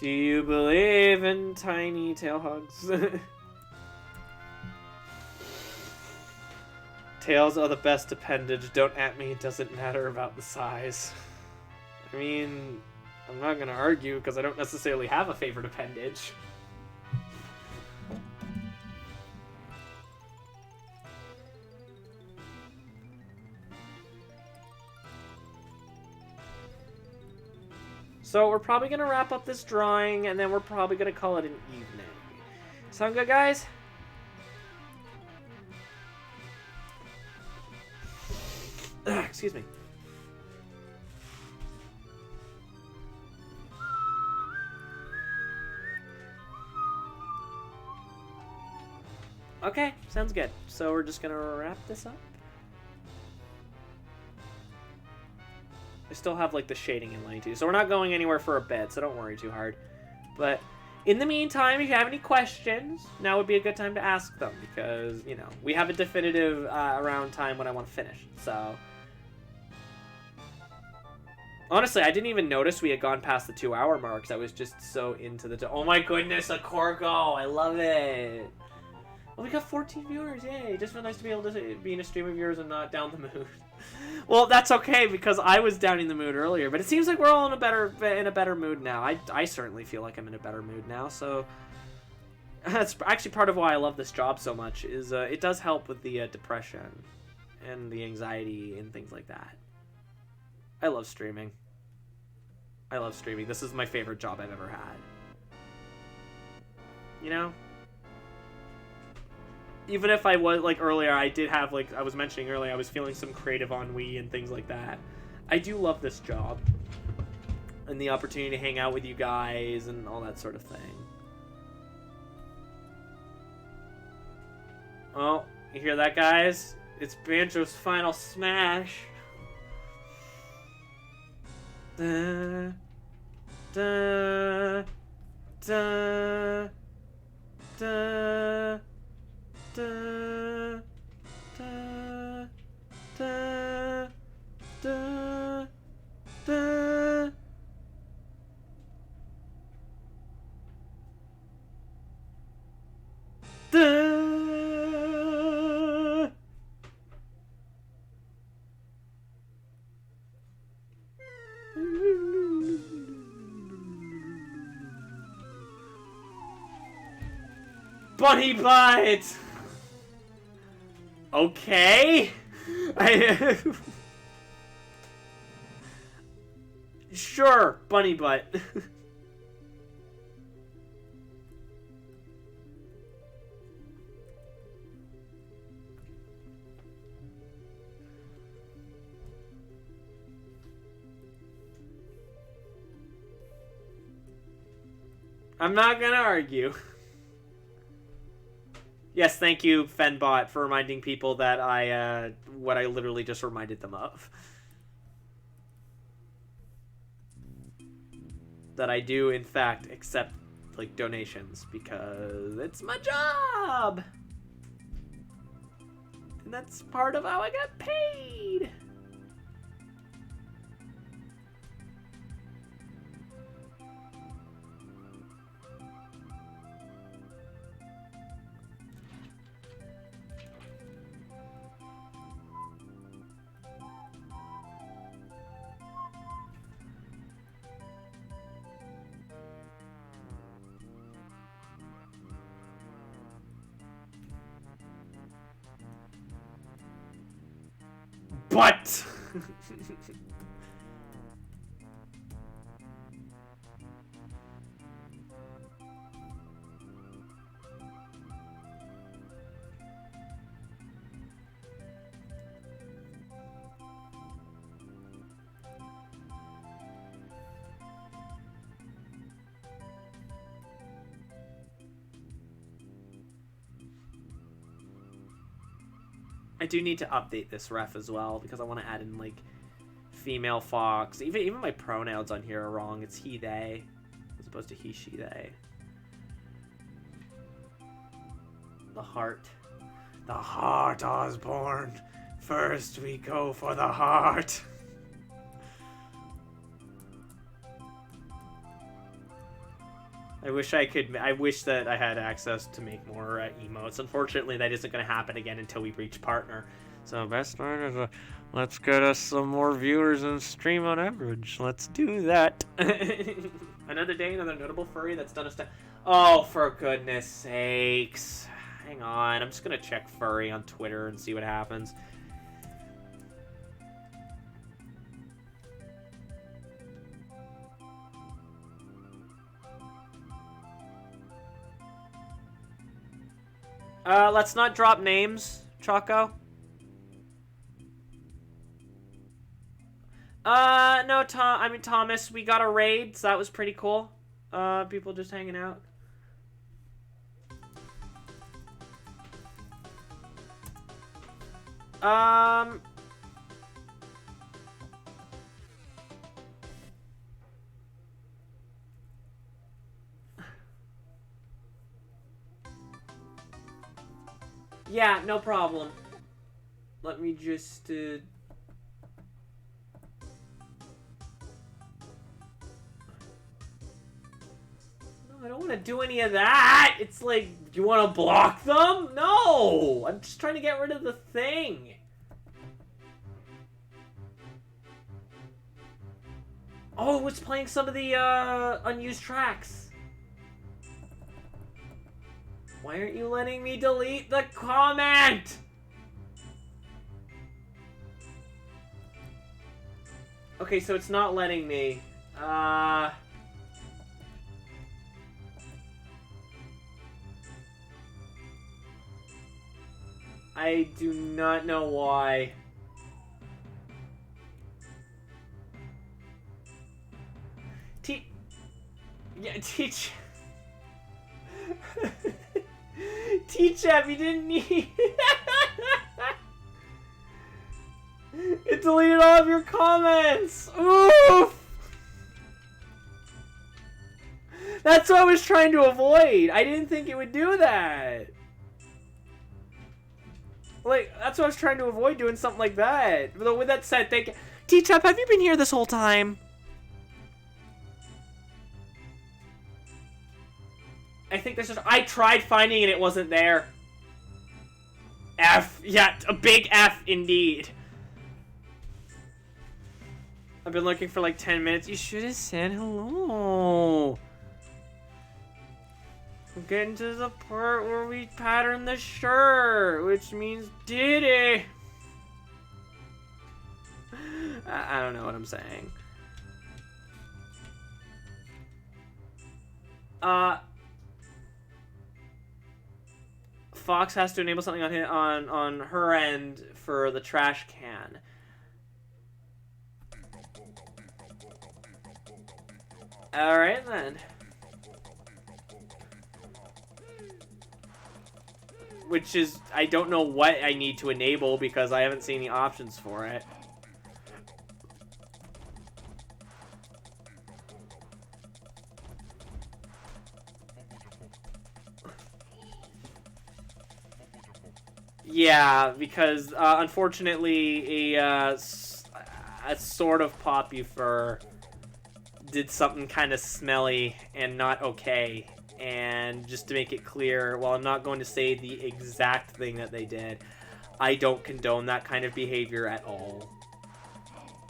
Do you believe in tiny tail hugs? Tails are the best appendage. Don't at me. It doesn't matter about the size. I mean, I'm not gonna argue because I don't necessarily have a favorite appendage. So we're probably going to wrap up this drawing, and then we're probably going to call it an evening. Sound good, guys? Excuse me. Okay, sounds good. So we're just going to wrap this up. I still have like the shading in line too, so we're not going anywhere for a bit, so don't worry too hard. But in the meantime, if you have any questions, now would be a good time to ask them, because, you know, we have a definitive around time when I want to finish. So honestly, I didn't even notice we had gone past the 2-hour mark, because I was just so into the... Oh my goodness, a Corgo! I love it! Well, we got 14 viewers, yay! It just feels nice to be able to be in a stream of yours and not down the mood. Well, that's okay, because I was down in the mood earlier, but it seems like we're all in a better mood now. I certainly feel like I'm in a better mood now, so that's actually part of why I love this job so much, is it does help with the depression and the anxiety and things like that. I love streaming. I love streaming. This is my favorite job I've ever had. You know? Even if I was, like, earlier, I did have, like, I was mentioning earlier, I was feeling some creative ennui and things like that. I do love this job. And the opportunity to hang out with you guys and all that sort of thing. Oh, you hear that, guys? It's Banjo's final smash. Da, da, da, da. Da, da, da, da, da. Da. Bunny bite! Okay. Sure, bunny butt. I'm not gonna argue. Yes, thank you, Fenbot, for reminding people that what I literally just reminded them of. That I do, in fact, accept, like, donations, because it's my job! And that's part of how I get paid! But I do need to update this ref as well, because I want to add in, like, female fox. Even my pronouns on here are wrong. It's he, they, as opposed to he, she, they. The heart. The heart, Osborne. First we go for the heart. I wish that I had access to make more emotes. Unfortunately, that isn't going to happen again until we reach partner. So best part is, let's get us some more viewers and stream on average. Let's do that. Another day, another notable furry that's done a step. Oh, for goodness sakes. Hang on, I'm just going to check furry on Twitter and see what happens. Let's not drop names, Choco. No, Thomas, we got a raid, so that was pretty cool. People just hanging out. Yeah, no problem. Let me just, No, I don't want to do any of that. It's like, you want to block them? No! I'm just trying to get rid of the thing. Oh, it's playing some of the, unused tracks. Why aren't you letting me delete the comment? Okay, so it's not letting me. I do not know why. Teach. T-Chap, you didn't need... It deleted all of your comments! Oof! That's what I was trying to avoid! I didn't think it would do that! Like, that's what I was trying to avoid, doing something like that. But with that said, thank you. T-Chap, have you been here this whole time? I think this is... I tried finding it, it wasn't there. F. Yeah, a big F indeed. I've been looking for like 10 minutes. You should have said hello. We're getting to the part where we pattern the shirt, which means Diddy. I don't know what I'm saying. Fox has to enable something on her end for the trash can. Alright then. Which is, I don't know what I need to enable because I haven't seen the options for it. Yeah, because unfortunately a sort of poppy fur did something kind of smelly and not okay. And just to make it clear, while I'm not going to say the exact thing that they did, I don't condone that kind of behavior at all.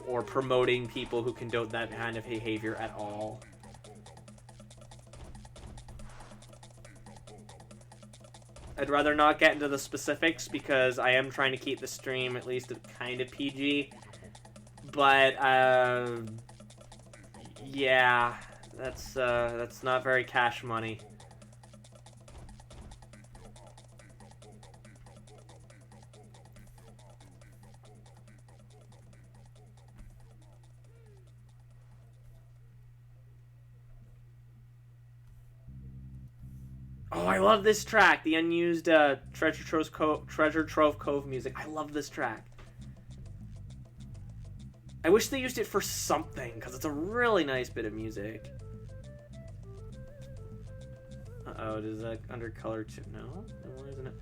Or promoting people who condone that kind of behavior at all. I'd rather not get into the specifics because I am trying to keep the stream at least kind of PG. But, yeah, that's not very cash money. Oh, I love this track. The unused Treasure Trove Cove music. I love this track. I wish they used it for something, because it's a really nice bit of music. Uh-oh, does that under color too? No? Why isn't it?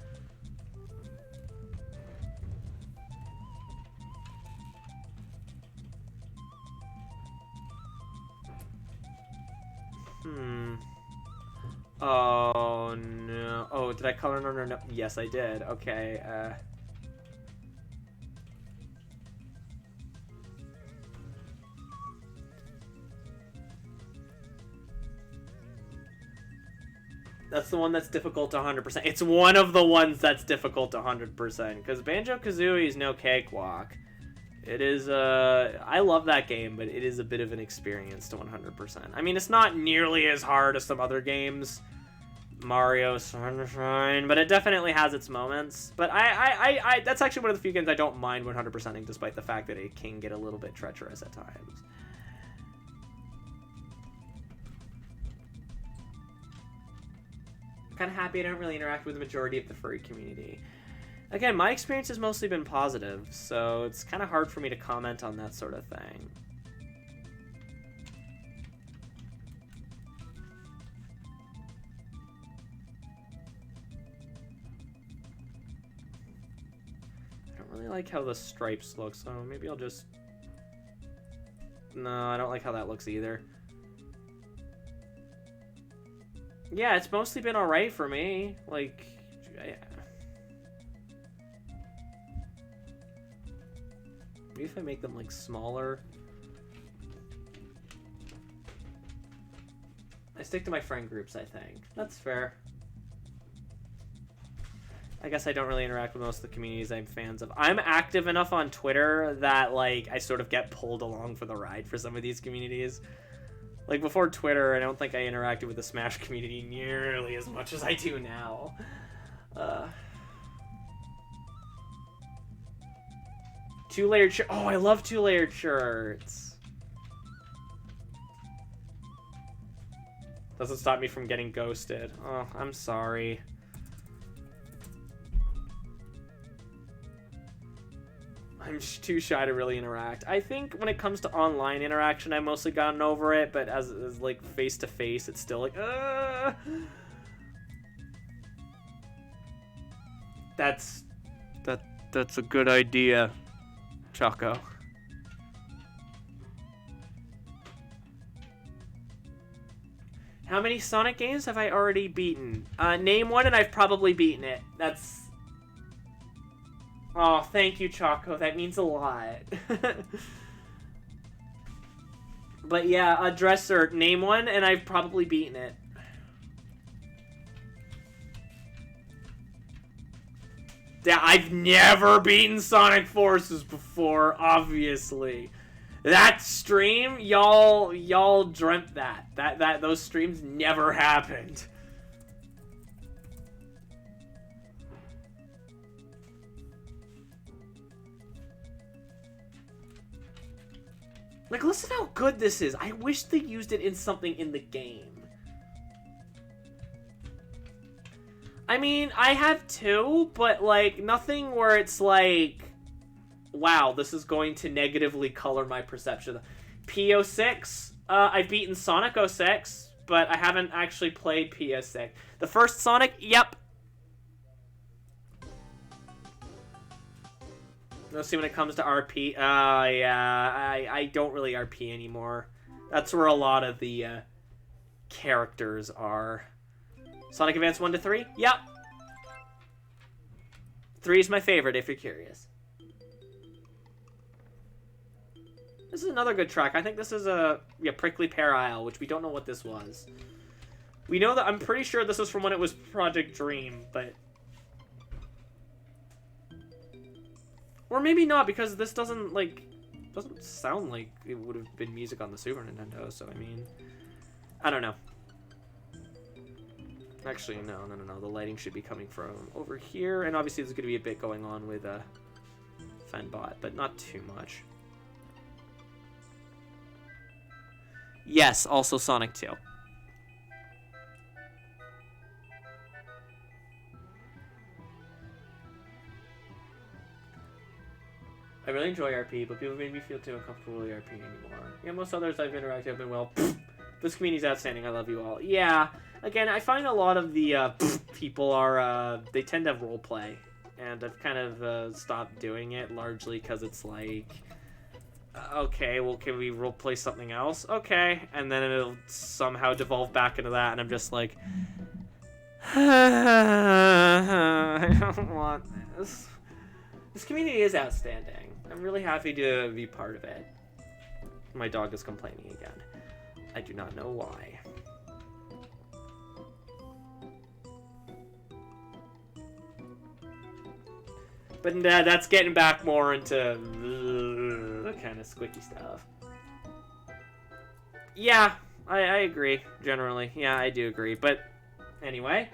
Oh, no. Oh, did I color in order? No. Yes, I did. Okay, That's the one that's difficult to 100%. It's one of the ones that's difficult to 100%. Because Banjo-Kazooie is no cakewalk. It is, I love that game, but it is a bit of an experience to 100%. I mean, it's not nearly as hard as some other games. Mario Sunshine, but it definitely has its moments. But I that's actually one of the few games I don't mind 100%ing, despite the fact that it can get a little bit treacherous at times. I'm kind of happy I don't really interact with the majority of the furry community. Again, my experience has mostly been positive, so it's kind of hard for me to comment on that sort of thing. I don't really like how the stripes look, so maybe I'll just... No, I don't like how that looks either. Yeah, it's mostly been alright for me. Like, maybe if I make them, like, smaller. I stick to my friend groups, I think. That's fair. I guess I don't really interact with most of the communities I'm fans of. I'm active enough on Twitter that, like, I sort of get pulled along for the ride for some of these communities. Like, before Twitter, I don't think I interacted with the Smash community nearly as much as I do now. Two-layered shirt. Oh, I love two-layered shirts. Doesn't stop me from getting ghosted. Oh, I'm sorry. I'm too shy to really interact. I think when it comes to online interaction, I've mostly gotten over it, but as like face-to-face, it's still like, That's a good idea, Choco. How many Sonic games have I already beaten? Name one and I've probably beaten it. That's... Oh, thank you, Choco. That means a lot. But yeah, Dresser, name one, and I've probably beaten it. Yeah, I've never beaten Sonic Forces before, obviously. That stream, y'all dreamt that. Those streams never happened. Like, listen how good this is. I wish they used it in something in the game. I mean, I have two, but, like, nothing where it's like, wow, this is going to negatively color my perception. P06, I've beaten Sonic 06, but I haven't actually played PS6. The first Sonic, yep. Let's see when it comes to RP. Yeah, I don't really RP anymore. That's where a lot of the characters are. Sonic Advance 1 to 3? Yep. 3 is my favorite, if you're curious. This is another good track. I think this is a Prickly Pear Isle, which we don't know what this was. We know that I'm pretty sure this was from when it was Project Dream, but... Or maybe not, because this doesn't sound like it would have been music on the Super Nintendo, so I mean... I don't know. Actually, no. The lighting should be coming from over here, and obviously there's going to be a bit going on with Fenbot, but not too much. Yes, also Sonic 2. I really enjoy RP, but people made me feel too uncomfortable with RP anymore. Yeah, most others I've interacted have been, well, this community's outstanding, I love you all. Yeah, again, I find a lot of the people are, they tend to have roleplay, and I've kind of stopped doing it, largely because it's like, okay, well, can we roleplay something else? Okay, and then it'll somehow devolve back into that, and I'm just like, I don't want this. This community is outstanding. I'm really happy to be part of it. My dog is complaining again. I do not know why. But that's getting back more into kind of squicky stuff. Yeah, I agree, generally. Yeah, I do agree. But anyway,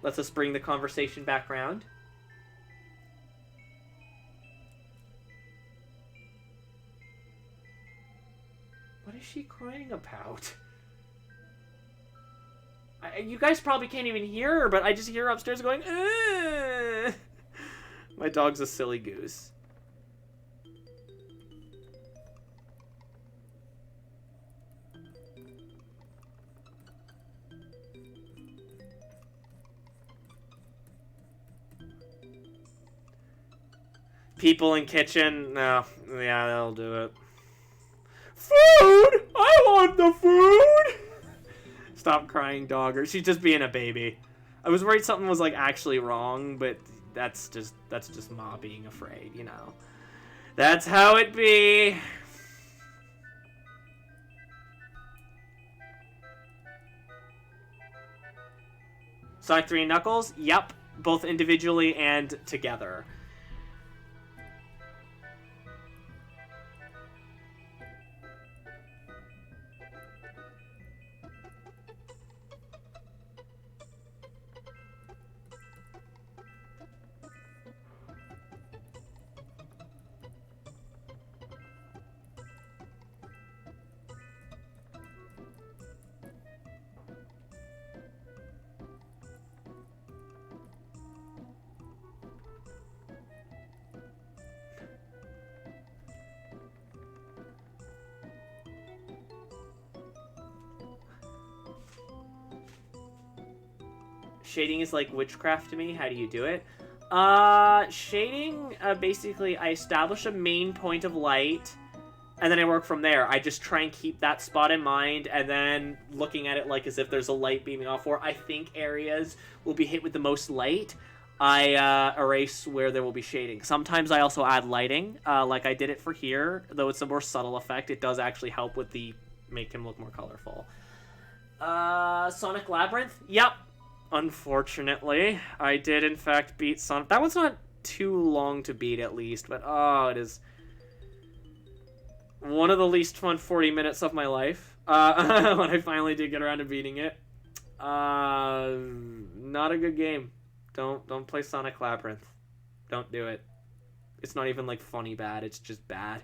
let's just bring the conversation back around. What is she crying about? You guys probably can't even hear her, but I just hear her upstairs going, "Ugh." My dog's a silly goose. People in kitchen, no. Yeah, that'll do it. Food! I want the food! Stop crying, dog. Or she's just being a baby. I was worried something was like actually wrong, but that's just Ma being afraid, you know. That's how it be. Sonic 3 and Knuckles? Yep. Both individually and together. Shading is like witchcraft to me. How do you do it? Shading, basically, I establish a main point of light, and then I work from there. I just try and keep that spot in mind, and then looking at it like as if there's a light beaming off, or I think areas will be hit with the most light. I erase where there will be shading. Sometimes I also add lighting, like I did it for here, though it's a more subtle effect. It does actually help with the make him look more colorful. Sonic Labyrinth? Yep. Unfortunately, I did in fact beat Sonic. That one's not too long to beat, at least, but oh, it is one of the least fun 40 minutes of my life. When I finally did get around to beating it. Not a good game. Don't play Sonic Labyrinth. Don't do it. It's not even like funny bad. It's just bad.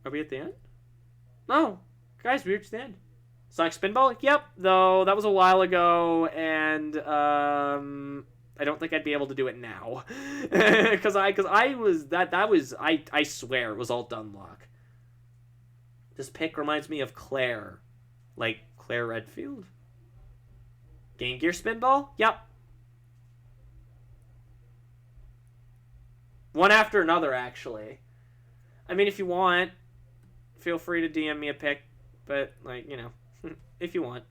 Are we at the end? No. Guys, we reached the end. Sonic Spinball? Yep, though that was a while ago, and I don't think I'd be able to do it now. Because I swear it was all done luck. This pick reminds me of Claire. Like Claire Redfield? Game Gear Spinball? Yep. One after another, actually. I mean, if you want, feel free to DM me a pick. But, like, you know, if you want.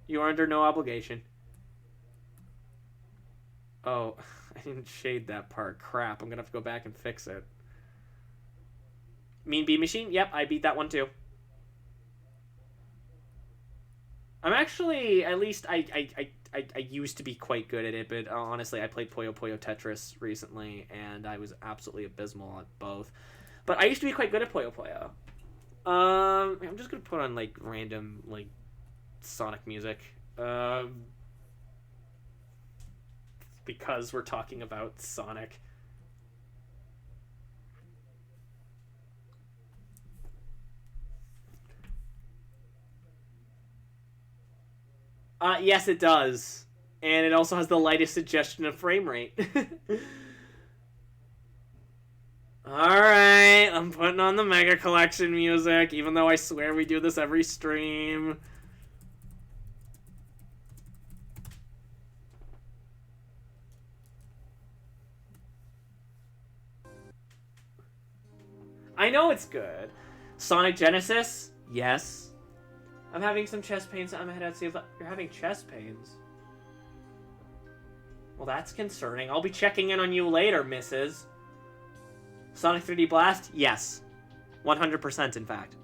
You are under no obligation. Oh, I didn't shade that part. Crap, I'm gonna have to go back and fix it. Mean Bee Machine? Yep, I beat that one too. I'm actually, at least, I used to be quite good at it, but honestly, I played Puyo Puyo Tetris recently, and I was absolutely abysmal at both. But I used to be quite good at Puyo Puyo. I'm just gonna put on like random like Sonic music, because we're talking about Sonic. Yes, it does, and it also has the lightest suggestion of frame rate. Alright, I'm putting on the Mega Collection music, even though I swear we do this every stream. I know it's good. Sonic Genesis? Yes. I'm having some chest pains. I'm headed out to see if you're having chest pains. Well, that's concerning. I'll be checking in on you later, Mrs. Sonic 3D Blast? Yes. 100% in fact.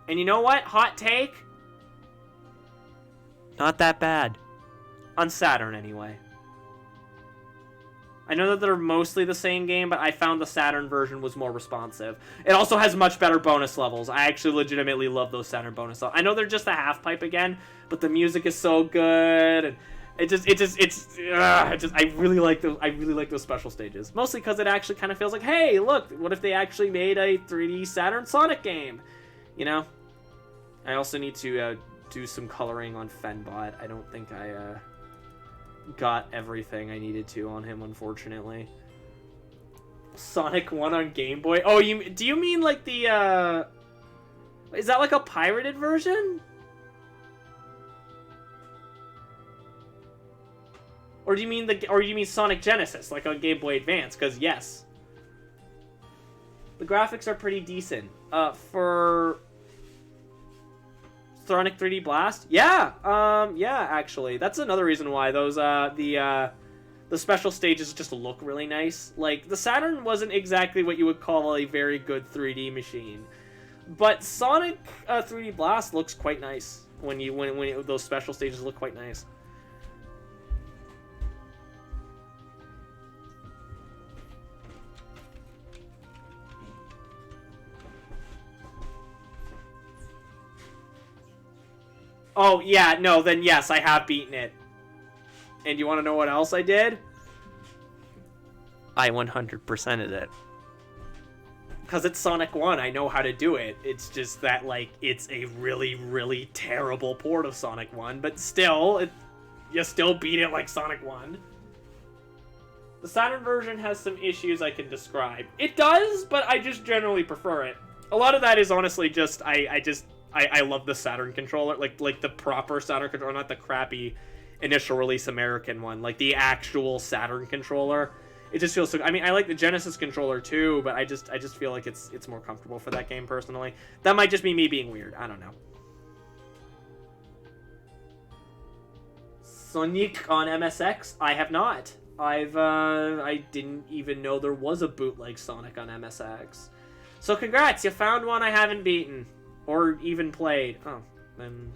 And you know what? Hot take? Not that bad. On Saturn, anyway. I know that they're mostly the same game, but I found the Saturn version was more responsive. It also has much better bonus levels. I actually legitimately love those Saturn bonus levels. I know they're just a half pipe again, but the music is so good, and I really like those special stages. Mostly because it actually kind of feels like, hey, look, what if they actually made a 3D Saturn Sonic game? You know? I also need to do some coloring on Fenbot. I don't think I got everything I needed to on him, unfortunately. Sonic 1 on Game Boy? Oh, do you mean like the is that like a pirated version? Or do you mean Sonic Genesis, like on Game Boy Advance? Because yes, the graphics are pretty decent. For Sonic 3D Blast, yeah, actually, that's another reason why those the special stages just look really nice. Like the Saturn wasn't exactly what you would call a very good 3D machine, but Sonic 3D Blast looks quite nice when those special stages look quite nice. Oh, yeah, no, then yes, I have beaten it. And you want to know what else I did? I 100%ed it. Because it's Sonic 1, I know how to do it. It's just that, like, it's a really, really terrible port of Sonic 1, but still, you still beat it like Sonic 1. The Saturn version has some issues I can describe. It does, but I just generally prefer it. A lot of that is honestly just, I love the Saturn controller, like the proper Saturn controller, not the crappy initial release American one, like the actual Saturn controller. It just feels so. I mean, I like the Genesis controller too, but I just feel like it's more comfortable for that game personally. That might just be me being weird. I don't know. Sonic on MSX? I have not. I didn't even know there was a bootleg Sonic on MSX. So congrats, you found one I haven't beaten. Or even played. Oh, then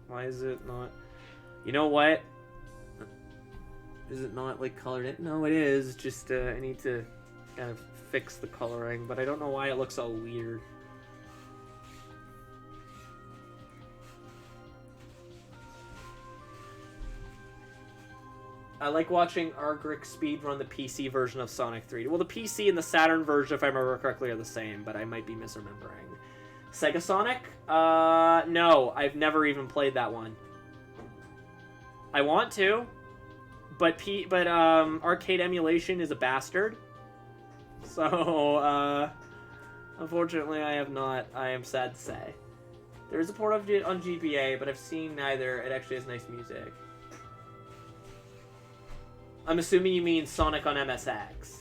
why is it not? You know what? Is it not like colored in? No, it is. Just I need to kind of fix the coloring, but I don't know why it looks all weird. I like watching Argrick speedrun the PC version of Sonic 3D. Well, the PC and the Saturn version, if I remember correctly, are the same, but I might be misremembering. Sega Sonic? No, I've never even played that one. I want to, but arcade emulation is a bastard. So, unfortunately, I have not. I am sad to say. There is a port of it on GBA, but I've seen neither. It actually has nice music. I'm assuming you mean Sonic on MSX.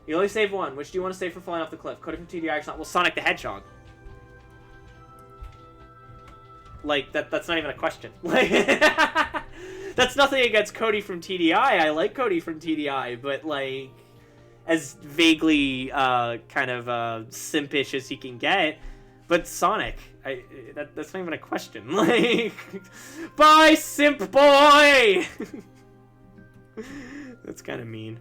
You only save one. Which do you want to save for falling off the cliff? Cody from TDI or Sonic? Well, Sonic the Hedgehog. Like, that's not even a question. Like, that's nothing against Cody from TDI. I like Cody from TDI, but, like, as vaguely kind of simpish as he can get. But Sonic, that's not even a question. Like, bye, simp boy! That's kind of mean.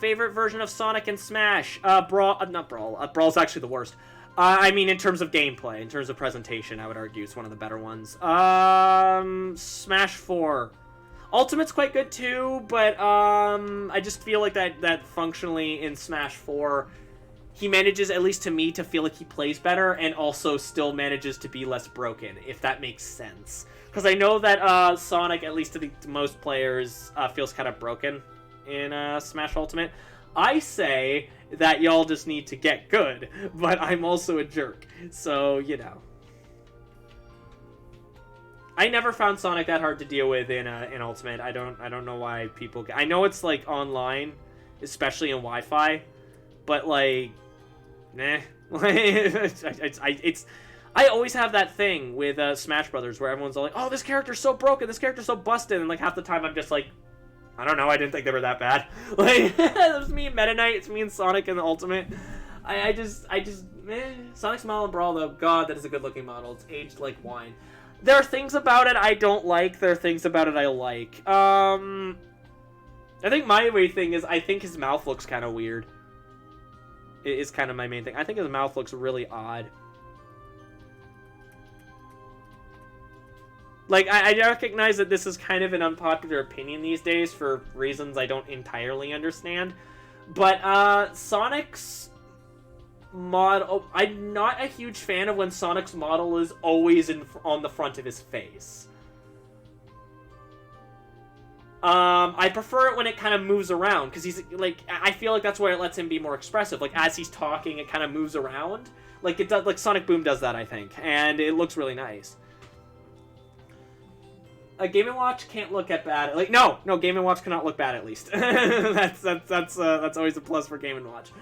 Favorite version of Sonic and Smash? Brawl, not Brawl. Brawl's actually the worst. I mean, in terms of gameplay, in terms of presentation, I would argue it's one of the better ones. Smash 4. Ultimate's quite good too, but I just feel like that functionally in Smash 4, he manages, at least to me, to feel like he plays better and also still manages to be less broken, if that makes sense. Because I know that Sonic, at least to most players, feels kind of broken in Smash Ultimate. I say that y'all just need to get good, but I'm also a jerk, so, you know. I never found Sonic that hard to deal with in Ultimate. I don't know why people... I know it's, like, online, especially in Wi-Fi, but, like, nah. I always have that thing with Smash Brothers where everyone's all like, oh, this character's so broken, this character's so busted, and, like, half the time I'm just like, I don't know, I didn't think they were that bad. Like, it was me and Meta Knight, it's me and Sonic in the Ultimate. I just, Sonic's model in Brawl, though, God, that is a good-looking model. It's aged like wine. There are things about it I don't like. There are things about it I like. I think my main thing is I think his mouth looks kind of weird. It is kind of my main thing. I think his mouth looks really odd. Like, I recognize that this is kind of an unpopular opinion these days for reasons I don't entirely understand. But, Sonic's model... I'm not a huge fan of when Sonic's model is always on the front of his face. I prefer it when it kind of moves around, because he's, like, I feel like that's where it lets him be more expressive. Like, as he's talking, it kind of moves around. Like, it does, like, Sonic Boom does that, I think, and it looks really nice. Game & Watch can't look at bad. Like, no, Game & Watch cannot look bad, at least. that's always a plus for Game & Watch.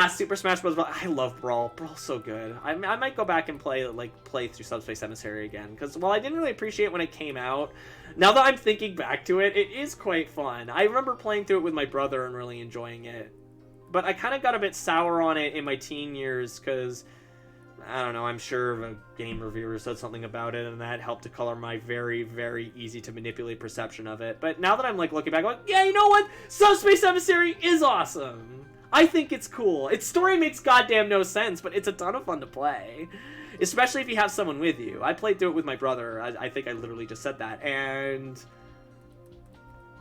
Super Smash Bros. I love Brawl. Brawl's so good. I might go back and play through Subspace Emissary again, because while I didn't really appreciate it when it came out, now that I'm thinking back to it, it is quite fun. I remember playing through it with my brother and really enjoying it. But I kind of got a bit sour on it in my teen years, because... I don't know, I'm sure a game reviewer said something about it, and that helped to color my very, very easy-to-manipulate perception of it. But now that I'm, like, looking back, I'm like, yeah, you know what? Subspace Emissary is awesome! I think it's cool. Its story makes goddamn no sense, but it's a ton of fun to play. Especially if you have someone with you. I played through it with my brother. I think I literally just said that. And...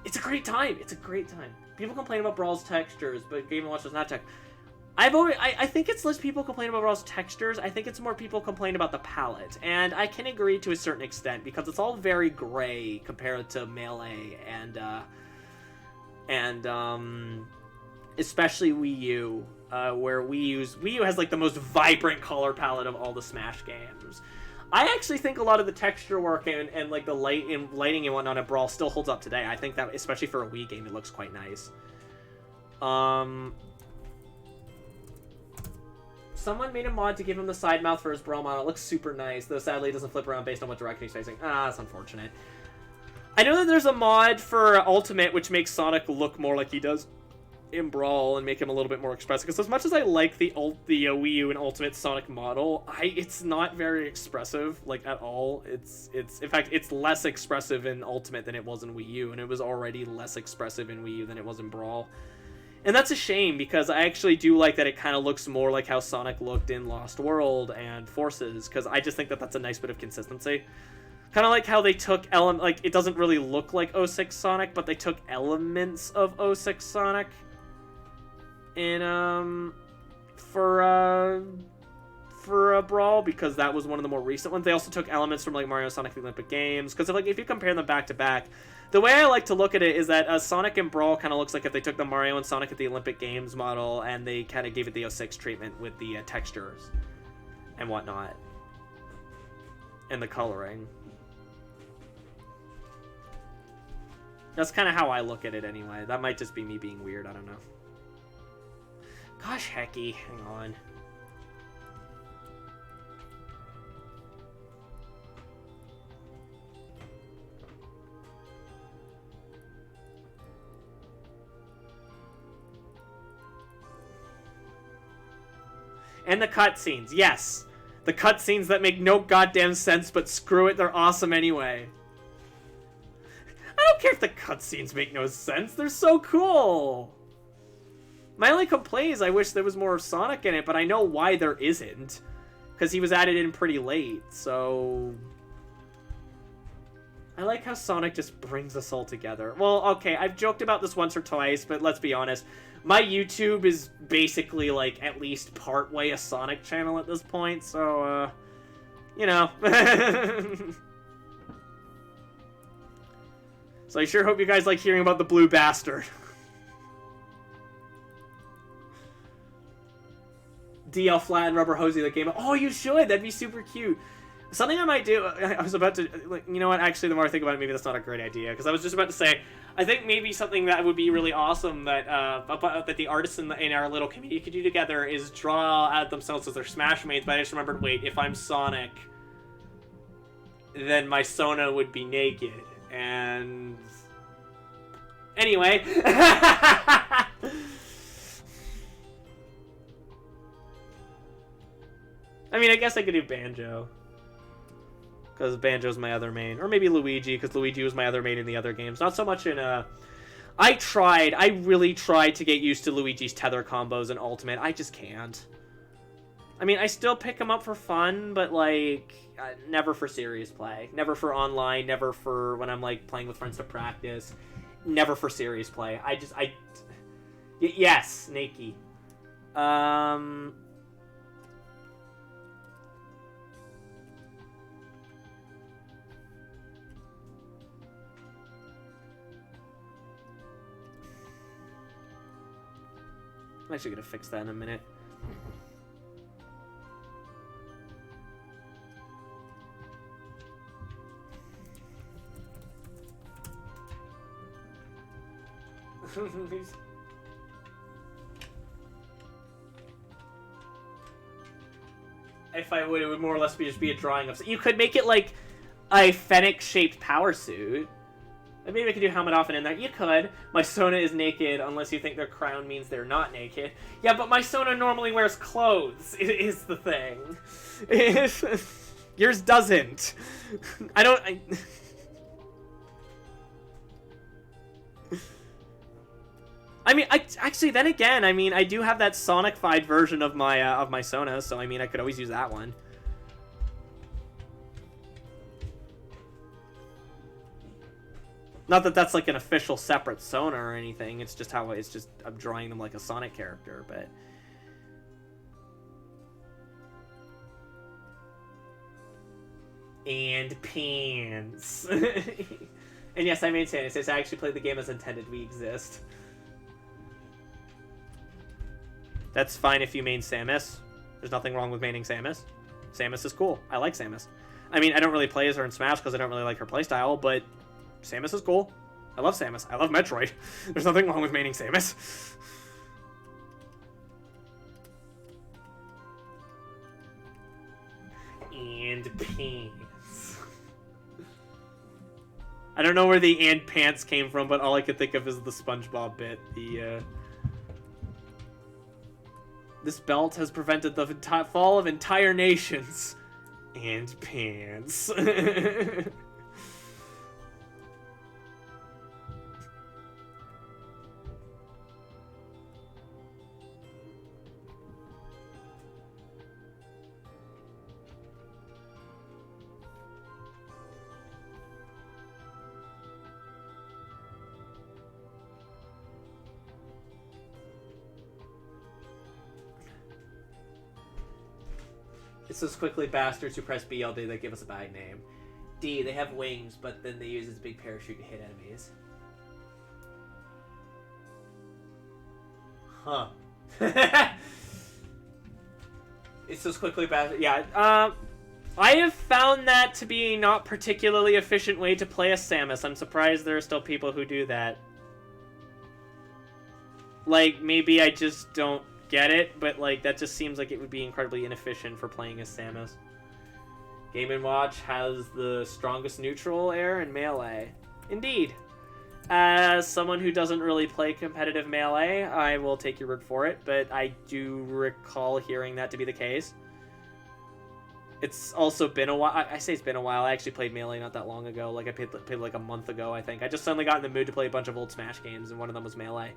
it's a great time. It's a great time. People complain about Brawl's textures, but Game & Watch does not tech. I think it's less people complain about Brawl's textures. I think it's more people complain about the palette. And I can agree to a certain extent, because it's all very gray compared to Melee and especially Wii U, where Wii U has, like, the most vibrant color palette of all the Smash games. I actually think a lot of the texture work and like, the lighting and whatnot of Brawl still holds up today. I think that, especially for a Wii game, it looks quite nice. Someone made a mod to give him the side mouth for his Brawl model. It looks super nice, though sadly it doesn't flip around based on what direction he's facing. Ah, that's unfortunate. I know that there's a mod for Ultimate which makes Sonic look more like he does in Brawl and make him a little bit more expressive. Because as much as I like the Wii U and Ultimate Sonic model, it's not very expressive, like, at all. It's in fact, it's less expressive in Ultimate than it was in Wii U, and it was already less expressive in Wii U than it was in Brawl. And that's a shame, because I actually do like that it kind of looks more like how Sonic looked in Lost World and Forces, because I just think that that's a nice bit of consistency. Kind of like how they took like, it doesn't really look like 06 Sonic, but they took elements of 06 Sonic in, for Brawl, because that was one of the more recent ones. They also took elements from, like, Mario and Sonic the Olympic Games, because, like, if you compare them back to back, the way I like to look at it is that Sonic and Brawl kind of looks like if they took the Mario and Sonic at the Olympic Games model and they kind of gave it the 06 treatment with the textures and whatnot. And the coloring. That's kind of how I look at it anyway. That might just be me being weird, I don't know. Gosh, hecky, hang on. And the cutscenes, yes. The cutscenes that make no goddamn sense, but screw it, they're awesome anyway. I don't care if the cutscenes make no sense, they're so cool! My only complaint is I wish there was more of Sonic in it, but I know why there isn't. Because he was added in pretty late, so... I like how Sonic just brings us all together. Well, okay, I've joked about this once or twice, but let's be honest. My YouTube is basically, like, at least partway a Sonic channel at this point, so, you know. So I sure hope you guys like hearing about the blue bastard. DL Flat and Rubber Hosey that game. Oh, you should. That'd be super cute. Something I might do. I was about to, like, you know what? Actually, the more I think about it, maybe that's not a great idea. Because I was just about to say, I think maybe something that would be really awesome that that the artists in our little community could do together is draw out themselves as their Smash mates. But I just remembered, wait, if I'm Sonic, then my Sona would be naked. And anyway. I mean, I guess I could do Banjo. Because Banjo's my other main. Or maybe Luigi, because Luigi was my other main in the other games. Not so much in, I really tried to get used to Luigi's tether combos in Ultimate. I just can't. I mean, I still pick him up for fun, but, like, never for serious play. Never for online, never for when I'm, like, playing with friends to practice. Never for serious play. Yes, Nakey. I'm actually gonna fix that in a minute. If I would, it would more or less just be a drawing of. You could make it like a Fennec-shaped power suit. Maybe I could do helmet off and in there. You could. My Sona is naked unless you think their crown means they're not naked. Yeah, but my Sona normally wears clothes, is the thing. Yours doesn't. I mean, actually, then again, I mean, I do have that Sonic-fied version of my Sona, so I mean, I could always use that one. Not that that's like an official separate Sona or anything. It's just how I'm drawing them like a Sonic character, but. And pants. And yes, I maintain it. Since I actually played the game as intended, we exist. That's fine if you main Samus. There's nothing wrong with maining Samus. Samus is cool. I like Samus. I mean, I don't really play as her in Smash because I don't really like her playstyle, but Samus is cool. I love Samus. I love Metroid. There's nothing wrong with maining Samus. And pants. I don't know where the "and pants" came from, but all I could think of is the SpongeBob bit. This belt has prevented the fall of entire nations. And pants. It's those quickly bastards who press B all day that give us a bad name. D, they have wings, but then they use this big parachute to hit enemies. Huh. It's those quickly bastards. Yeah, I have found that to be a not particularly efficient way to play a Samus. I'm surprised there are still people who do that. Like, maybe I just don't get it, but like that just seems like it would be incredibly inefficient for playing as Samus. Game & Watch has the strongest neutral air in Melee. Indeed. As someone who doesn't really play competitive Melee, I will take your word for it, but I do recall hearing that to be the case. It's also been a while. I say it's been a while. I actually played Melee not that long ago. Like I played like a month ago, I think. I just suddenly got in the mood to play a bunch of old Smash games, and one of them was Melee.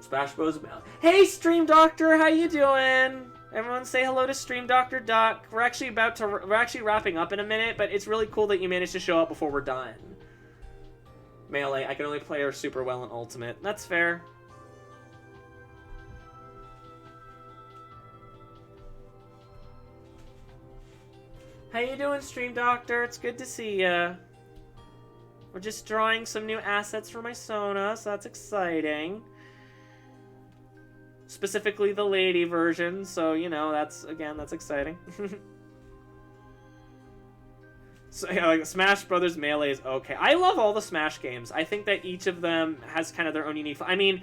Smash Bros. Hey, Stream Doctor, how you doing? Everyone, say hello to Stream Doctor Duck. We're actually wrapping up in a minute, but it's really cool that you managed to show up before we're done. Melee, I can only play her super well in Ultimate. That's fair. How you doing, Stream Doctor? It's good to see ya. We're just drawing some new assets for my Sona, so that's exciting. Specifically the lady version, so, you know, that's exciting. So, yeah, like, Smash Brothers Melee is okay. I love all the Smash games. I think that each of them has kind of their own unique... I mean,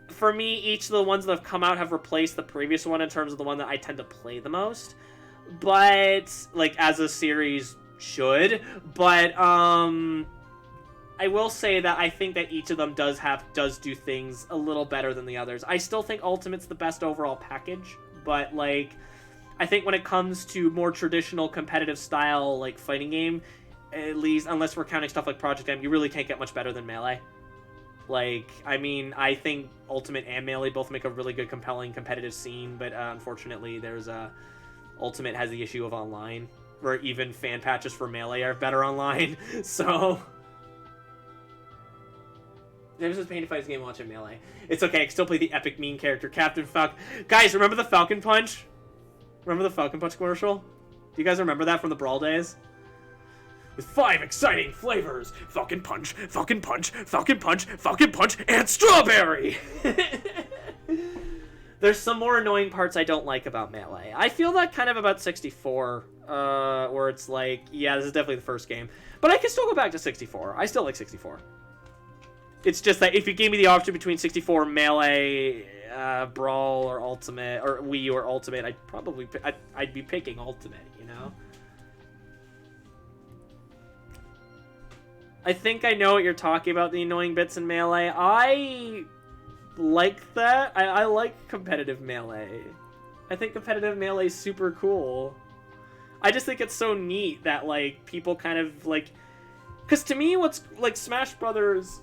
for me, each of the ones that have come out have replaced the previous one in terms of the one that I tend to play the most. But, like, as a series should. But, I will say that I think that each of them does do things a little better than the others. I still think Ultimate's the best overall package, but, like... I think when it comes to more traditional competitive style, like, fighting game, at least, unless we're counting stuff like Project M, you really can't get much better than Melee. Like, I mean, I think Ultimate and Melee both make a really good, compelling, competitive scene, but unfortunately, Ultimate has the issue of online, where even fan patches for Melee are better online, so... James was paying to fight his game watching Melee. It's okay, I can still play the epic meme character, Captain Falcon. Guys, remember the Falcon Punch? Remember the Falcon Punch commercial? Do you guys remember that from the Brawl days? With 5 exciting flavors. Falcon Punch, Falcon Punch, Falcon Punch, Falcon Punch, and Strawberry! There's some more annoying parts I don't like about Melee. I feel that kind of about 64, where it's like, yeah, this is definitely the first game. But I can still go back to 64. I still like 64. It's just that if you gave me the option between 64, Melee... Brawl or Ultimate, or Wii U or Ultimate, I'd be picking Ultimate, you know? I think I know what you're talking about, the annoying bits in Melee. I like that. I like competitive Melee. I think competitive Melee is super cool. I just think it's so neat that, like, people kind of, like... Because to me, what's, like, Smash Brothers...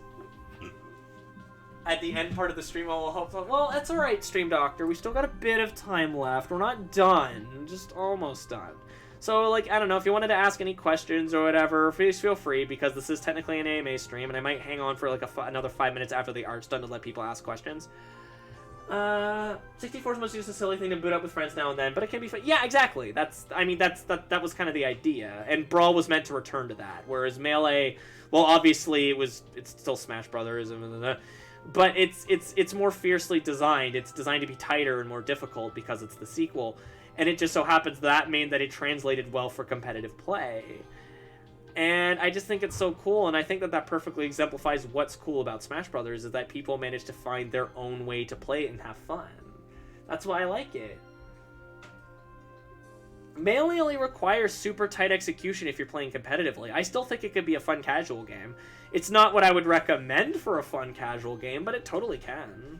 At the end part of the stream, I'll hope, well, that's alright, Stream Doctor. We still got a bit of time left. We're not done. Just almost done. So, like, I don't know, if you wanted to ask any questions or whatever, please feel free, because this is technically an AMA stream, and I might hang on for, like, another 5 minutes after the art's done to let people ask questions. 64 is mostly just a silly thing to boot up with friends now and then, but it can be fun. Yeah, exactly. That was kind of the idea. And Brawl was meant to return to that, whereas Melee, well, obviously, it's still Smash Brothers, but it's more fiercely designed. It's designed to be tighter and more difficult because it's the sequel. And it just so happens that it translated well for competitive play. And I just think it's so cool, and I think that perfectly exemplifies what's cool about Smash Brothers, is that people manage to find their own way to play it and have fun. That's why I like it. Melee only requires super tight execution if you're playing competitively. I still think it could be a fun casual game. It's not what I would recommend for a fun casual game, but it totally can.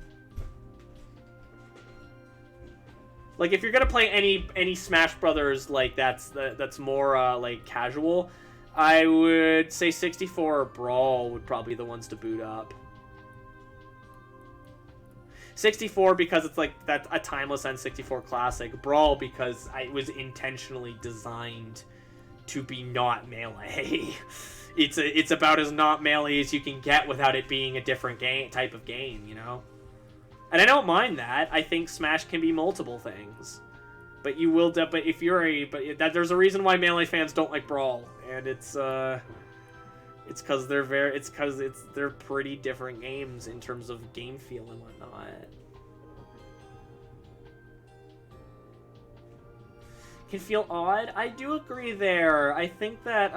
Like, if you're gonna play any Smash Brothers, like, that's more, like, casual, I would say 64 or Brawl would probably be the ones to boot up. 64 because it's, like, that's a timeless N64 classic. Brawl because it was intentionally designed to be not Melee. It's about as not Melee as you can get without it being a different type of game, you know? And I don't mind that. I think Smash can be multiple things. But you will, but if you're there's a reason why Melee fans don't like Brawl, and it's because they're pretty different games in terms of game feel and whatnot. Can feel odd. I do agree there. I think that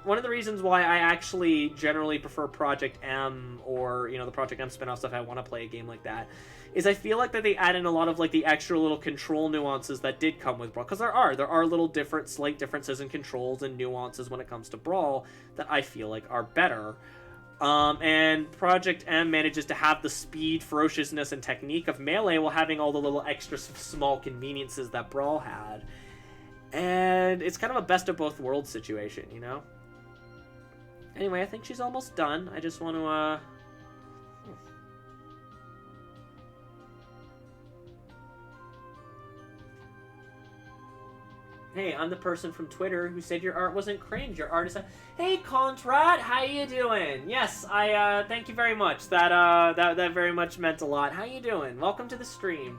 one of the reasons why I actually generally prefer Project M, or, you know, the Project M spin-off stuff, I want to play a game like that, is I feel like that they add in a lot of, like, the extra little control nuances that did come with Brawl. Because there are little slight differences in controls and nuances when it comes to Brawl that I feel like are better. And Project M manages to have the speed, ferociousness, and technique of Melee while having all the little extra small conveniences that Brawl had. And it's kind of a best of both worlds situation, you know? Anyway, I think she's almost done. I just want to, Hey, I'm the person from Twitter who said your art wasn't cringe. Your art is... Hey, Contrat, how you doing? Yes, I, thank you very much. That very much meant a lot. How you doing? Welcome to the stream.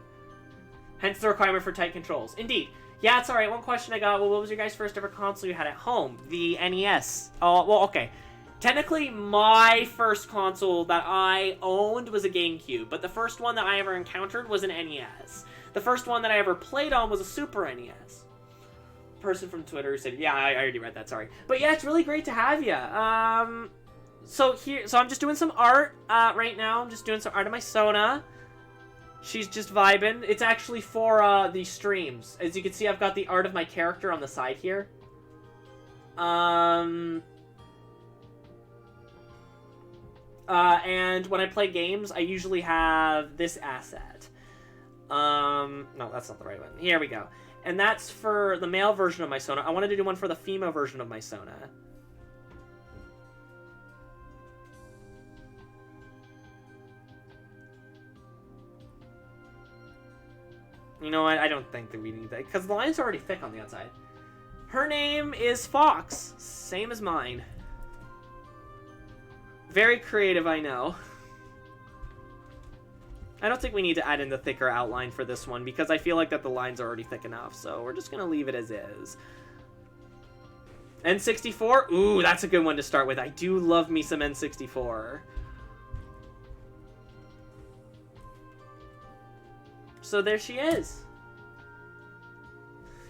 Hence the requirement for tight controls. Indeed. Yeah, it's alright. One question I got, well, what was your guys' first ever console you had at home? The NES. Oh, well, okay. Technically, my first console that I owned was a GameCube, but the first one that I ever encountered was an NES. The first one that I ever played on was a Super NES. Person from Twitter said, yeah, I already read that, sorry. But yeah, it's really great to have you. So I'm just doing some art right now. I'm just doing some art of my Sona. She's just vibing. It's actually for the streams. As you can see, I've got the art of my character on the side here. And when I play games, I usually have this asset. No, that's not the right one. Here we go. And that's for the male version of my Sona. I wanted to do one for the female version of my Sona. You know what? I don't think that we need that, because the line's already thick on the outside. Her name is Fox. Same as mine. Very creative, I know. I don't think we need to add in the thicker outline for this one, because I feel like that the lines are already thick enough, so we're just going to leave it as is. N64? Ooh, that's a good one to start with. I do love me some N64. So there she is.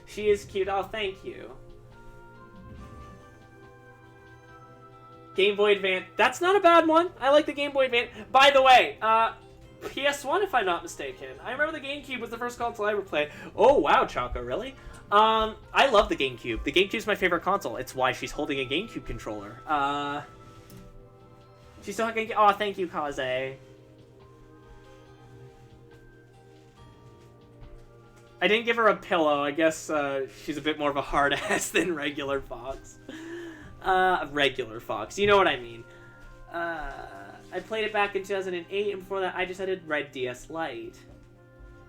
She is cute. Oh, thank you. Game Boy Advance. That's not a bad one. I like the Game Boy Advance. By the way, PS1, if I'm not mistaken. I remember the GameCube was the first console I ever played. Oh, wow, Choco, really? I love the GameCube. The GameCube's my favorite console. It's why she's holding a GameCube controller. She's still hugging. Oh, thank you, Kaze. I didn't give her a pillow. I guess she's a bit more of a hard ass than regular Fox. Regular Fox. You know what I mean. I played it back in 2008, and before that, I just had a red DS Lite.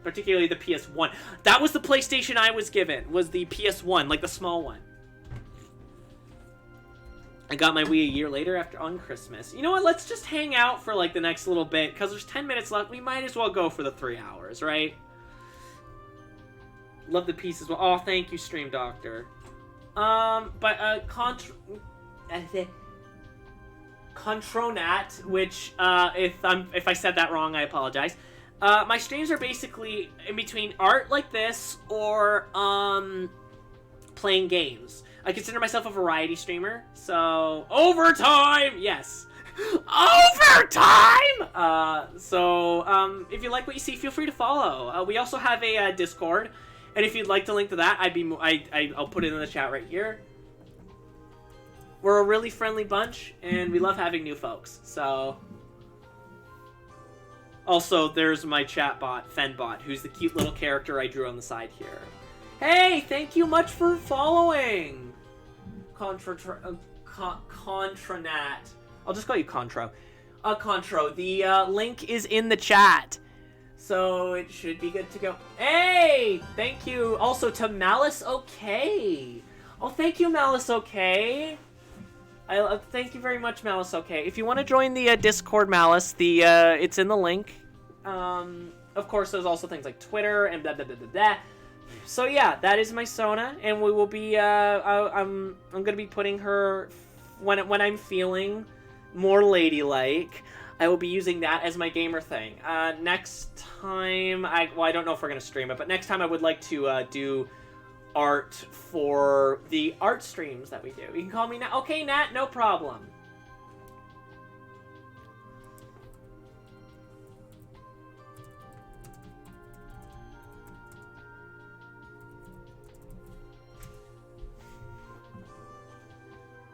Particularly the PS1. That was the PlayStation I was given, was the PS1, like the small one. I got my Wii a year later on Christmas. You know what? Let's just hang out for like the next little bit, because there's 10 minutes left. We might as well go for the 3 hours, right? Love the piece as well. Oh, thank you, Stream Doctor. Contronat, which, if I said that wrong, I apologize. My streams are basically in between art like this or, playing games. I consider myself a variety streamer, so... Overtime! Yes. Overtime! If you like what you see, feel free to follow. We also have a Discord. And if you'd like to link to that, I'll put it in the chat right here. We're a really friendly bunch, and we love having new folks, so... Also, there's my chat bot, Fenbot, who's the cute little character I drew on the side here. Hey, thank you much for following! Contranat. I'll just call you Contro. Contro, the link is in the chat. So it should be good to go. Hey! Thank you also to Malice OK. Oh, thank you, Malice OK. Thank you very much, Malice OK. If you want to join the Discord, Malice, it's in the link. Of course, there's also things like Twitter and blah, blah, blah, blah, blah. So yeah, that is my Sona, and we will be, I'm going to be putting her, when I'm feeling more ladylike, I will be using that as my gamer thing. Next time, I don't know if we're going to stream it, but next time I would like to do art for the art streams that we do. You can call me Nat. Okay, Nat, no problem.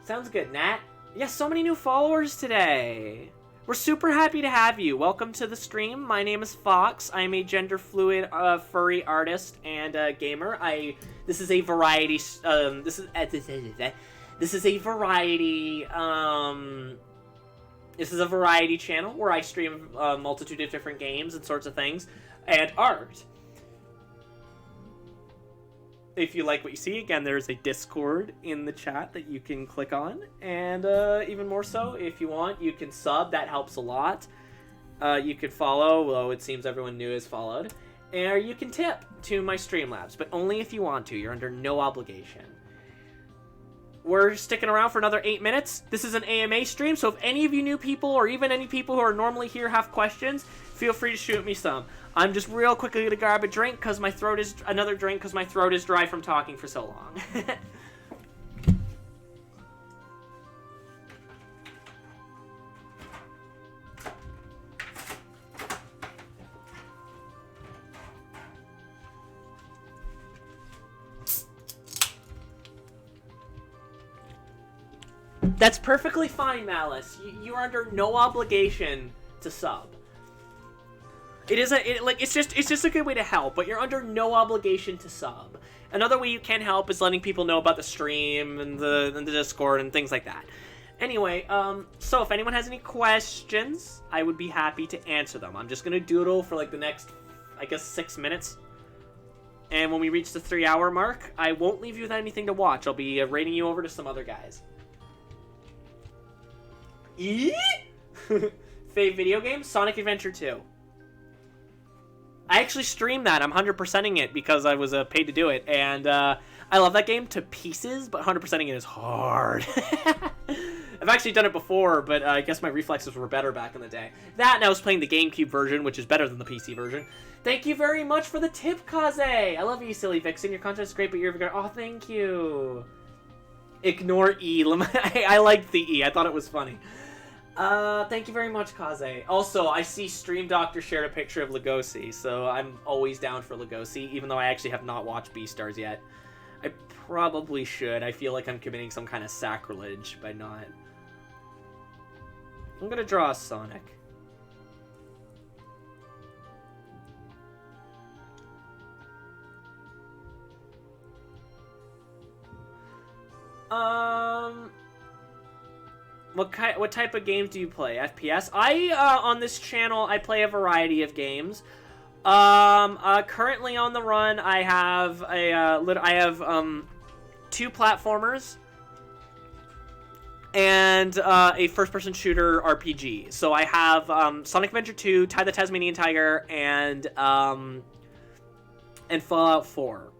Sounds good, Nat. Yes, so many new followers today. We're super happy to have you. Welcome to the stream. My name is Fox. I'm a gender fluid furry artist and gamer. This is a variety. This is a variety channel where I stream a multitude of different games and sorts of things and art. If you like what you see, again, there's a Discord in the chat that you can click on. And even more so, if you want, you can sub. That helps a lot. You could follow, though it seems everyone new is followed. Or you can tip to my Streamlabs, but only if you want to. You're under no obligation. we're sticking around for another 8 minutes. This is an AMA stream, so if any of you new people or even any people who are normally here have questions, feel free to shoot me some. I'm just real quickly gonna grab a drink because my throat is dry from talking for so long. That's perfectly fine, Malice. You're under no obligation to sub. It's just a good way to help, but you're under no obligation to sub. Another way you can help is letting people know about the stream and the Discord and things like that. Anyway, so if anyone has any questions, I would be happy to answer them. I'm just gonna doodle for like the next, I guess, 6 minutes. And when we reach the 3-hour mark, I won't leave you with anything to watch. I'll be rating you over to some other guys. Fave video game? Sonic Adventure 2. I actually streamed that. I'm 100%ing it because I was paid to do it. And I love that game to pieces, but 100%ing it is hard. I've actually done it before, but I guess my reflexes were better back in the day. That, and I was playing the GameCube version, which is better than the PC version. Thank you very much for the tip, Kaze! I love you, silly vixen. Your content is great, but you're... Oh, thank you. Ignore E. I liked the E. I thought it was funny. Thank you very much, Kaze. Also, I see Stream Doctor shared a picture of Lugosi, so I'm always down for Lugosi, even though I actually have not watched Beastars yet. I probably should. I feel like I'm committing some kind of sacrilege by not. I'm gonna draw a Sonic. What type of games do you play? FPS? On this channel, I play a variety of games. Currently on the run, I have two platformers and a first-person shooter RPG. So I have Sonic Adventure 2, Ty the Tasmanian Tiger, and Fallout 4.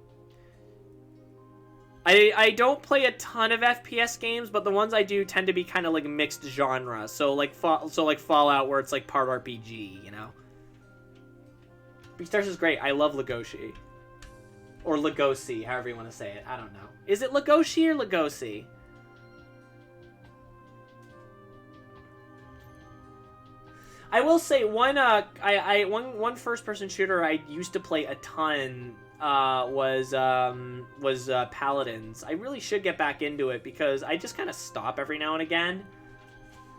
I don't play a ton of FPS games, but the ones I do tend to be kind of like mixed genre. So like Fallout, where it's like part RPG, you know. Beastars is great. I love Legoshi, or Legosi, however you want to say it. I don't know. Is it Legoshi or Legosi? I will say one first-person shooter I used to play a ton. Was Paladins. I really should get back into it because I just kind of stop every now and again.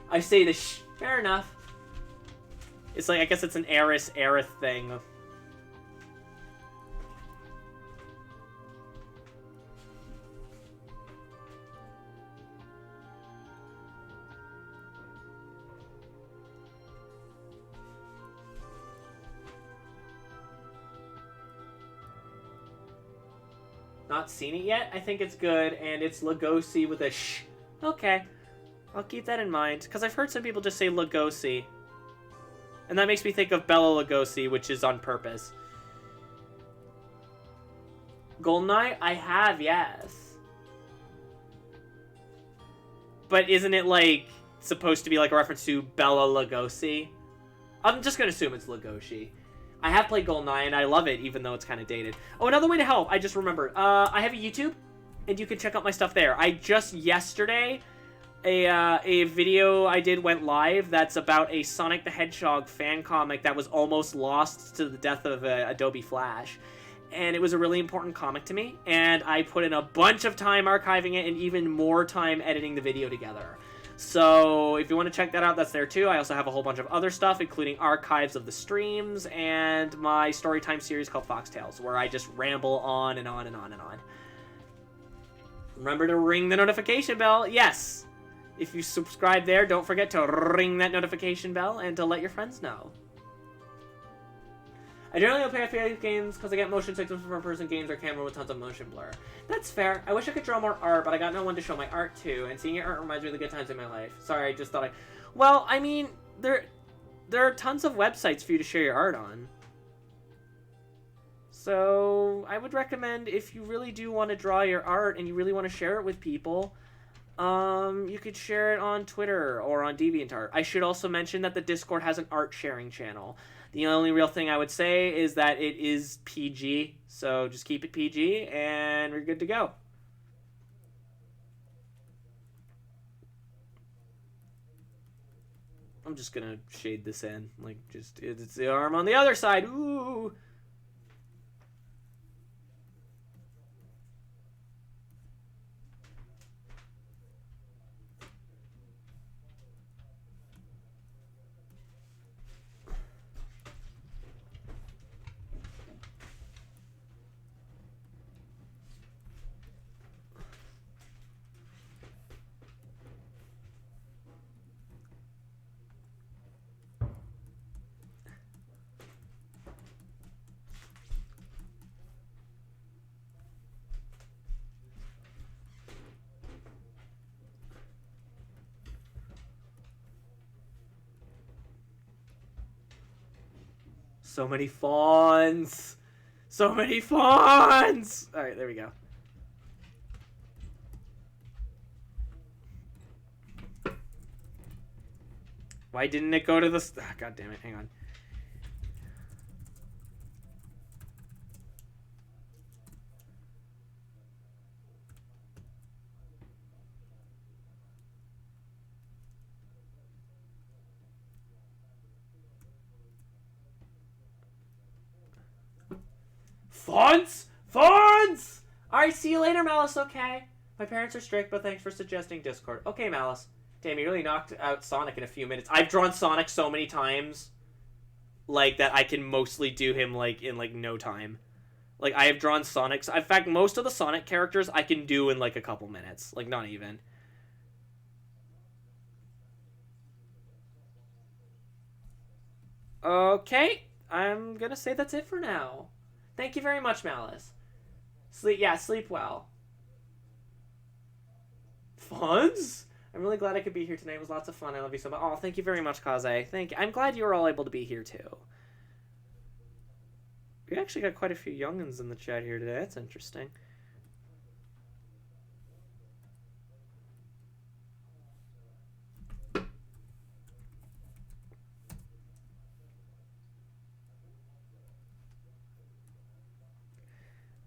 I say this, fair enough. It's like, I guess it's an Aerith thing. Not seen it yet? I think it's good, and it's Lugosi with a sh. Okay. I'll keep that in mind, because I've heard some people just say Lugosi. And that makes me think of Bella Lugosi, which is on purpose. GoldenEye? I have, yes. But isn't it, like, supposed to be, like, a reference to Bella Lugosi? I'm just gonna assume it's Lugosi. I have played GoldenEye, and I love it, even though it's kind of dated. Oh, another way to help, I just remembered. I have a YouTube, and you can check out my stuff there. I just yesterday, a video I did went live that's about a Sonic the Hedgehog fan comic that was almost lost to the death of Adobe Flash. And it was a really important comic to me, and I put in a bunch of time archiving it and even more time editing the video together. So if you want to check that out, that's there too. I also have a whole bunch of other stuff, including archives of the streams and my storytime series called Foxtails, where I just ramble on and on and on and on. Remember to ring the notification bell. Yes. If you subscribe there, don't forget to ring that notification bell and to let your friends know. I generally don't play FPS games because I get motion sickness from first-person games or camera with tons of motion blur. That's fair. I wish I could draw more art, but I got no one to show my art to, and seeing your art reminds me of the good times in my life. Sorry, I just thought Well, I mean, there are tons of websites for you to share your art on. So, I would recommend, if you really do want to draw your art and you really want to share it with people, You could share it on Twitter or on DeviantArt. I should also mention that the Discord has an art sharing channel. The only real thing I would say is that it is PG, so just keep it PG and we're good to go. I'm just gonna shade this in, like, just, it's the arm on the other side. Ooh. So many fawns. So many fawns. All right, there we go. Why didn't it go to the... God damn it, hang on. Fonts? Fonts! Alright, see you later, Malice, okay? My parents are strict, but thanks for suggesting Discord. Okay, Malice. Damn, you really knocked out Sonic in a few minutes. I've drawn Sonic so many times, like, that I can mostly do him, like, in, like, no time. Like, I have drawn Sonic... In fact, most of the Sonic characters I can do in, like, a couple minutes. Like, not even. Okay, I'm gonna say that's it for now. Thank you very much, Malice. Sleep well. Fonz? I'm really glad I could be here tonight. It was lots of fun. I love you so much. Oh, thank you very much, Kaze. Thank you. I'm glad you were all able to be here, too. We actually got quite a few youngins in the chat here today. That's interesting.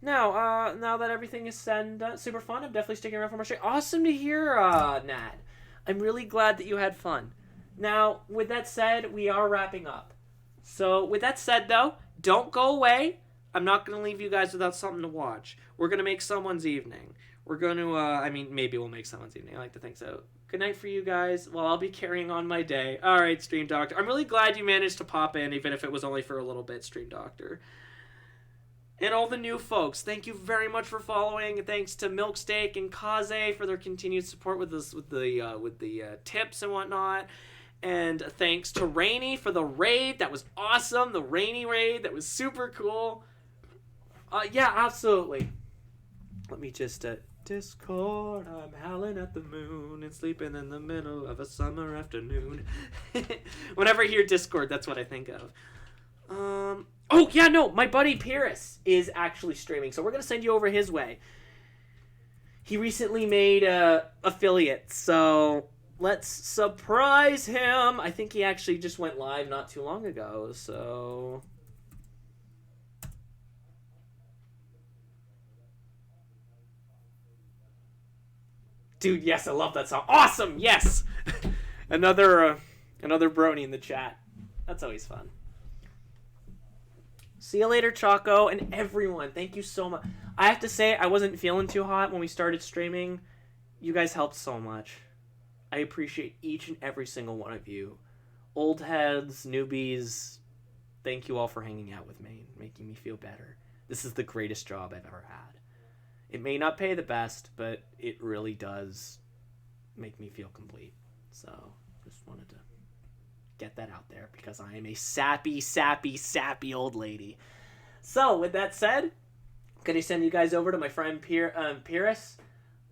Now that everything is said and done, super fun, I'm definitely sticking around for more stream. Awesome to hear, Nat. I'm really glad that you had fun. Now, with that said, we are wrapping up. So, with that said, though, don't go away. I'm not going to leave you guys without something to watch. We're going to make someone's evening. We're going to, maybe we'll make someone's evening. I like to think so. Good night for you guys. Well, I'll be carrying on my day. All right, Stream Doctor. I'm really glad you managed to pop in, even if it was only for a little bit, Stream Doctor. And all the new folks, thank you very much for following. Thanks to Milksteak and Kaze for their continued support with us with the tips and whatnot. And thanks to Rainy for the raid. That was awesome. The Rainy raid. That was super cool. Yeah, absolutely. Let me just Discord. I'm howling at the moon and sleeping in the middle of a summer afternoon. Whenever I hear Discord, that's what I think of. Oh, yeah, no, my buddy Pyrrhus is actually streaming, so we're going to send you over his way. He recently made affiliate, so let's surprise him. I think he actually just went live not too long ago, so... Dude, yes, I love that song. Awesome, yes! another brony in the chat. That's always fun. See you later, Choco, and everyone. Thank you so much. I have to say, I wasn't feeling too hot when we started streaming. You guys helped so much. I appreciate each and every single one of you. Old heads, newbies, thank you all for hanging out with me and making me feel better. This is the greatest job I've ever had. It may not pay the best, but it really does make me feel complete. So, just wanted to get that out there because I am a sappy old lady. So, with that said, I'm going to send you guys over to my friend Pyrrhus.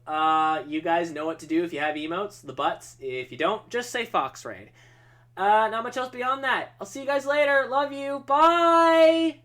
You guys know what to do if you have emotes, the butts. If you don't, just say Fox Raid. Not much else beyond that. I'll see you guys later. Love you. Bye!